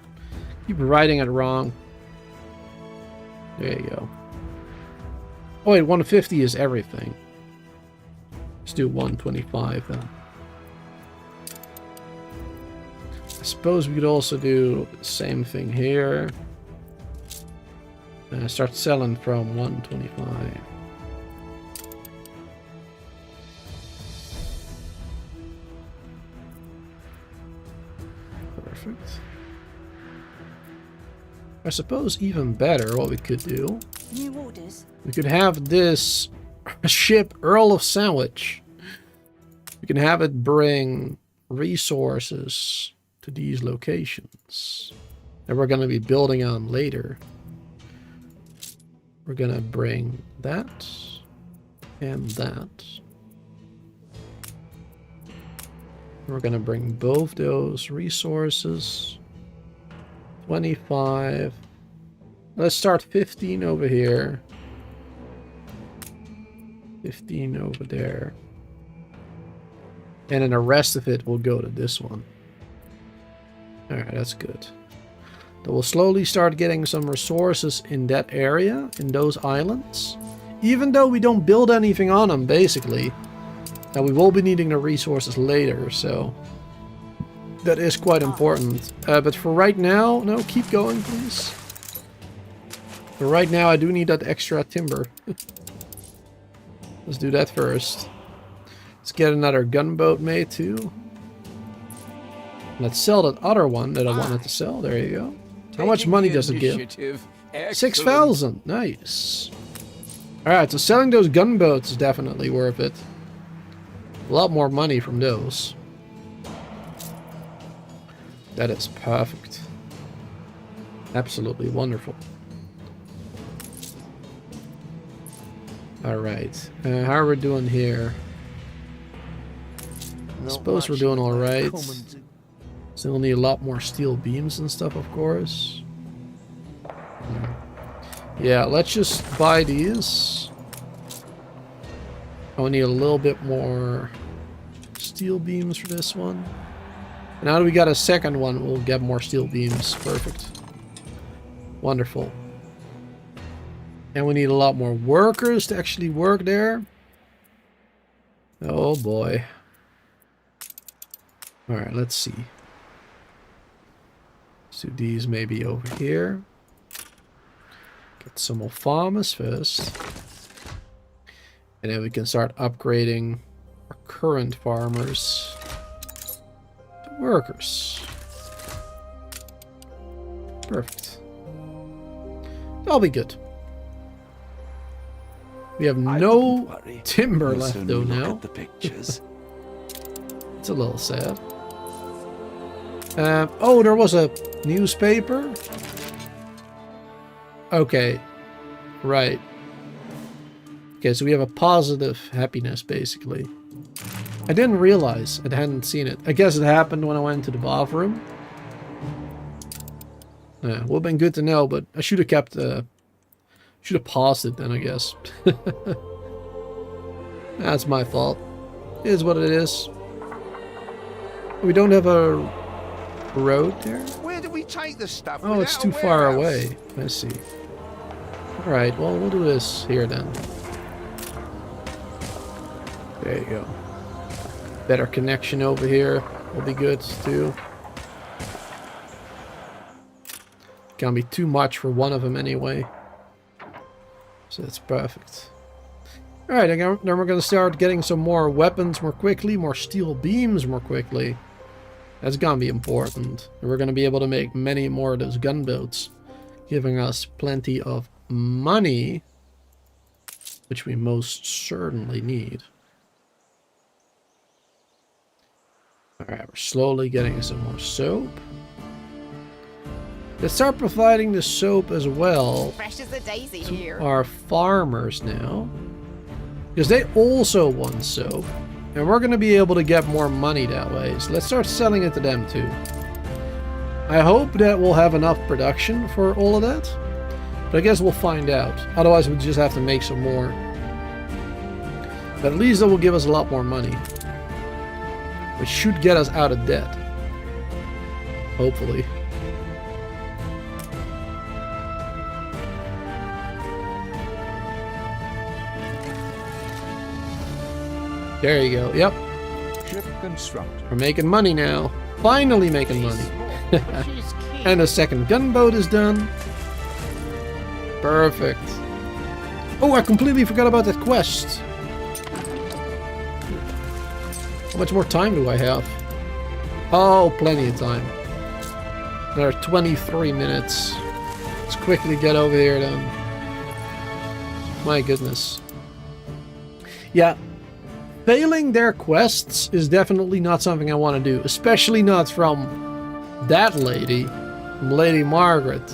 Keep writing it wrong. There you go. Oh wait, 150 is everything. Let's do 125 then. I suppose we could also do the same thing here. And start selling from 125. Perfect. I suppose even better what we could do. New orders. We could have this ship, Earl of Sandwich. We can have it bring resources to these locations that we're going to be building on later. We're going to bring that and that. We're going to bring both those resources. 25. Let's start 15 over here. 15 over there. And then the rest of it will go to this one. Alright, that's good. Then we'll slowly start getting some resources in that area, in those islands. Even though we don't build anything on them, basically. And we will be needing the resources later, so... that is quite important. But for right now... No, keep going, please. For right now, I do need that extra timber. Let's do that first. Let's get another gunboat made, too. Let's sell that other one that I wanted to sell. There you go. How much money does it give? 6,000. Nice. Alright, so selling those gunboats is definitely worth it. A lot more money from those. That is perfect. Absolutely wonderful. Alright. How are we doing here? I suppose we're doing alright. Still need a lot more steel beams and stuff, of course. Yeah, let's just buy these. I need a little bit more steel beams for this one. And now that we got a second one, we'll get more steel beams. Perfect. Wonderful. And we need a lot more workers to actually work there. Oh boy. Alright, let's see. Let's do these maybe over here. Get some more farmers first. And then we can start upgrading our current farmers to workers. Perfect. That'll be good. We have no timber left though now. The pictures. It's a little sad. Oh, there was a newspaper. Okay. Right. Okay, so we have a positive happiness, basically. I didn't realize. I hadn't seen it. I guess it happened when I went to the bathroom. Yeah, would have been good to know, but I should have kept... should have paused it then, I guess. That's my fault. It is what it is. We don't have a road there? Where do we take the stuff? Oh, it's too far away. I see. Alright, well, we'll do this here then. There you go. Better connection over here will be good too. Can't be too much for one of them anyway. So that's perfect. Alright, then we're going to start getting some more weapons more quickly, more steel beams more quickly. That's going to be important. And we're going to be able to make many more of those gunboats, giving us plenty of money, which we most certainly need. Alright, we're slowly getting some more soap. Let's start providing the soap as well Fresh as a daisy to here. our farmers now. Because they also want soap. And we're going to be able to get more money that way. So let's start selling it to them too. I hope that we'll have enough production for all of that. But I guess we'll find out. Otherwise we'll just have to make some more. But at least that will give us a lot more money. Which should get us out of debt. Hopefully. There you go. Yep. Ship constructed. We're making money now. Finally making money. And a second gunboat is done. Perfect. Oh, I completely forgot about that quest. How much more time do I have? Oh, plenty of time. Another 23 minutes. Let's quickly get over here then. My goodness. Yeah. Failing their quests is definitely not something I want to do. Especially not from that lady. From Lady Margaret.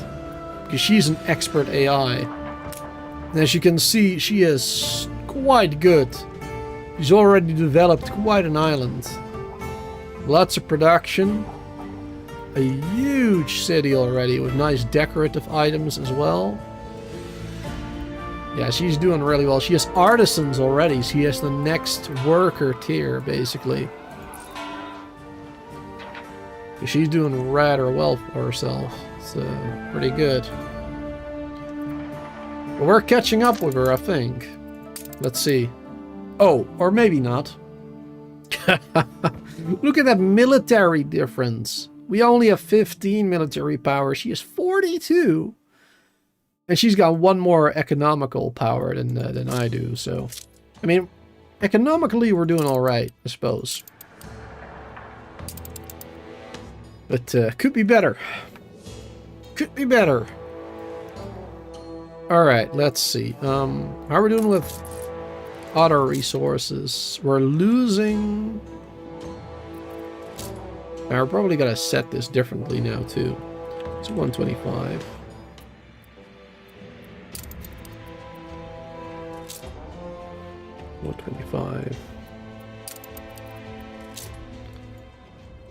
Because she's an expert AI. And as you can see, she is quite good. She's already developed quite an island. Lots of production. A huge city already with nice decorative items as well. Yeah, she's doing really well. She has artisans already. She has the next worker tier, basically. She's doing rather well for herself. So, pretty good. But we're catching up with her, I think. Let's see. Oh, or maybe not. Look at that military difference. We only have 15 military power. She has 42. And she's got one more economical power than I do, so... I mean, economically we're doing alright, I suppose. But, could be better. Could be better. Alright, let's see. How are we doing with other resources? We're losing... Now, we're probably gonna set this differently now, too. It's 125.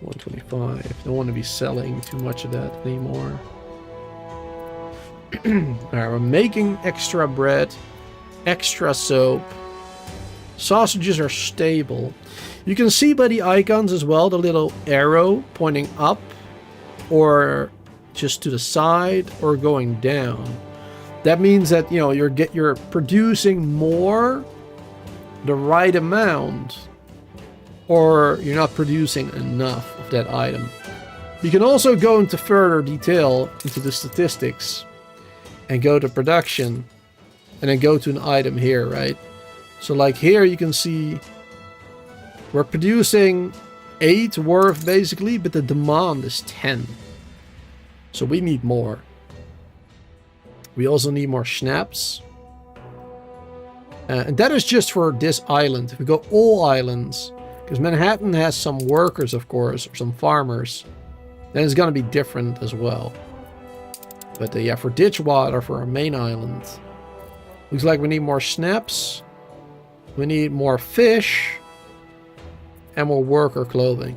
$125. Don't want to be selling too much of that anymore. Alright, we're making extra bread, extra soap. Sausages are stable. You can see by the icons as well, the little arrow pointing up, or just to the side, or going down. That means that, you know, you're producing more, the right amount, or you're not producing enough of that item. You can also go into further detail into the statistics and go to production and then go to an item here, right? So like here you can see we're producing 8 worth basically, but the demand is 10. So we need more. We also need more schnapps. And that is just for this island. If we go all islands, because Manhattan has some workers, of course, or some farmers, then it's going to be different as well. But yeah, for Ditchwater, for our main island, looks like we need more schnapps. We need more fish. And more worker clothing.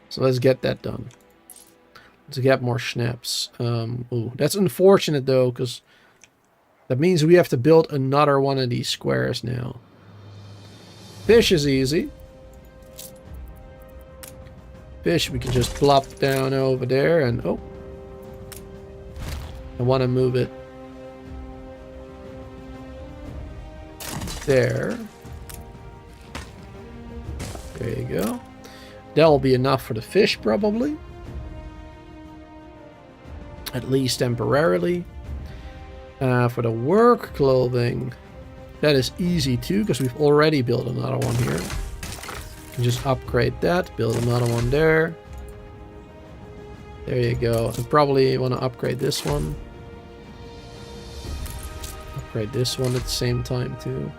So let's get that done. Let's get more schnapps. Ooh, that's unfortunate though, because that means we have to build another one of these squares now. Fish is easy. Fish we can just plop down over there and oh. I want to move it there. There you go. That'll be enough for the fish probably. At least temporarily. For the work clothing, that is easy too, because we've already built another one here. You can just upgrade that, build another one there. There you go. And probably want to upgrade this one. Upgrade this one at the same time too.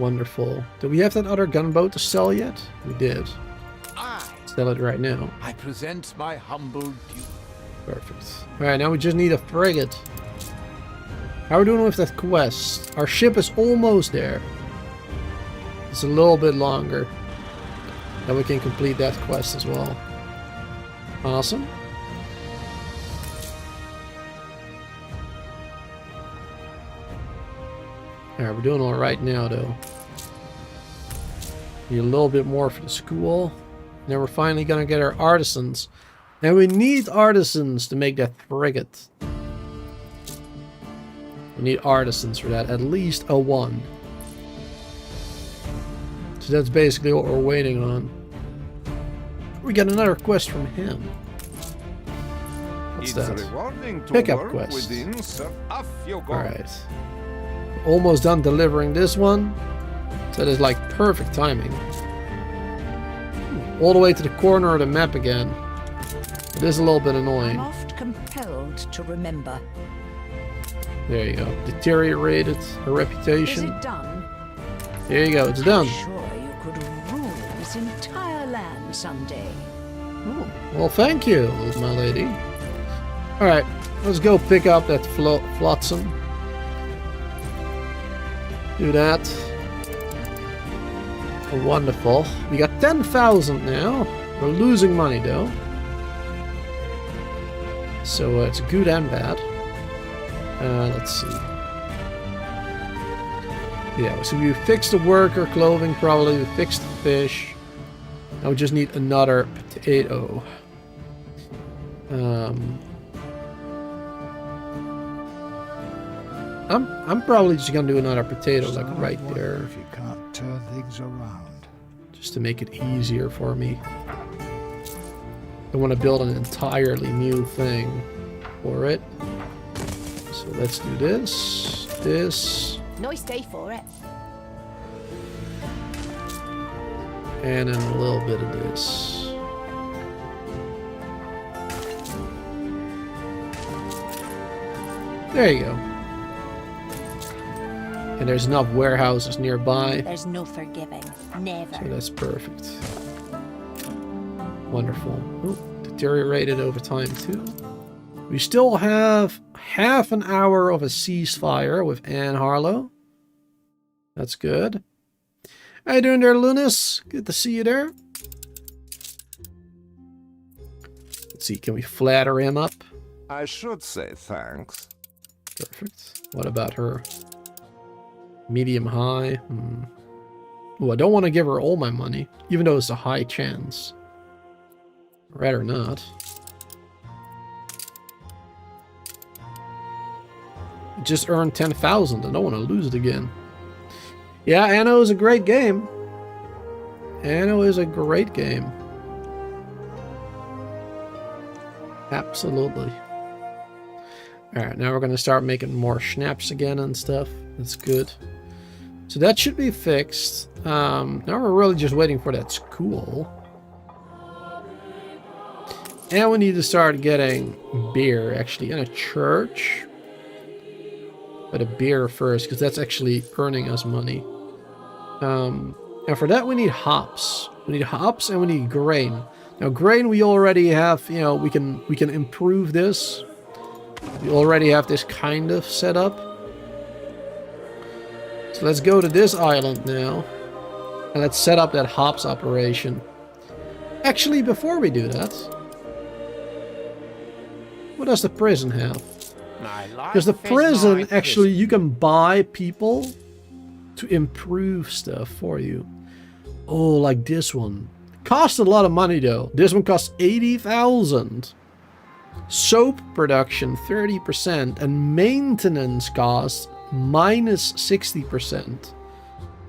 Wonderful. Do we have that other gunboat to sell yet? We did. Sell it right now. I present my humble due. Perfect. Alright, now we just need a frigate. How are we doing with that quest? Our ship is almost there. It's a little bit longer. Then we can complete that quest as well. Awesome. Alright, we're doing alright now though. Need a little bit more for the school. Now we're finally gonna get our artisans. And we need artisans to make that frigate. We need artisans for that, at least a 1. So that's basically what we're waiting on. We got another quest from him. What's that? Pickup quest. Alright. Almost done delivering this one. So that is like perfect timing. All the way to the corner of the map again. It is a little bit annoying. I'm oft compelled to remember. There you go. Deteriorated her reputation. Is it done? There you go. It's done. I'm sure you could rule this entire land someday. Oh, well, thank you, my lady. Alright, let's go pick up that flotsam. Do that. Oh, wonderful. We got 10,000 now. We're losing money, though. So it's good and bad. Let's see. Yeah, so we fixed the worker clothing, probably. We fixed the fish. Now we just need another potato. I'm probably just gonna do another potato, like right there. If you can't turn things around. Just to make it easier for me. I want to build an entirely new thing for it. So let's do this. This. Nice day for it. And then a little bit of this. There you go. And there's enough warehouses nearby. There's no forgiving. Never. So that's perfect. Wonderful. Ooh, deteriorated over time too. We still have half an hour of a ceasefire with Anne Harlow. That's good. How you doing there, Lunas? Good to see you there. Let's see, can we flatter him up? I should say thanks. Perfect. What about her? Medium high? Oh, I don't want to give her all my money, even though it's a high chance. Rather not. I just earned 10,000. I don't want to lose it again. Yeah, Anno is a great game. Anno is a great game. Absolutely. Alright, now we're going to start making more schnapps again and stuff. That's good. So that should be fixed. Now we're really just waiting for that school. And we need to start getting beer, actually, in a church. But a beer first, because that's actually earning us money. And for that we need hops. We need hops and we need grain. Now grain we already have, you know, we can improve this. We already have this kind of set up. So let's go to this island now. And let's set up that hops operation. Actually, before we do that, what does the prison have? Because the prison, actually, you can buy people to improve stuff for you. Oh, like this one. Costs a lot of money, though. This one costs 80,000. Soap production, 30%. And maintenance costs, minus 60%.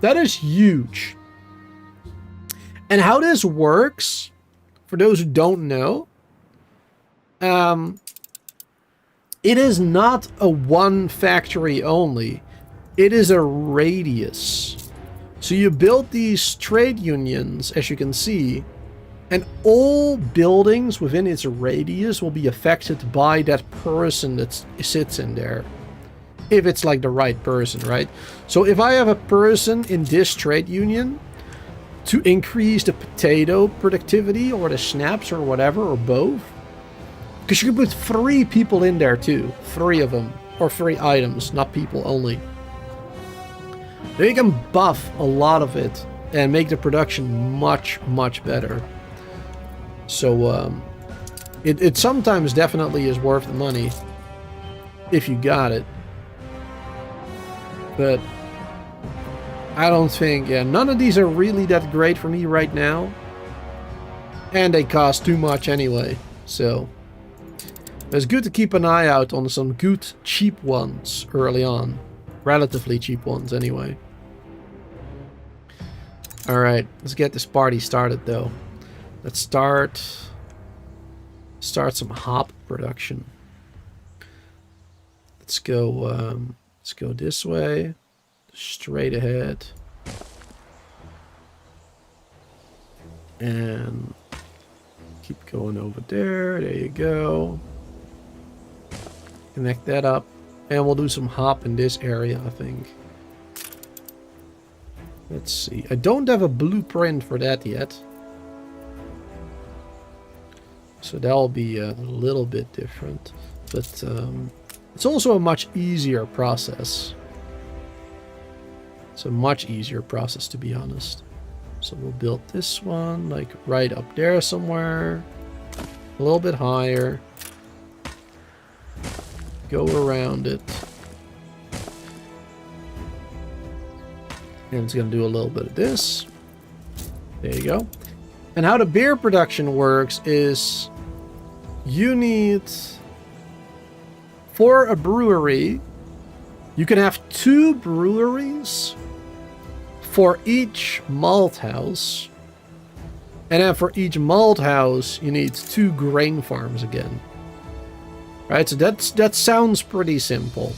That is huge. And how this works, for those who don't know, it is not a one factory only. It is a radius. So you build these trade unions, as you can see, and all buildings within its radius will be affected by that person that sits in there. if it's like the right person, right? So if I have a person in this trade union to increase the potato productivity or the snaps or whatever, or both, because you can put 3 people in there too, 3 of them, or 3 items, not people only. Then you can buff a lot of it and make the production much, much better. So it sometimes definitely is worth the money if you got it. But I don't think, yeah, none of these are really that great for me right now. And they cost too much anyway, so it's good to keep an eye out on some good cheap ones early on. Relatively cheap ones anyway. Alright, let's get this party started though. Let's start some hop production. Let's go this way. Straight ahead. And keep going over there. There you go. Connect that up. And we'll do some hop in this area, I think. Let's see. I don't have a blueprint for that yet. So that'll be a little bit different. But it's also a much easier process. It's a much easier process, to be honest. So we'll build this one, like right up there somewhere. A little bit higher. Go around it. And it's going to do a little bit of this. There you go. And how the beer production works is you need, for a brewery, you can have 2 breweries for each malt house. And then for each malt house, you need 2 grain farms again. Right, so that sounds pretty simple.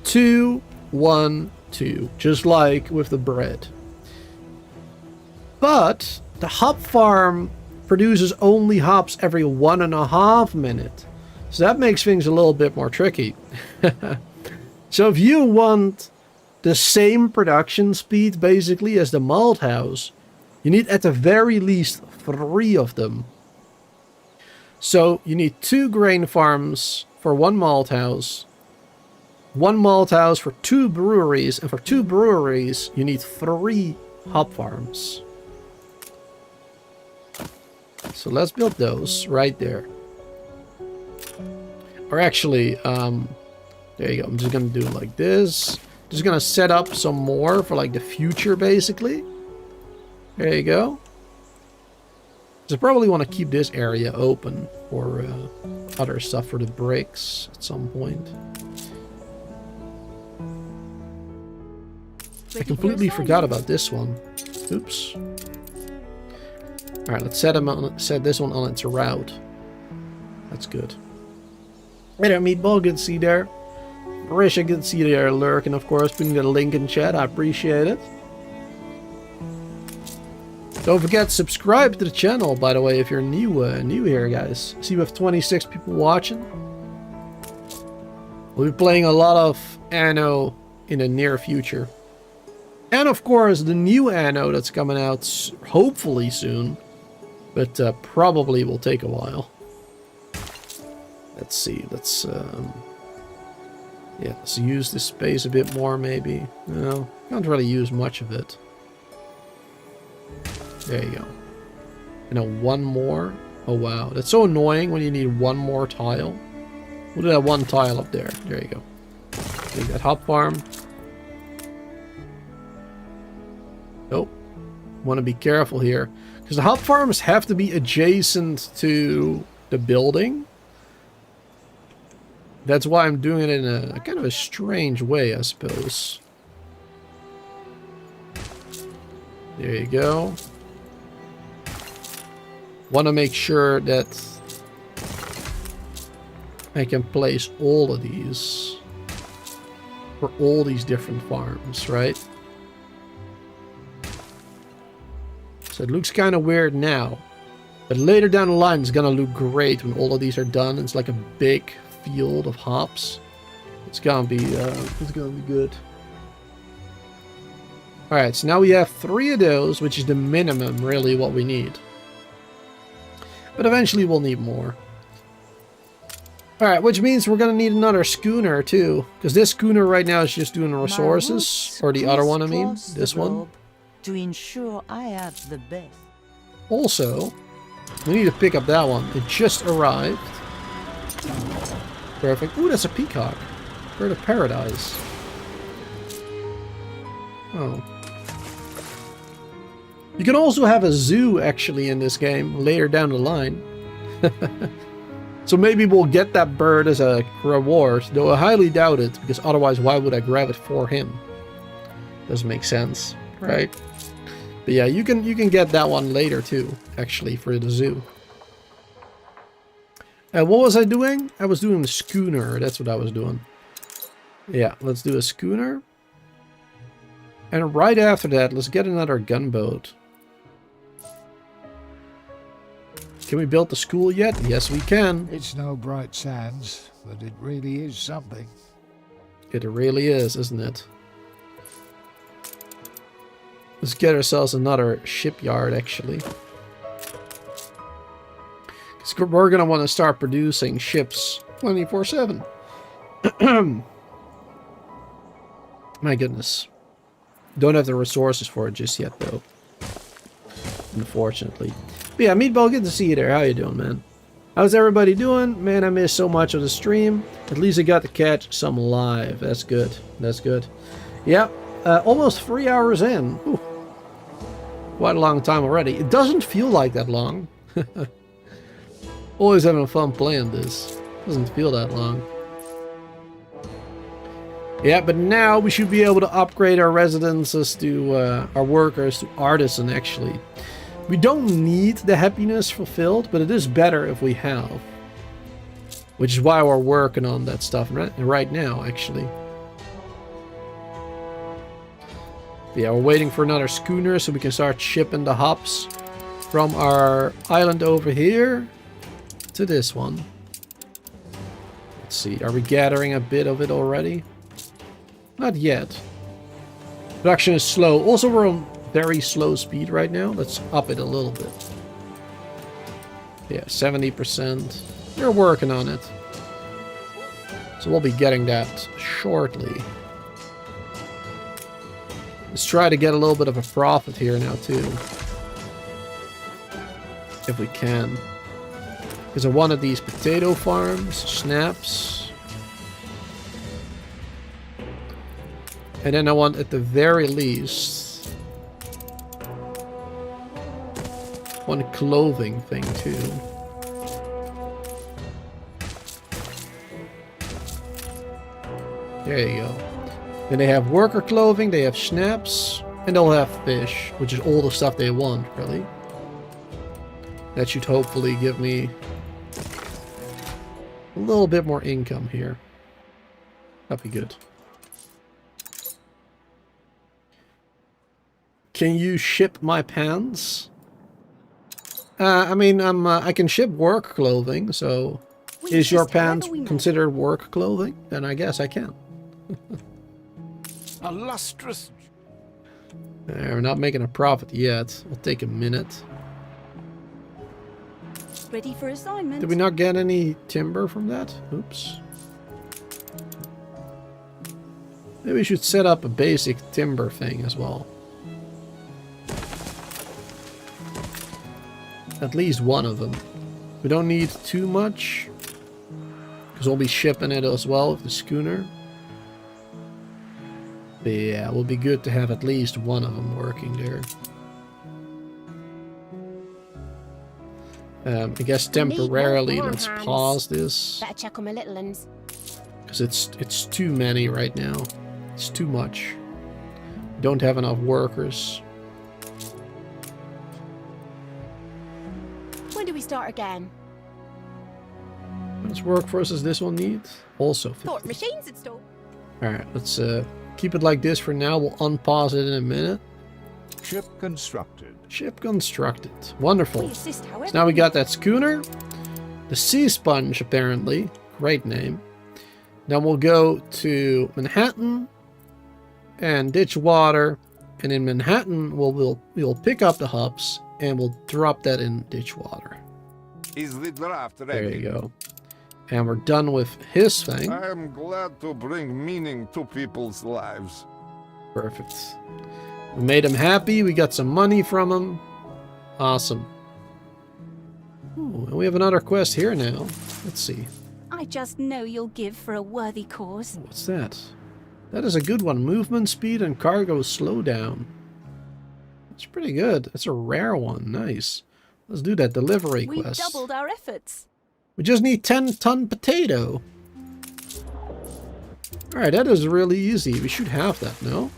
2, 1, 2, just like with the bread. But the hop farm produces only hops every 1.5 minutes. So that makes things a little bit more tricky. So if you want the same production speed basically as the malt house, you need at the very least 3 of them. So you need 2 grain farms for 1 malt house, 1 malt house for 2 breweries, and for 2 breweries you need 3 hop farms. So let's build those right there. Or actually, there you go. I'm just gonna do it like this. Just gonna set up some more for like the future, basically. There you go. So I probably want to keep this area open for other stuff for the bricks at some point. I completely forgot about this one. Oops. Alright, let's set this one on its route. That's good. Hey there, Meatball, good to see you there. Marisha, good to see you there, lurking, of course, putting the link in chat, I appreciate it. Don't forget to subscribe to the channel, by the way, if you're new here, guys. See, we have 26 people watching. We'll be playing a lot of Anno in the near future. And, of course, the new Anno that's coming out hopefully soon. But probably will take a while. Let's see, let's use this space a bit more, maybe. No, can't really use much of it. There you go. And now 1 more. Oh wow, that's so annoying when you need 1 more tile. We'll do that 1 tile up there. There you go. Take that hop farm. Oh, want to be careful here, because the hop farms have to be adjacent to the building. That's why I'm doing it in a kind of a strange way, I suppose. There you go. Want to make sure that I can place all of these for all these different farms, right? So it looks kind of weird now, but later down the line it's gonna look great when all of these are done. It's like a big field of hops. It's gonna be good. Alright, so now we have 3 of those, which is the minimum, really, what we need. But eventually we'll need more. Alright, which means we're gonna need another schooner, too. Because this schooner right now is just doing resources. Or the other one, I mean. This one. To ensure I have the best. Also, we need to pick up that one. It just arrived. Perfect. Ooh, that's a peacock. Bird of paradise. Oh. You can also have a zoo, actually, in this game, later down the line. So maybe we'll get that bird as a reward, though I highly doubt it, because otherwise why would I grab it for him? Doesn't make sense, right? But yeah, you can get that one later too, actually, for the zoo. What was I doing? I was doing the schooner, that's what I was doing. Yeah, let's do a schooner. And right after that, let's get another gunboat. Can we build the school yet? Yes, we can. It's no bright sands, but it really is something. It really is, isn't it? Let's get ourselves another shipyard, actually. Because we're going to want to start producing ships 24/7. My goodness. Don't have the resources for it just yet, though. Unfortunately. But yeah, Meatball, good to see you there. How you doing, man? How's everybody doing? Man, I missed so much of the stream. At least I got to catch some live. That's good. That's good. Yeah, almost 3 hours in. Ooh. Quite a long time already. It doesn't feel like that long. Always having fun playing this. Doesn't feel that long. Yeah, but now we should be able to upgrade our residences to our workers to artisan, actually. We don't need the happiness fulfilled, but it is better if we have. Which is why we're working on that stuff right now, actually. Yeah, we're waiting for another schooner so we can start shipping the hops from our island over here to this one. Let's see, are we gathering a bit of it already? Not yet. Production is slow. Also, we're on very slow speed right now. Let's up it a little bit. Yeah, 70%. We're working on it. So we'll be getting that shortly. Let's try to get a little bit of a profit here now too. If we can. Because I wanted these potato farms, snaps. And then I want at the very least one clothing thing too. There you go. Then they have worker clothing, they have snaps, and they'll have fish, which is all the stuff they want, really. That should hopefully give me a little bit more income here. That'd be good. Can you ship my pants? I mean, I can ship work clothing, so is your pants considered work clothing? Then I guess I can. A lustrous. We're not making a profit yet. It'll take a minute. Ready for assignment. Did we not get any timber from that? Oops. Maybe we should set up a basic timber thing as well. At least one of them. We don't need too much, because we'll be shipping it as well with the schooner. But yeah, it will be good to have at least one of them working there. I guess temporarily let's pause this. Better check on my little ones. Because it's too many right now. It's too much. We don't have enough workers. When do we start again? How much workforce does this one need? Also 50. Thought machines installed. Alright, let's keep it like this for now. We'll unpause it in a minute. Ship constructed. Ship constructed. Wonderful. We assist, however, So now we got that schooner. The Sea Sponge, apparently. Great name. Then we'll go to Manhattan and ditch water. And in Manhattan, we'll pick up the hops and we'll drop that in ditch water. Is the draft ready? There you go. And we're done with his thing. I am glad to bring meaning to people's lives. Perfect. We made him happy. We got some money from him. Awesome. Ooh, and we have another quest here now. Let's see. I just know you'll give for a worthy cause. What's that? That is a good one. Movement speed and cargo slowdown. That's pretty good. That's a rare one. Nice. Let's do that delivery We quest. doubled our efforts. We just need 10-ton potato. Alright, that is really easy. We should have that, no?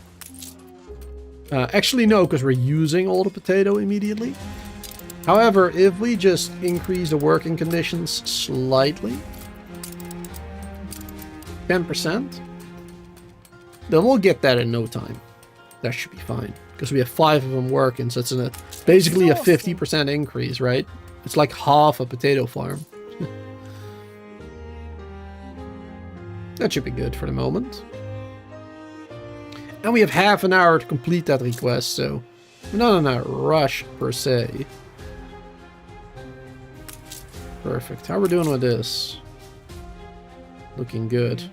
Actually, no, because we're using all the potato immediately. However, if we just increase the working conditions slightly, 10%, then we'll get that in no time. That should be fine. Because we have 5 of them working, so it's basically a 50% increase, right? It's like half a potato farm. That should be good for the moment. And we have half an hour to complete that request, so we're not in a rush per se. Perfect. How are we doing with this? Looking good.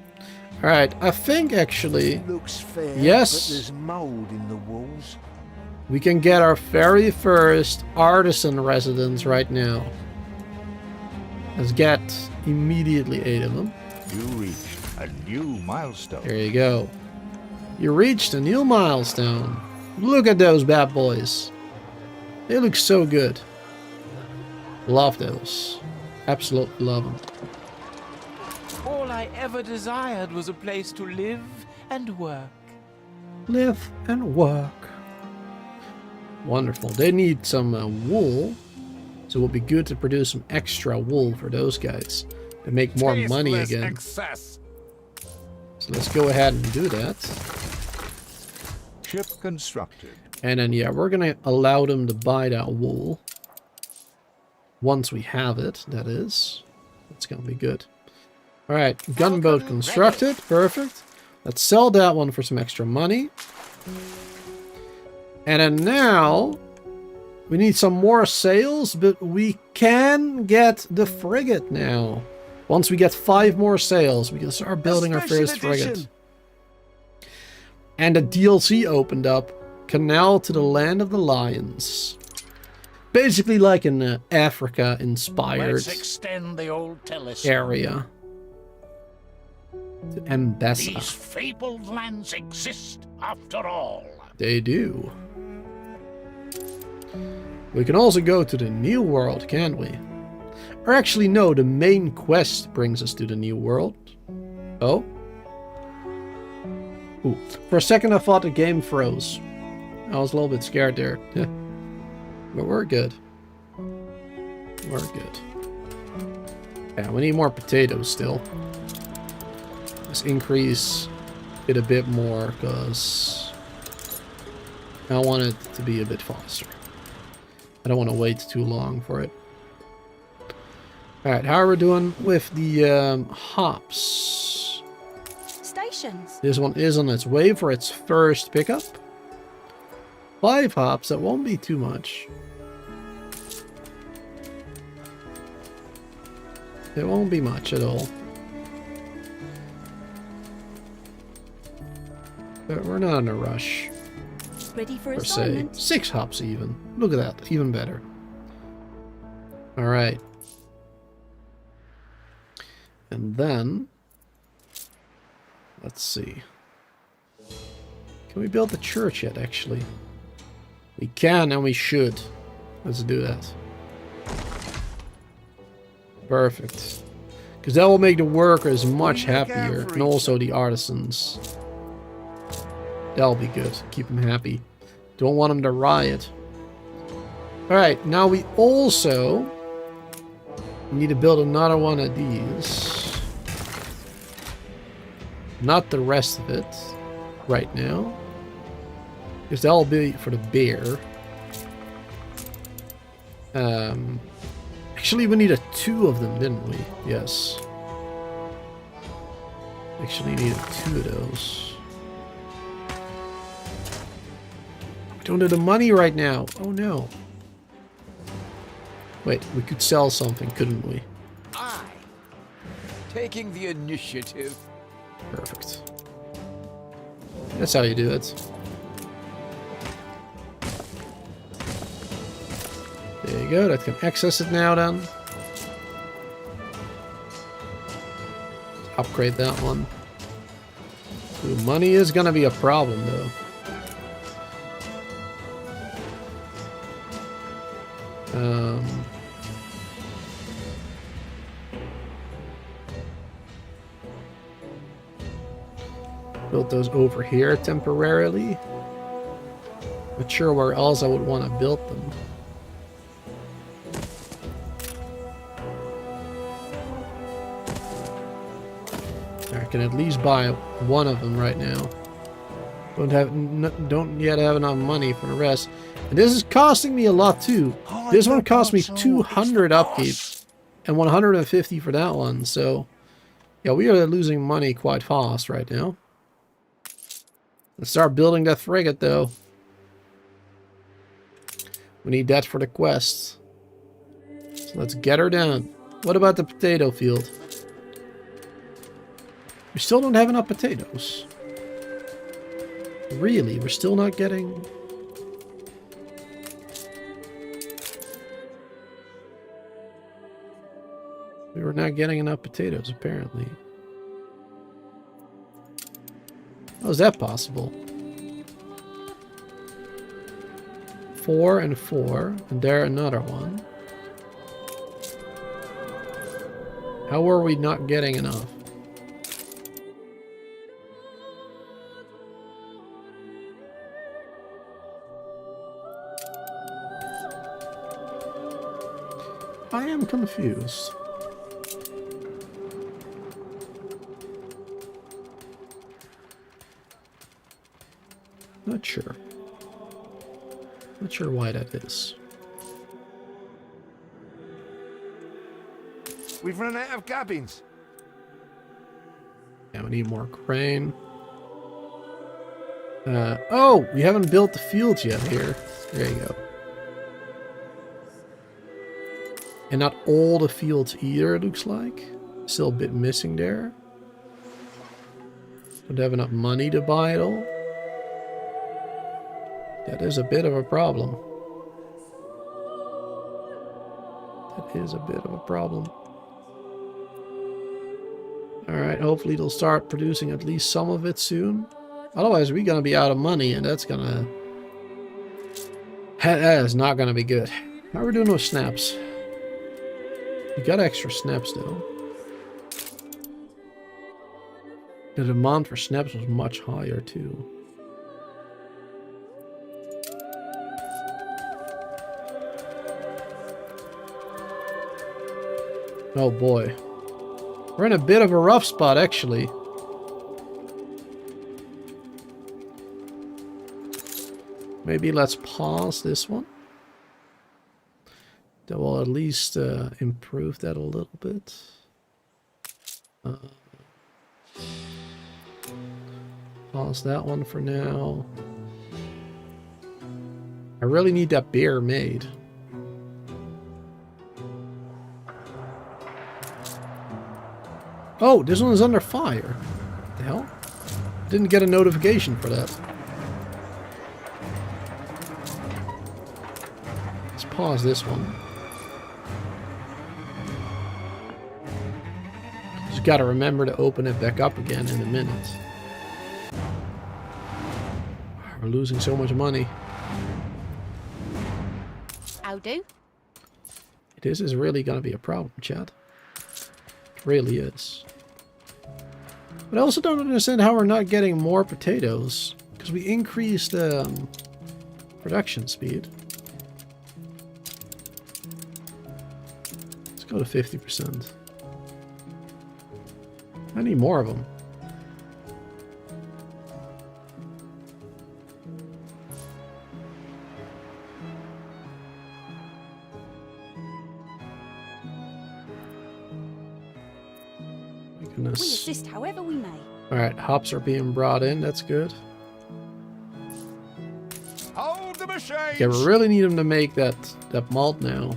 Alright, I think actually... Looks fair, yes, but there's mold in the walls. we can get our very first artisan residence right now. Let's get immediately 8 of them. You reached a new milestone. There you go. You reached a new milestone. Look at those bad boys. They look so good. Love those. Absolutely love them. All I ever desired was a place to live and work. Live and work. Wonderful. They need some wool. So it would be good to produce some extra wool for those guys. And make more money again. Excess. So let's go ahead and do that. Ship constructed. And then, yeah, we're going to allow them to buy that wool. Once we have it, that is. That's going to be good. Alright, gunboat constructed. Perfect. Let's sell that one for some extra money. And then now, we need some more sails, but we can get the frigate now. Once we get 5 more sails, we can start building our first frigate. And the DLC opened up. Canal to the Land of the Lions. Basically like an Africa-inspired Let's extend the old telescope. area. To Mbessa. These fabled lands exist after all. They do. We can also go to the New World, can't we? Or actually, no, the main quest brings us to the New World. Oh? Ooh. For a second I thought the game froze. I was a little bit scared there. But we're good. We're good. Yeah, we need more potatoes still. Let's increase it a bit more, because I want it to be a bit faster. I don't want to wait too long for it. Alright, how are we doing with the hops? Stations. This one is on its way for its first pickup. 5 hops, that won't be too much. It won't be much at all. But we're not in a rush. Ready for Per se. assignment. 6 hops even. Look at that, even better. Alright. And then, let's see. Can we build the church yet, actually? We can and we should. Let's do that. Perfect. Because that will make the workers much happier. And also the artisans. That'll be good. Keep them happy. Don't want them to riot. Alright, now we also need to build another one of these. Not the rest of it right now. Because that'll be for the bear. Actually, we needed 2 of them, didn't we? Yes. Actually needed 2 of those. We don't have the money right now. Oh no. Wait, we could sell something, couldn't we? Taking the initiative. Perfect. That's how you do it. There you go, that can access it now then. Upgrade that one. Ooh, money is gonna be a problem though. Build those over here temporarily. Not sure where else I would want to build them. I can at least buy one of them right now. Don't yet have enough money for the rest. And this is costing me a lot too. This one cost me 200 upkeep and 150 for that one. So yeah, we are losing money quite fast right now. Let's start building that frigate though. We need that for the quest. So let's get her down. What about the potato field? We still don't have enough potatoes. Really? We're still not getting... We were not getting enough potatoes, apparently. How is that possible? 4 and 4, and there another one. How are we not getting enough? I am confused. Not sure. Not sure why that is. We've run out of cabins. Yeah, we need more crane. Oh, we haven't built the fields yet here. There you go. And not all the fields either, it looks like. Still a bit missing there. Don't have enough money to buy it all. That is a bit of a problem. That is a bit of a problem. Alright, hopefully they'll start producing at least some of it soon. Otherwise we're gonna be out of money and that's gonna... That is not gonna be good. How are we doing with snaps? We got extra snaps though. The demand for snaps was much higher too. Oh boy. We're in a bit of a rough spot actually. Maybe let's pause this one. That will at least improve that a little bit. Pause that one for now. I really need that beer made. Oh, this one is under fire. What the hell? Didn't get a notification for that. Let's pause this one. Just gotta remember to open it back up again in a minute. We're losing so much money. How do? This is really gonna be a problem, chat. It really is. But I also don't understand how we're not getting more potatoes. Because we increased production speed. Let's go to 50%. I need more of them. We assist however we may. Alright, hops are being brought in. That's good. Hold the machine. Okay, we really need them to make that malt now.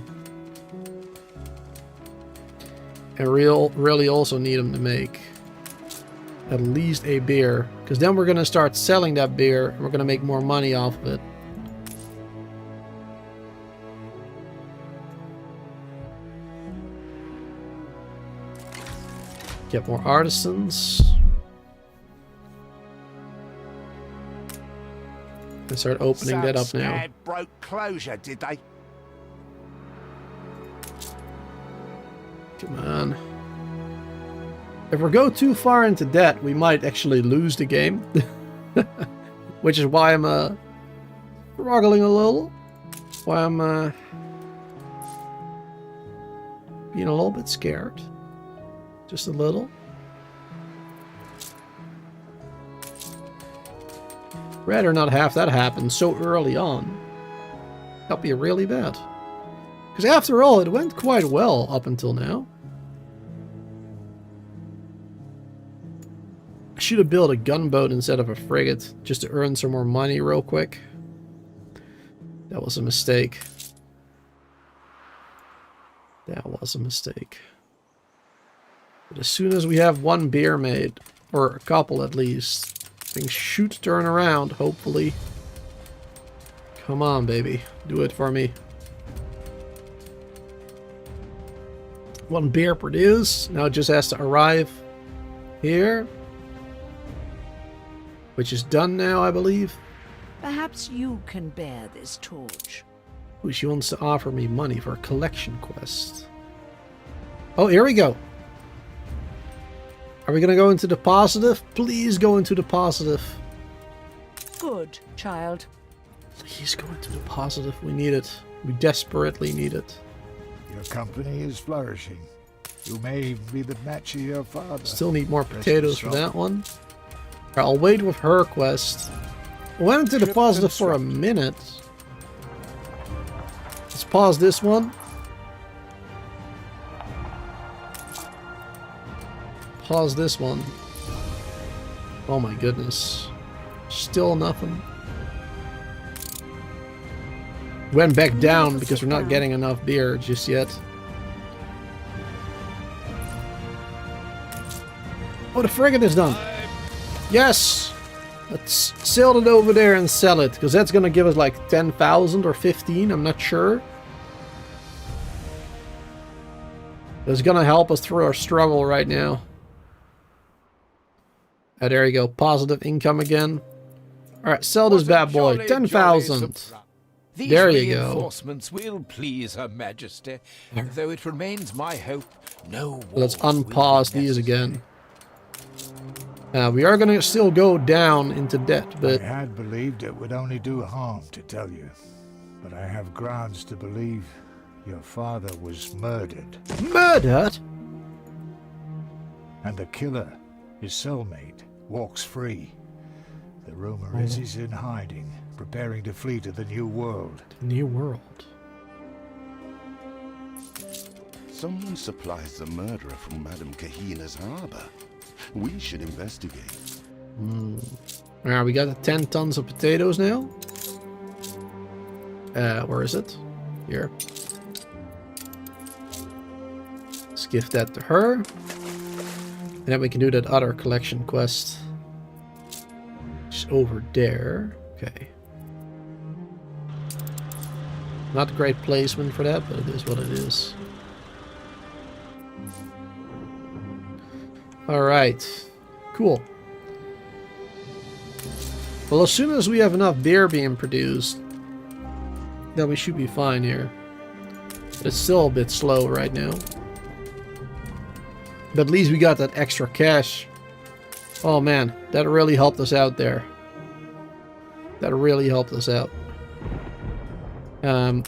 And really also need them to make at least a beer. Because then we're going to start selling that beer and we're going to make more money off of it. Get more artisans. And start opening that up now. Broke closure, did they? Come on. If we go too far into debt, we might actually lose the game. Which is why I'm struggling a little. Why I'm being a little bit scared. Just a little. Rather not have that happen so early on. That'd be really bad. Because after all, it went quite well up until now. I should have built a gunboat instead of a frigate, just to earn some more money real quick. That was a mistake. That was a mistake. But as soon as we have one beer made, or a couple at least, things should turn around, hopefully. Come on, baby. Do it for me. One beer produced. Now it just has to arrive here. Which is done now, I believe. Perhaps you can bear this torch. Ooh, she wants to offer me money for a collection quest. Oh, here we go. Are we going to go into the positive? Please go into the positive. Good, child. Please go into the positive. We need it. We desperately need it. Your company is flourishing. You may even be the match of your father. Still need more potatoes for that one. Right, I'll wait with her quest. I went into the positive for a minute. Let's pause this one. Pause this one. Oh my goodness. Still nothing. Went back down because we're not getting enough beer just yet. Oh, the frigate is done. Yes! Let's sail it over there and sell it, because that's going to give us like 10,000 or 15, I'm not sure. It's going to help us through our struggle right now. Ah, there you go. Positive income again. Alright, sell this bad boy. 10,000. There you go. Reinforcements will please Her Majesty, though it remains my hope no war. Let's unpause these again. We are going to still go down into debt, but... I had believed it would only do harm to tell you, but I have grounds to believe your father was murdered. Murdered? And the killer, his cellmate, walks free. The rumor is he's in hiding, preparing to flee to the New World. The New World? Someone supplies the murderer from Madame Kahina's harbor. We should investigate. Alright, we got 10 tons of potatoes now. Where is it? Here. Let's give that to her. And then we can do that other collection quest. Just over there. Okay. Not a great placement for that, but it is what it is. Alright. Cool. Well, as soon as we have enough beer being produced, then we should be fine here. It's still a bit slow right now. But at least we got that extra cash. Oh man, that really helped us out there. That really helped us out.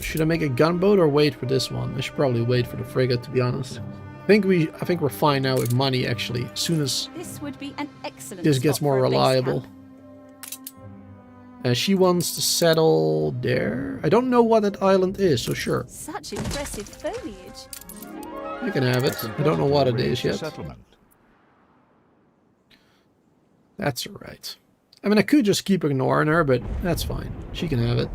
Should I make a gunboat or wait for this one? I should probably wait for the frigate, to be honest. I think we're fine now with money, actually. As soon as this would be an excellent this gets more reliable. She wants to settle there. I don't know what that island is, so sure. Such impressive foliage. You can have it. I don't know what it is yet. That's alright. I mean, I could just keep ignoring her, but that's fine. She can have it.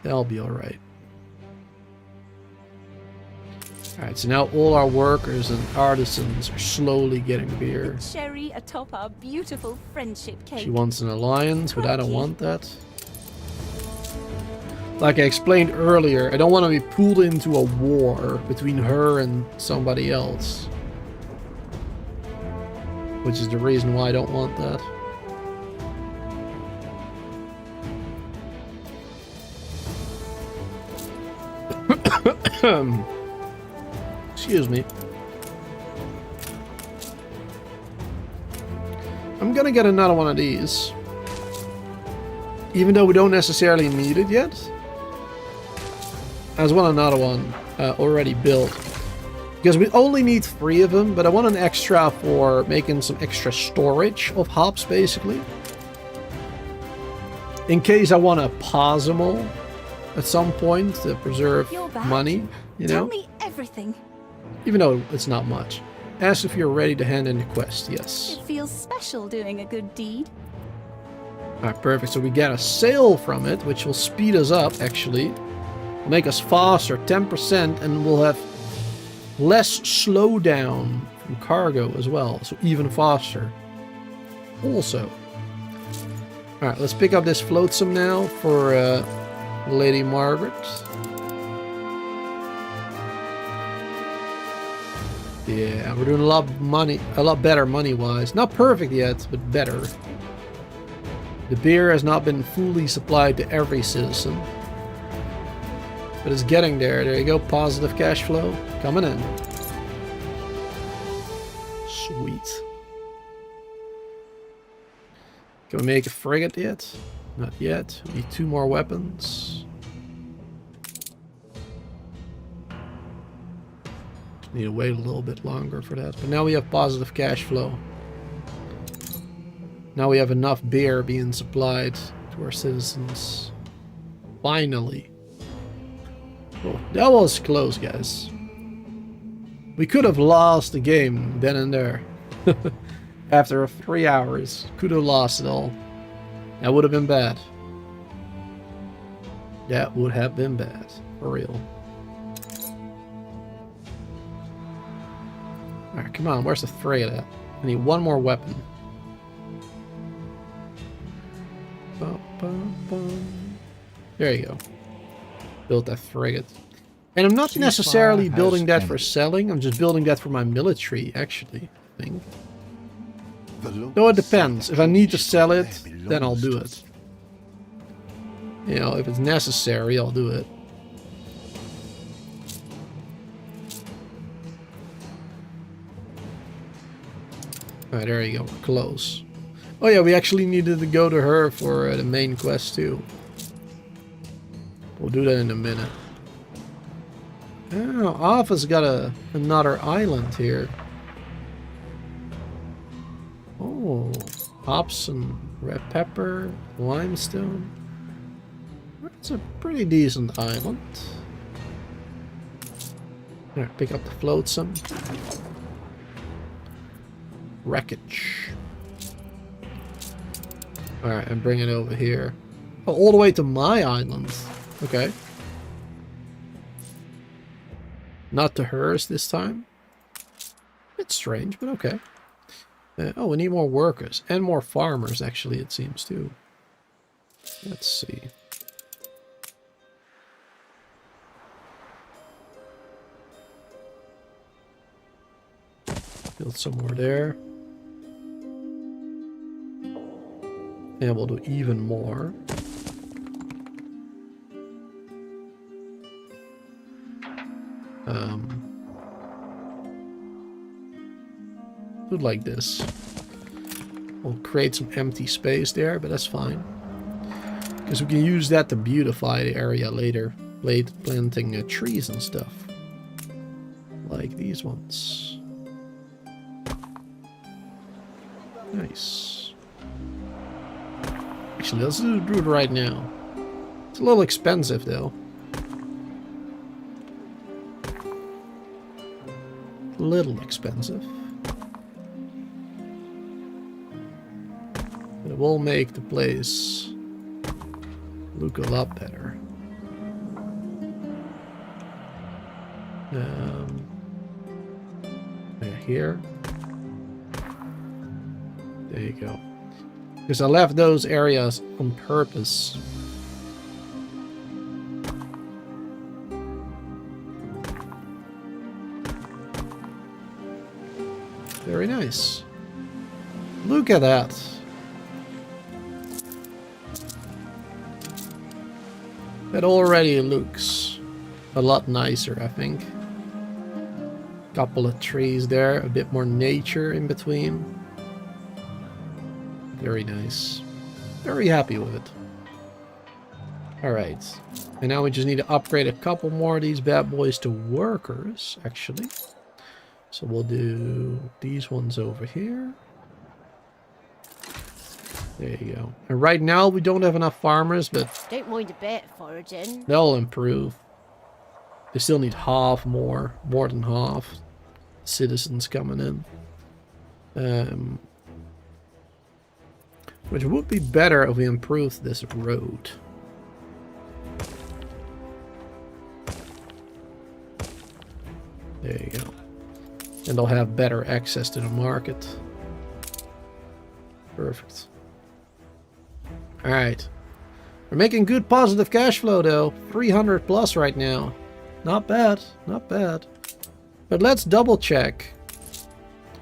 That'll be alright. Alright, so now all our workers and artisans are slowly getting beer. Cherry atop our beautiful friendship cake. She wants an alliance, but I don't want that. Like I explained earlier, I don't want to be pulled into a war between her and somebody else. Which is the reason why I don't want that. Excuse me. I'm gonna get another one of these. Even though we don't necessarily need it yet. I just want another one already built. Because we only need 3 of them, but I want an extra for making some extra storage of hops, basically. In case I want to pause them all at some point to preserve money, you know? Tell me everything. Even though it's not much. Ask if you're ready to hand in the quest, yes. It feels special doing a good deed. Alright, perfect. So we get a sale from it, which will speed us up, actually. Make us faster, 10%, and we'll have less slowdown from cargo as well, so even faster. Also. Alright, let's pick up this flotsam now for Lady Margaret. Yeah, we're doing a lot better money-wise. Not perfect yet, but better. The beer has not been fully supplied to every citizen. But it's getting there. There you go. Positive cash flow coming in. Sweet. Can we make a frigate yet? Not yet. We need 2 more weapons. Need to wait a little bit longer for that. But now we have positive cash flow. Now we have enough beer being supplied to our citizens. Finally. Oh, that was close, guys. We could have lost the game then and there. After 3 hours. Could have lost it all. That would have been bad. That would have been bad. For real. Alright, come on. Where's the frigate at? I need 1 more weapon. There you go. Built that frigate. And I'm not necessarily building that for selling. I'm just building that for my military, actually, I think. No, it depends. If I need to sell it, then I'll do it. You know, if it's necessary, I'll do it. Alright, there you go. We're close. Oh yeah, we actually needed to go to her for the main quest too. We'll do that in a minute. Oh, Alpha's got another island here. Oh, hops and red pepper, limestone. That's a pretty decent island. There, pick up the flotsam. Wreckage. Alright, and bring it over here. Oh, all the way to my island. Okay. Not to hers this time. It's strange, but okay. Oh, we need more workers. And more farmers, actually, it seems, too. Let's see. Build some more there. And we'll do even more. Do it like this. We'll create some empty space there, but that's fine. Because we can use that to beautify the area later. Planting trees and stuff. Like these ones. Nice. Actually, let's do it right now. It's a little expensive, though. A little expensive. But it will make the place look a lot better. Here. There you go. Because I left those areas on purpose. Very nice. Look at that. It already looks a lot nicer, I think. Couple of trees there, a bit more nature in between. Very nice. Very happy with it. Alright. And now we just need to upgrade a couple more of these bad boys to workers, actually. So we'll do these ones over here. There you go. And right now we don't have enough farmers, but Don't mind a bit of foraging. they'll improve. They still need half more than half citizens coming in. Which would be better if we improved this road. There you go. And they'll have better access to the market. Perfect. Alright. We're making good positive cash flow though. 300 plus right now. Not bad. Not bad. But let's double check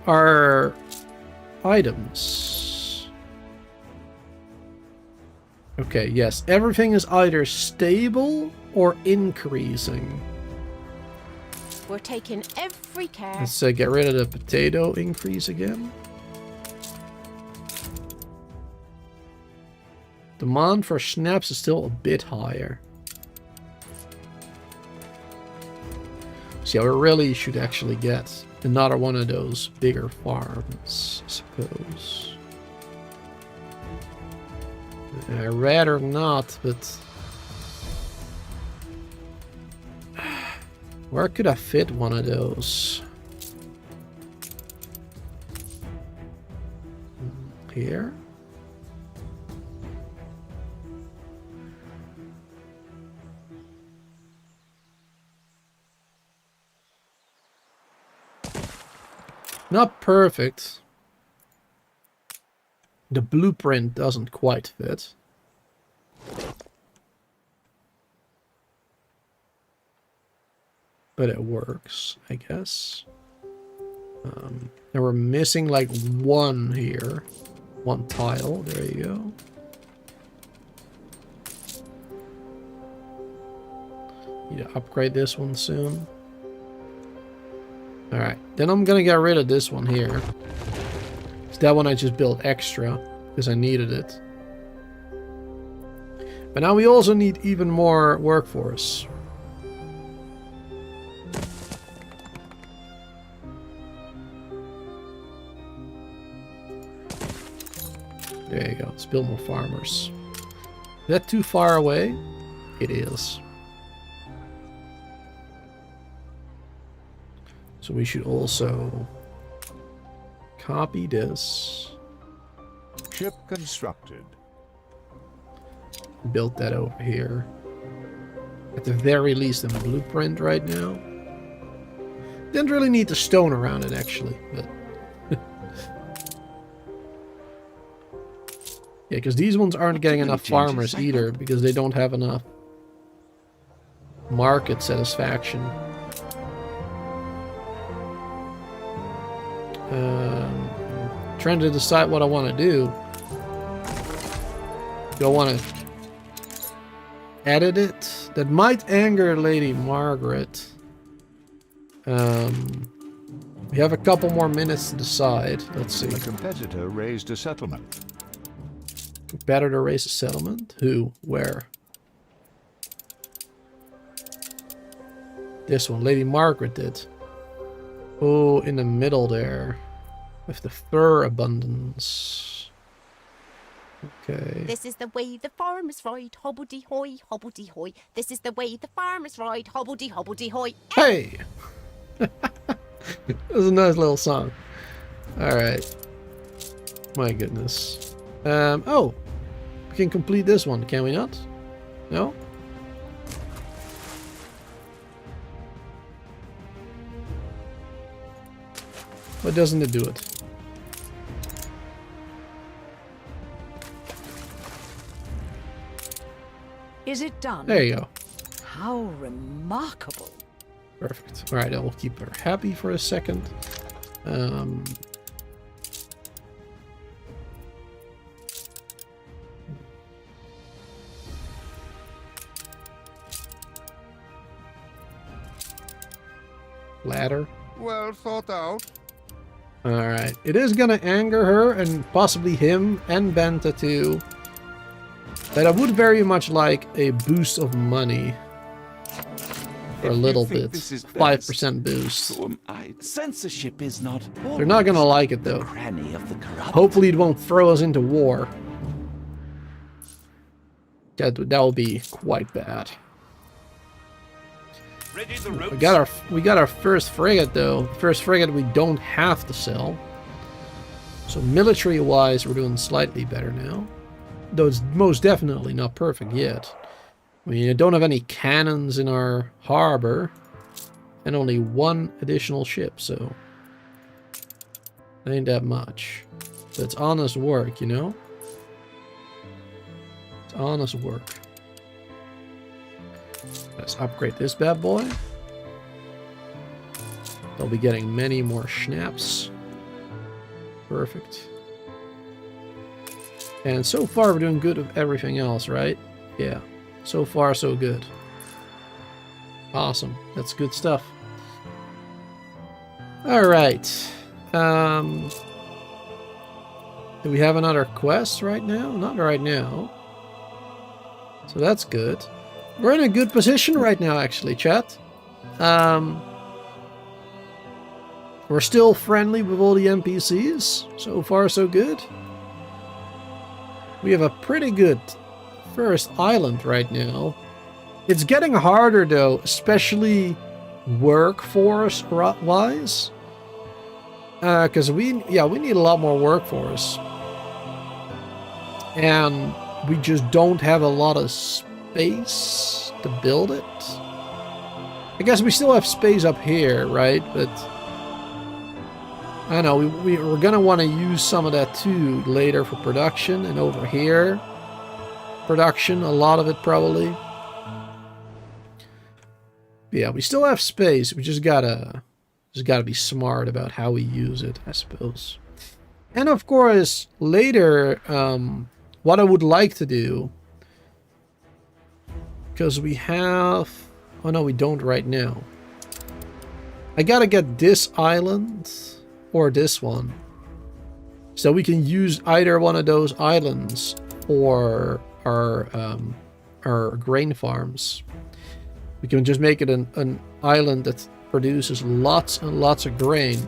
our items. Okay, yes. Everything is either stable or increasing. We're taking every care. Let's get rid of the potato increase again. Demand for snaps is still a bit higher. So yeah, we really should actually get another one of those bigger farms, I suppose. I'd rather not, but... where could I fit one of those? Here? Not perfect. The blueprint doesn't quite fit. But it works, I guess. And we're missing like one here. One tile. There you go. Need to upgrade this one soon. Alright, then I'm gonna get rid of this one here. So that one I just built extra, because I needed it. But now we also need even more workforce. There you go, let's build more farmers. Is that too far away? It is. So we should also copy this. Ship constructed. Build that over here. At the very least in the blueprint right now. Didn't really need the stone around it actually, but yeah, because these ones aren't getting enough farmers either because they don't have enough market satisfaction. Trying to decide what I want to do. Do I want to edit it? That might anger Lady Margaret. We have a couple more minutes to decide. Let's see. A competitor raised a settlement. Competitor raised a settlement? Who? Where? This one. Lady Margaret did. Oh, in the middle there. With the fur abundance. Okay. This is the way the farmers ride, hobbledy-hoy, hobbledy-hoy. This is the way the farmers ride, hobbledy-hobbledy-hoy. Hey! It was a nice little song. Alright. My goodness. Oh! We can complete this one, can we not? No? Why doesn't it do it? Is it done? There you go. How remarkable. Perfect. Alright, I will keep her happy for a second. Ladder. Well thought out. Alright. It is gonna anger her, and possibly him, and Benta too. But I would very much like a boost of money. For a little bit. 5% boost. Censorship is not. They're not gonna like it though. Cranny of the corrupt. Hopefully it won't throw us into war. That will be quite bad. We got our first frigate though. First frigate we don't have to sell. So military wise we're doing slightly better now. Though it's most definitely not perfect yet. I mean, I don't have any cannons in our harbor. And only one additional ship, so ain't that much. But it's honest work, you know? It's honest work. Let's upgrade this bad boy. They'll be getting many more schnapps. Perfect. And so far we're doing good with everything else, right? Yeah. So far so good. Awesome. That's good stuff. Alright. Do we have another quest right now? Not right now. So that's good. We're in a good position right now, actually, chat. We're still friendly with all the NPCs. So far, so good. We have a pretty good first island right now. It's getting harder, though, especially workforce-wise. Because we need a lot more workforce. And we just don't have a lot of space to build it. I guess we still have space up here, right? But I don't know, we're gonna want to use some of that too later for production, and over here production, a lot of it probably. But yeah, we still have space. We just gotta be smart about how we use it, I suppose. And of course, later, what I would like to do, because we have... Oh no, we don't right now. I gotta get this island, or this one, so we can use either one of those islands for our grain farms. We can just make it an island that produces lots and lots of grain,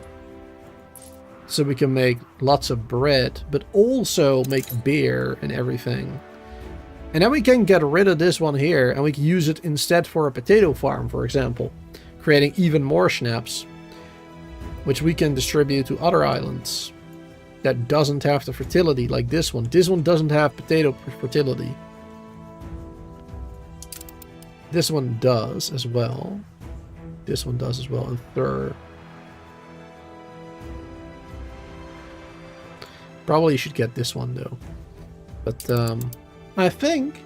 so we can make lots of bread, but also make beer and everything. And then we can get rid of this one here, and we can use it instead for a potato farm, for example, creating even more schnapps, which we can distribute to other islands that doesn't have the fertility like this one. This one doesn't have potato fertility. This one does as well. This one does as well. And third, probably should get this one though. But I think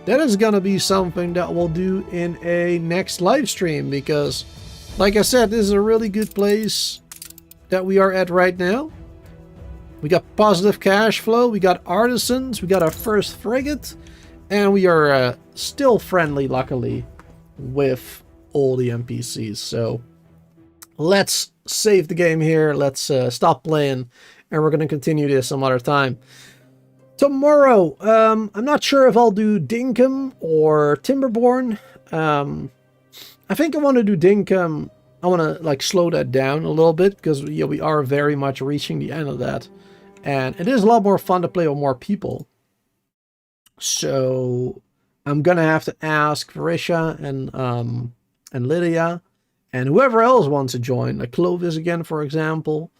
that is gonna be something that we'll do in a next live stream, because like I said, this is a really good place that we are at right now. We got positive cash flow, we got artisans, we got our first frigate, and we are still friendly, luckily, with all the NPCs. So let's save the game here, let's stop playing, and we're going to continue this some other time. Tomorrow, I'm not sure if I'll do Dinkum or Timberborn. I think I want to do Dinkum. I want to like slow that down a little bit, because we are very much reaching the end of that. And it is a lot more fun to play with more people. So I'm going to have to ask Varisha and Lydia And whoever else wants to join, like Clovis again, for example,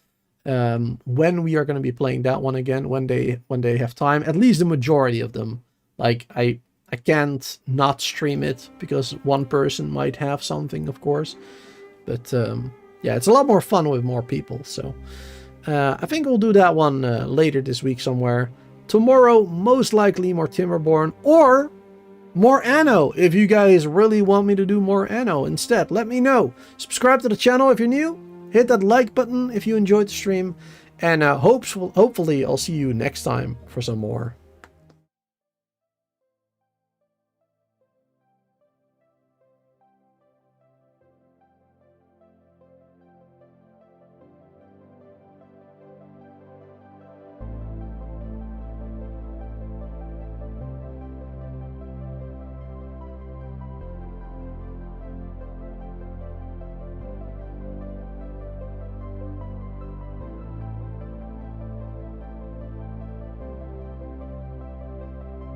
when we are going to be playing that one again, when they have time, at least the majority of them. Like I can't not stream it because one person might have something, of course. But yeah, it's a lot more fun with more people. So I think we'll do that one later this week somewhere. Tomorrow, most likely more Timberborn or more Anno. If you guys really want me to do more Anno instead, let me know. Subscribe to the channel if you're new. Hit that like button if you enjoyed the stream. And hopefully I'll see you next time for some more.